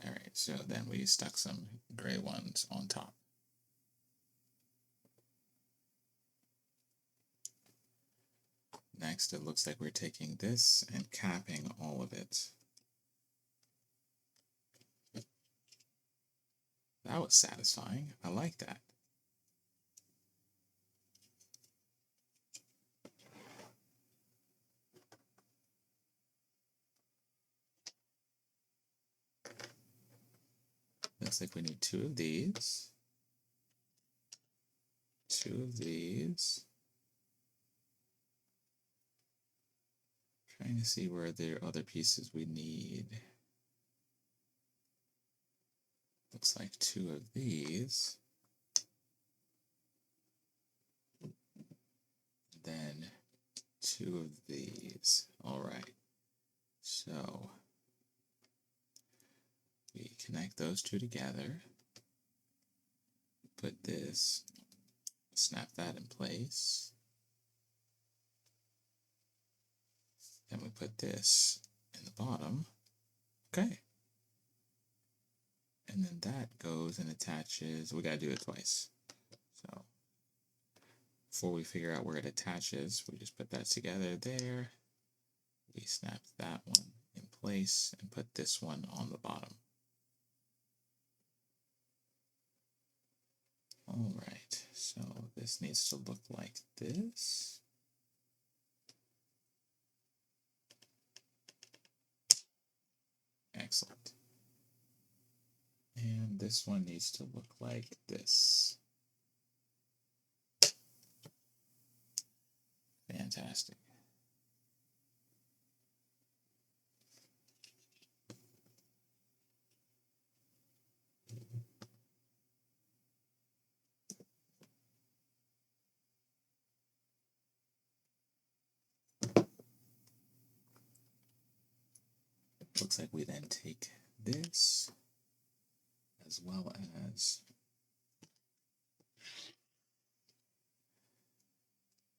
All right, so then we stuck some gray ones on top. Next, it looks like we're taking this and capping all of it. That was satisfying. I like that. looks like we need two of these. Two of these. Trying to see where there are other pieces we need. Looks like two of these. Then two of these. All right. So we connect those two together. Put this, snap that in place. Then we put this in the bottom. Okay. And then that goes and attaches. We gotta do it twice. So before we figure out where it attaches, we just put that together there. We snap that one in place and put this one on the bottom. All right, so this needs to look like this. Excellent. And this one needs to look like this. Fantastic. Looks like we then take this as well as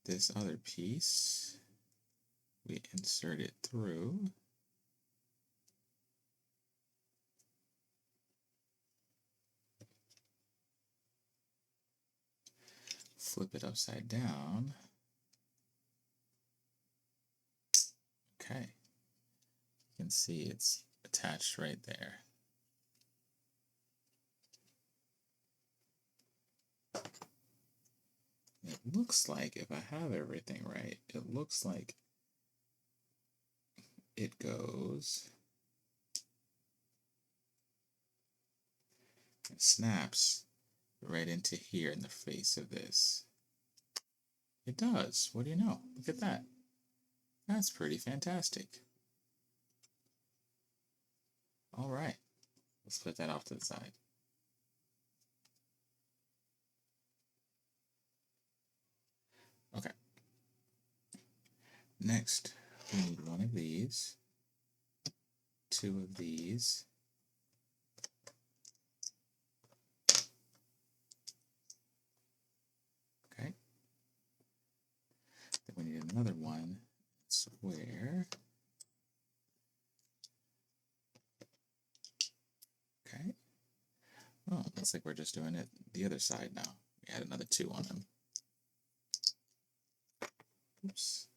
this other piece. We insert it through. Flip it upside down. Okay. You can see it's attached right there. It looks like, if I have everything right, it looks like it goes and snaps right into here in the face of this. It does. What do you know? Look at that. That's pretty fantastic. All right. Let's put that off to the side. Okay. Next, we need one of these, two of these, okay. Then we need another one, square. Okay. Oh, looks like we're just doing it the other side now. We add another two on them. Oops.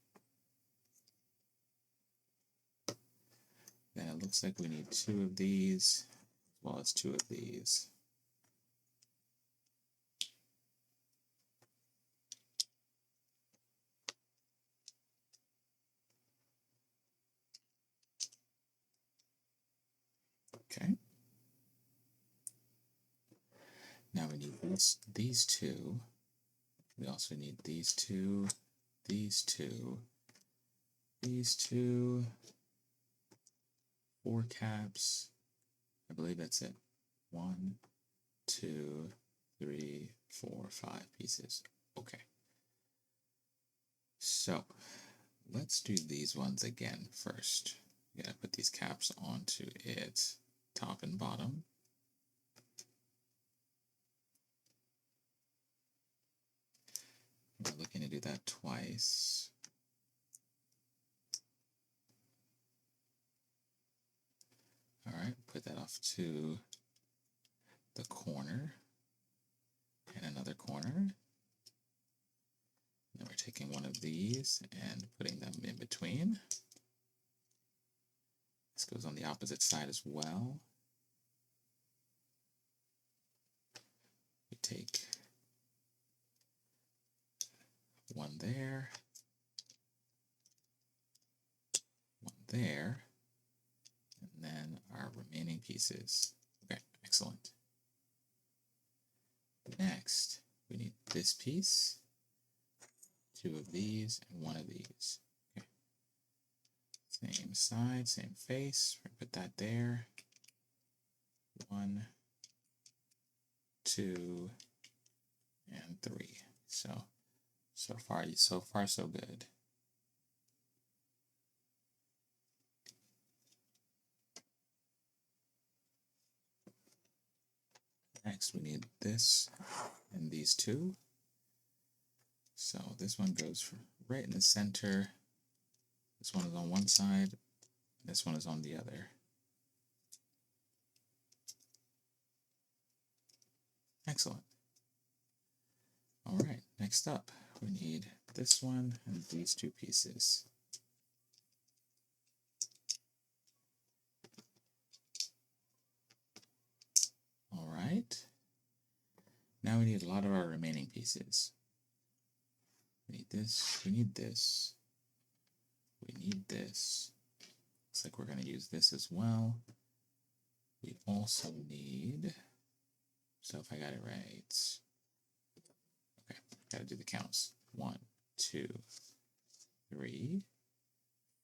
Then it looks like we need two of these, as well as two of these. Okay. Now we need these two. We also need these two, these two, these two, 4 caps. I believe that's it. 1, 2, 3, 4, 5 pieces. Okay. So let's do these ones again first. We gotta put these caps onto it, top and bottom. We're looking to do that twice. All right, put that off to the corner and another corner. Then we're taking one of these and putting them in between. This goes on the opposite side as well. We take one there, one there, and then our remaining pieces. Okay, excellent. Next, we need this piece, 2 of these, and 1 of these. Okay. Same side, same face. We put that there. 1, 2, and 3. So far so good. Next, we need this and these 2. So this one goes right in the center. This one is on one side. This one is on the other. Excellent. All right, next up, we need this one and these 2 pieces. All right. Now we need a lot of our remaining pieces. We need this, we need this, we need this. Looks like we're going to use this as well. We also need, so if I got it right, okay, got to do the counts. 1, 2, 3,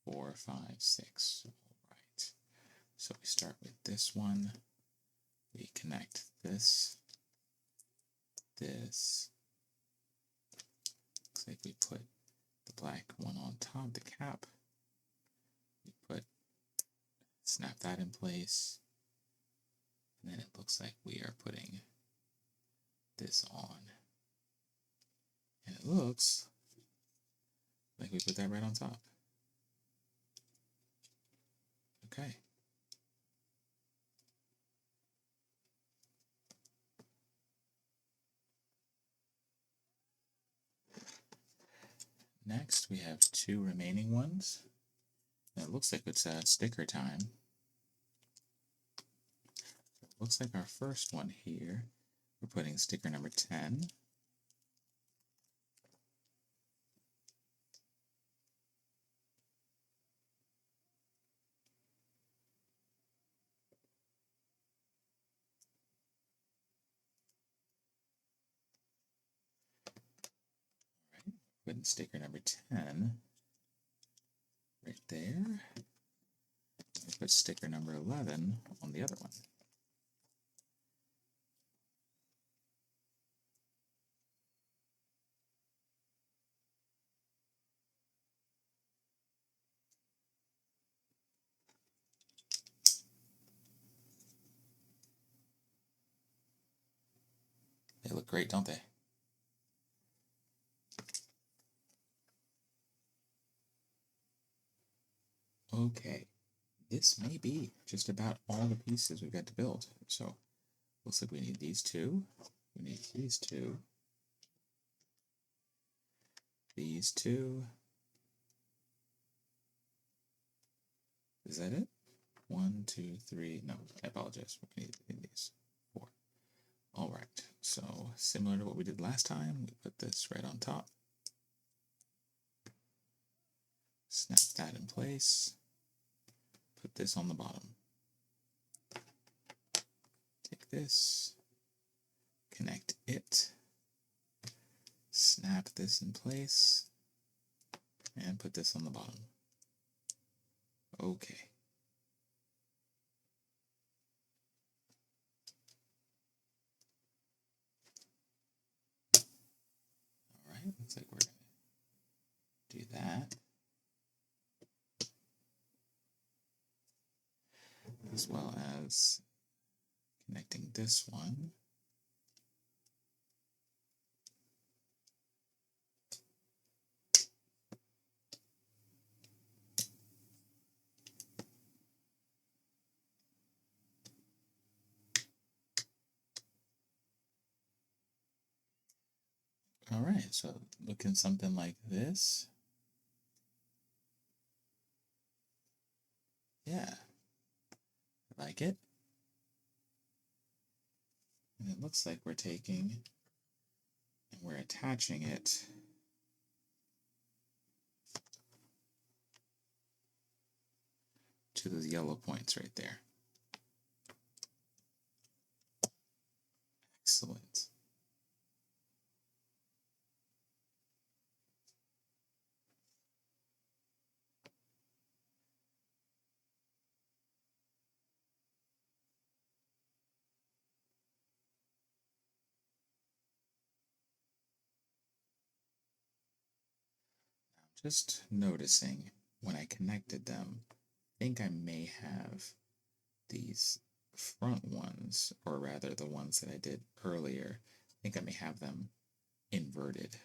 4, 5, 6. All right. So we start with this one. We connect this, this. Looks like we put the black one on top, the cap. We snap that in place. And then it looks like we are putting this on. And it looks like we put that right on top. Okay. Next, we have 2 remaining ones. And it looks like it's sticker time. It looks like our first one here, we're putting sticker number 10. Alright, putting sticker number 10 right there. We put sticker number 11 on the other one. They look great, don't they? Okay, this may be just about all the pieces we've got to build. So, looks like we need these 2. We need these 2. These 2. Is that it? 1, 2, 3. No, I apologize. We need these 4. All right. So similar to what we did last time, we put this right on top. Snap that in place. Put this on the bottom. Take this. Connect it. Snap this in place. And put this on the bottom. Okay. Alright, looks like we're going to do that. As well as connecting this one. Alright, so looking something like this. Yeah, I like it. And it looks like we're taking and we're attaching it to those yellow points right there. Excellent. Just noticing when I connected them, I think I may have these front ones, or rather the ones that I did earlier, I think I may have them inverted.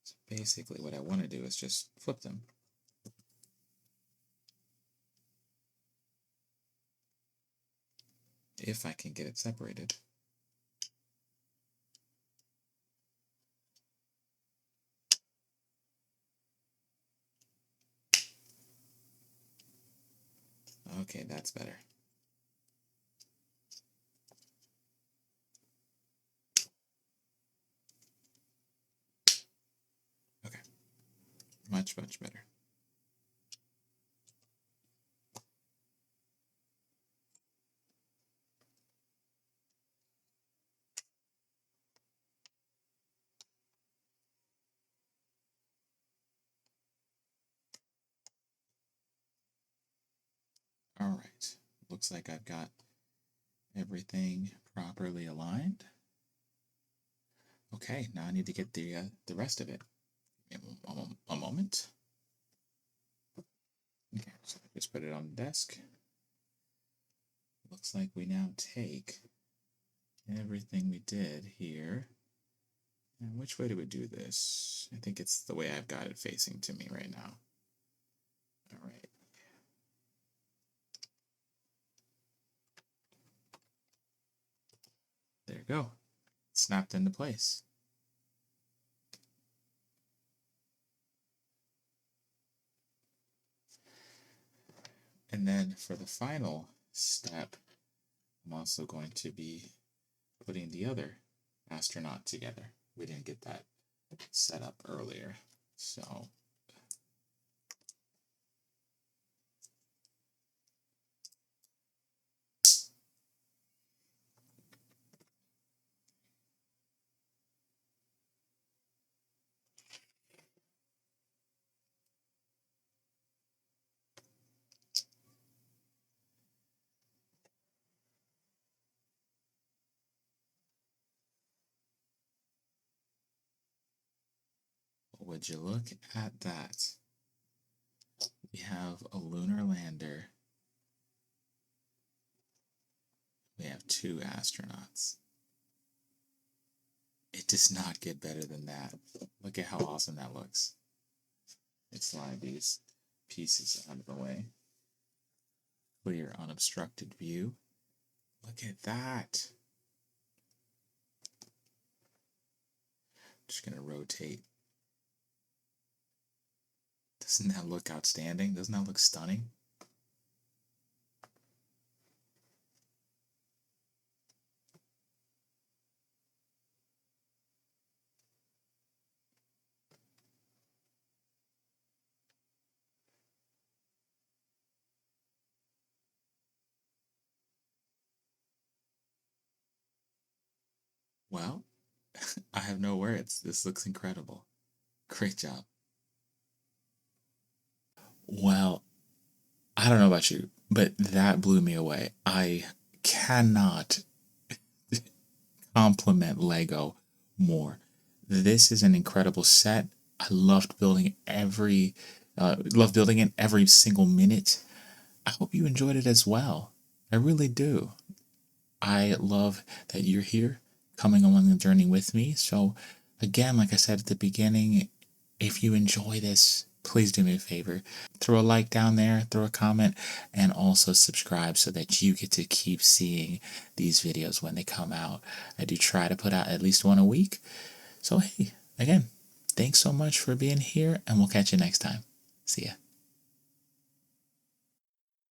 So basically what I want to do is just flip them. If I can get it separated. Okay, that's better. Okay, much better. All right, looks like I've got everything properly aligned. Okay, now I need to get the rest of it. A moment. Okay, so I just put it on the desk. Looks like we now take everything we did here. And which way do we do this? I think it's the way I've got it facing to me right now. All right. There you go. Snapped into place. And then for the final step, I'm also going to be putting the other astronaut together. We didn't get that set up earlier, so would you look at that? We have a lunar lander. We have 2 astronauts. It does not get better than that. Look at how awesome that looks. Let's slide these pieces out of the way. Clear, unobstructed view. Look at that. Just gonna rotate. Doesn't that look outstanding? Doesn't that look stunning? Well, I have no words. This looks incredible. Great job. Well, I don't know about you, but that blew me away. I cannot compliment Lego more. This is an incredible set. I loved building it every single minute. I hope you enjoyed it as well. I really do. I love that you're here coming along the journey with me. So, again, like I said at the beginning, if you enjoy this, please do me a favor. Throw a like down there, throw a comment, and also subscribe so that you get to keep seeing these videos when they come out. I do try to put out at least one a week. So, hey, again, thanks so much for being here, and we'll catch you next time. See ya.